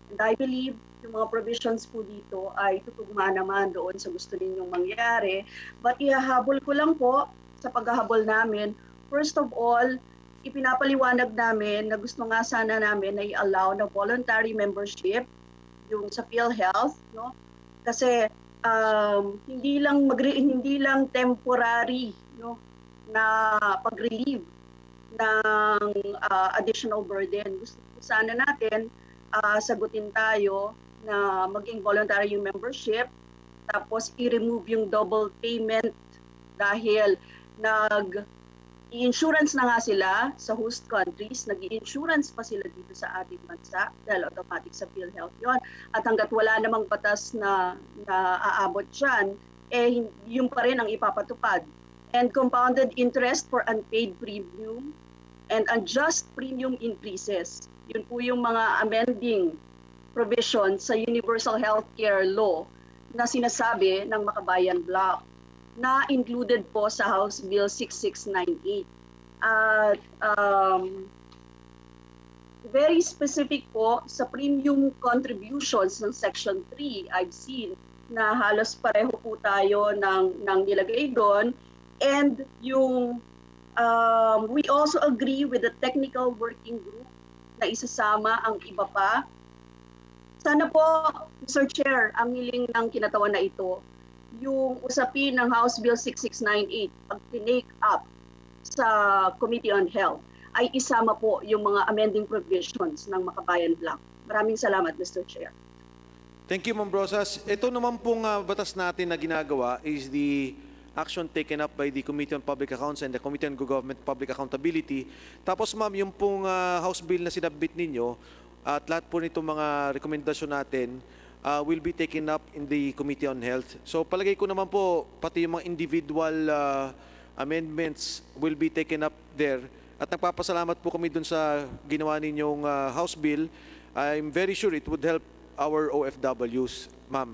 S: And I believe yung mga provisions po dito ay tutugma naman doon sa gusto ninyong mangyari. But ihahabol ko lang po sa paghahabol namin. First of all, ipinapaliwanag namin na gusto nga sana namin na i-allow na voluntary membership yung sa PhilHealth, no? Kasi hindi lang temporary, no, na pag-relieve ng additional burden. Gusto sana natin sagutin tayo na maging voluntary yung membership, tapos i-remove yung double payment dahil i-insurance na nga sila sa host countries, nag-i-insurance pa sila dito sa ating bansa dahil automatic sa PhilHealth yon. At hanggat wala namang batas na aabot dyan, yung pa rin ang ipapatupad. And compounded interest for unpaid premium and unjust premium increases. Yun po yung mga amending provisions sa Universal Healthcare Law na sinasabi ng Makabayan Bloc na included po sa House Bill 6698. At very specific po sa premium contributions ng Section 3, I've seen na halos pareho po tayo ng nilagay doon. And yung we also agree with the technical working group na isasama ang iba pa. Sana po, Mr. Chair, ang hiling ng kinatawan na ito, yung usapin ng House Bill 6698, pag tinake up sa Committee on Health, ay isama po yung mga amending provisions ng Makabayan Bloc. Maraming salamat, Mr. Chair.
B: Thank you, Ma'am Brosas. Ito naman pong batas natin na ginagawa is the action taken up by the Committee on Public Accounts and the Committee on Government Public Accountability. Tapos, ma'am, yung pong House Bill na sinabit ninyo, at lahat po nitong mga rekomendasyon natin will be taken up in the Committee on Health. So palagay ko naman po, pati yung mga individual amendments will be taken up there. At nagpapasalamat po kami dun sa ginawa ninyong House Bill. I'm very sure it would help our OFWs, ma'am.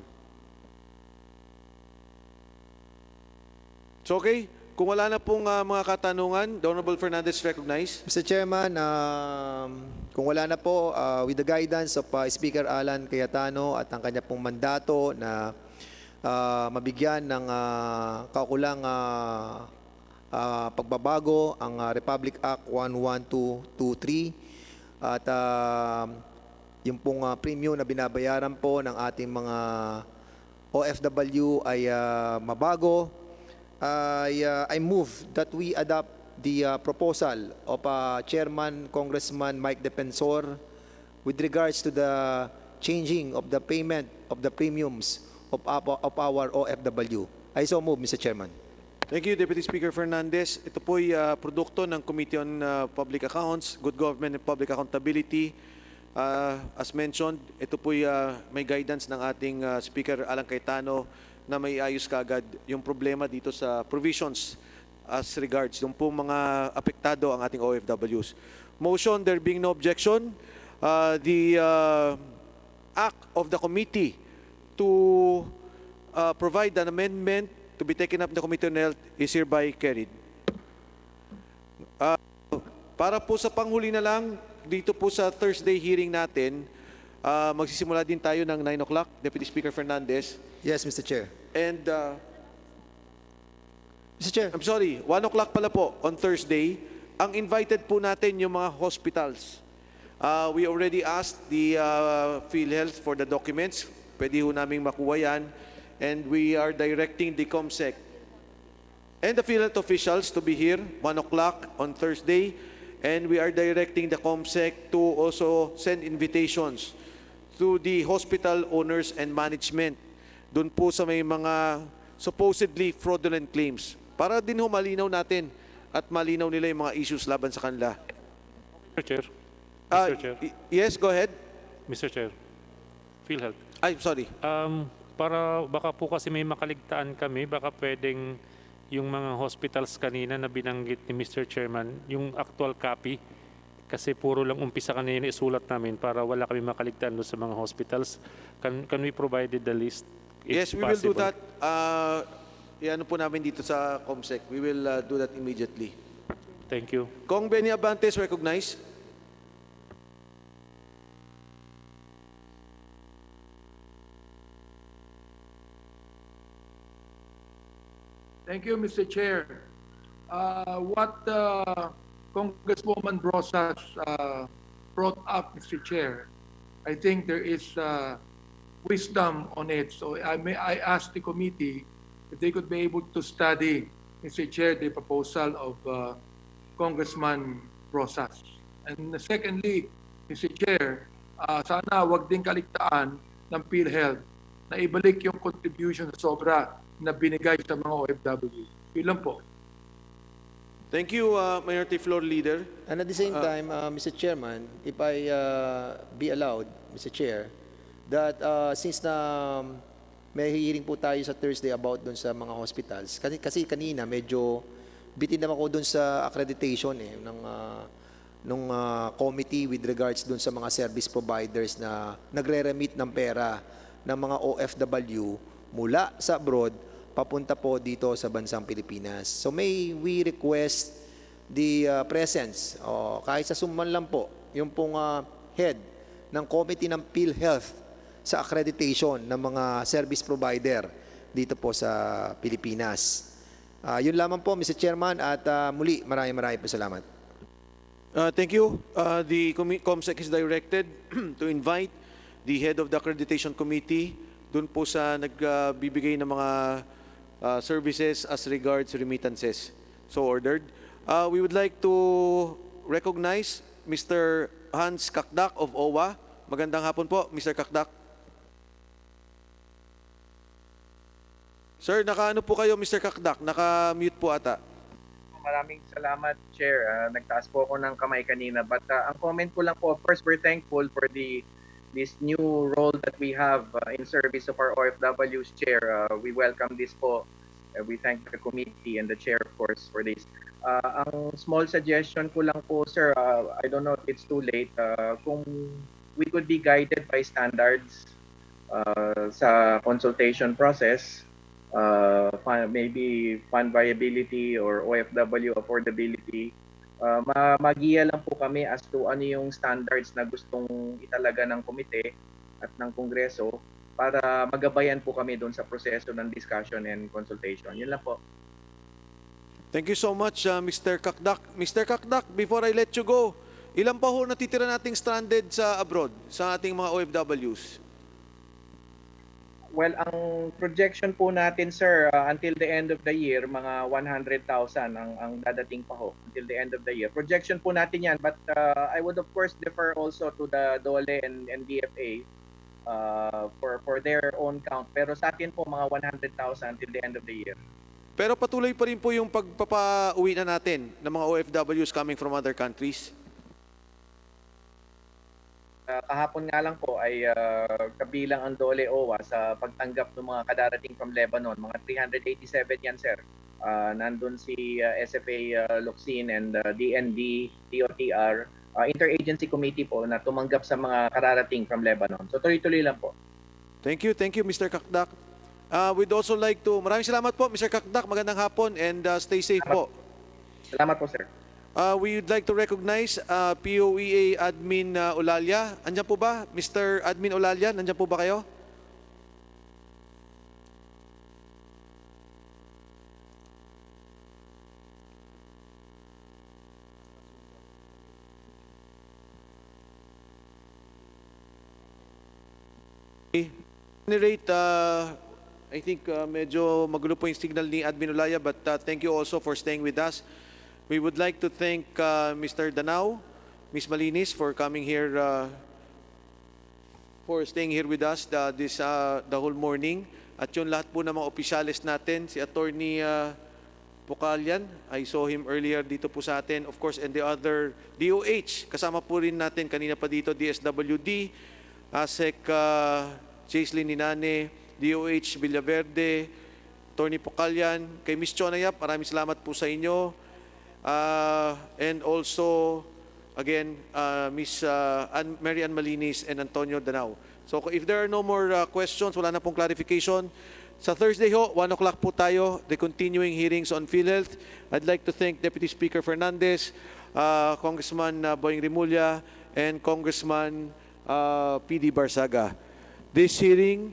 B: So okay, kung wala na pong mga katanungan, the Honorable Fernandez recognized.
J: Mr. Chairman, kung wala na po, with the guidance of Speaker Alan Cayetano at ang kanya pong mandato na mabigyan ng kaukulang pagbabago ang Republic Act 11223 at yung pong premium na binabayaran po ng ating mga OFW ay mabago, I move that we adopt the proposal of Chairman Congressman Mike Defensor with regards to the changing of the payment of the premiums of our OFW. I so move, Mr. Chairman.
B: Thank you, Deputy Speaker Fernandez. Ito po'y produkto ng Committee on Public Accounts, Good Government and Public Accountability. As mentioned, ito po'y may guidance ng ating Speaker Alan Cayetano na may ayos kaagad yung problema dito sa provisions as regards yung pong mga apektado ang ating OFWs. Motion, there being no objection, the act of the committee to provide an amendment to be taken up in the Committee on Health is hereby carried. Para po sa panghuli na lang, dito po sa Thursday hearing natin, magsisimula din tayo ng 9 o'clock, Deputy Speaker Fernandez.
J: Yes, Mr. Chair.
B: And,
J: Mr. Chair.
B: I'm sorry, 1 o'clock pala po on Thursday. Ang invited po natin yung mga hospitals. We already asked the PhilHealth for the documents. Pwede ho naming makuha yan. And we are directing the COMSEC and the PhilHealth officials to be here 1 o'clock on Thursday. And we are directing the COMSEC to also send invitations to the hospital owners and management doon po sa may mga supposedly fraudulent claims. Para din ho malinaw natin at malinaw nila yung mga issues laban sa kanila.
C: Mr. Chair. Mr. Chair.
B: Yes, go ahead.
C: Mr. Chair. PhilHealth.
B: I'm sorry.
C: Para baka po kasi may makaligtaan kami, baka pwedeng yung mga hospitals kanina na binanggit ni Mr. Chairman, yung actual copy, kasi puro lang umpisa kanina isulat namin para wala kami makaligtaan doon sa mga hospitals. Can we provide the list?
B: Yes, we will do that. Iano po namin dito sa COMSEC. We will do that immediately.
C: Thank you.
B: Kong Benny Abantes, recognize.
N: Thank you, Mr. Chair. What Congresswoman Brosas brought up, Mr. Chair, I think there is wisdom on it. So I asked the committee if they could be able to study, Mr. Chair, the proposal of Congressman Rosas. And secondly, Mr. Chair, sana wag din kaligtaan ng PhilHealth na ibalik yung contribution sa sobra na binigay sa mga OFW. Yun lang po.
B: Thank you, Minority Floor Leader.
J: And at the same time, Mr. Chairman, if I be allowed, Mr. Chair, that since na may hearing po tayo sa Thursday about dun sa mga hospitals, kasi kanina medyo bitin naman ako dun sa accreditation ng committee with regards dun sa mga service providers na nagre-remit ng pera ng mga OFW mula sa abroad papunta po dito sa bansang Pilipinas. So may we request the presence, kahit sa summan lang po, yung pong head ng committee ng PhilHealth sa accreditation ng mga service provider dito po sa Pilipinas. Yun lamang po, Mr. Chairman, at muli, maraming po salamat.
B: Thank you. The COMSEC is directed to invite the head of the accreditation committee dun po sa nagbibigay ng mga services as regards remittances. So ordered. We would like to recognize Mr. Hans Kakdak of OWA. Magandang hapon po, Mr. Kakdak. Sir, naka-ano po kayo, Mr. Kakdak? Naka-mute po ata.
T: Maraming salamat, Chair. Nagtaas po ako ng kamay kanina. But ang comment ko lang po, first, we're thankful for this new role that we have in service of our OFWs, Chair. We welcome this po. We thank the committee and the Chair, of course, for this. Ang small suggestion ko lang po, sir, I don't know if it's too late, kung we could be guided by standards sa consultation process, maybe fund viability or OFW affordability, magiya lang po kami as to ano yung standards na gustong italaga ng komite at ng Kongreso para magabayan po kami doon sa proseso ng discussion and consultation. Yun lang po.
B: Thank you so much, Mr. Kakdak. Mr. Kakdak, before I let you go, ilan pa ho natitira nating stranded sa abroad, sa ating mga OFWs?
T: Well, ang projection po natin, sir, until the end of the year, mga 100,000 ang dadating pa ho until the end of the year. Projection po natin yan, but I would of course defer also to the DOLE and DFA for their own count. Pero sa atin po, mga 100,000 until the end of the year.
B: Pero patuloy pa rin po yung pagpapauwi na natin ng mga OFWs coming from other countries?
T: Kahapon nga lang po ay kabilang ang DOLE OWA sa pagtanggap ng mga kadarating from Lebanon. Mga 387 yan, sir. Nandun si SFA Luxin and DND, DOTR, Interagency Committee po na tumanggap sa mga kararating from Lebanon. So tuloy-tuloy lang po.
B: Thank you, Mr. Kakdak. We'd also like to, maraming salamat po, Mr. Kakdak. Magandang hapon and stay safe po.
T: Salamat po, sir.
B: We would like to recognize POEA Admin Olalia. Andiyan po ba? Mr. Admin Olalia, nandiyan po ba kayo? I think medyo magulo po yung signal ni Admin Olalia, but thank you also for staying with us. We would like to thank Mr. Danao, Ms. Malinis for coming here, for staying here with us the whole morning. At yung lahat po ng mga opisyalis natin, si Attorney Pucalian, I saw him earlier dito po sa atin, of course, and the other DOH, kasama po rin natin kanina pa dito, DSWD, ASEC Chaislin Ninane, DOH Villaverde, Attorney Pucalian, kay Ms. Chonayap, maraming salamat po sa inyo. And also, again, Ms. Mary Ann Malinis and Antonio Danao. So if there are no more questions, wala na pong clarification. Sa Thursday ho, 1 o'clock po tayo, the continuing hearings on PhilHealth. I'd like to thank Deputy Speaker Fernandez, Congressman Boying Rimulya, and Congressman PD Barsaga. This hearing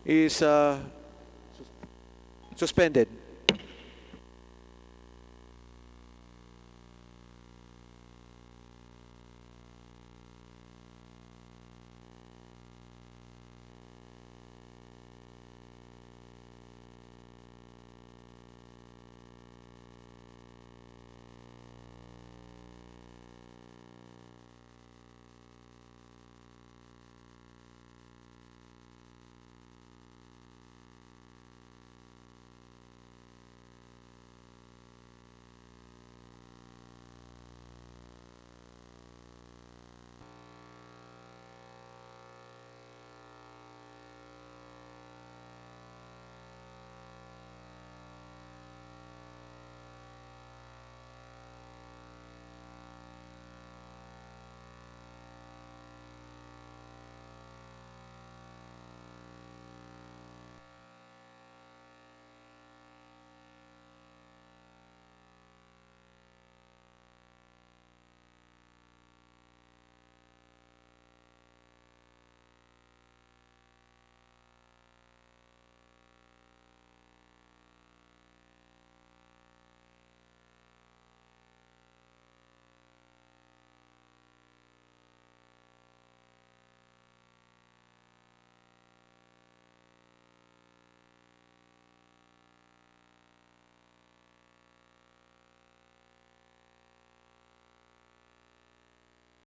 B: is suspended.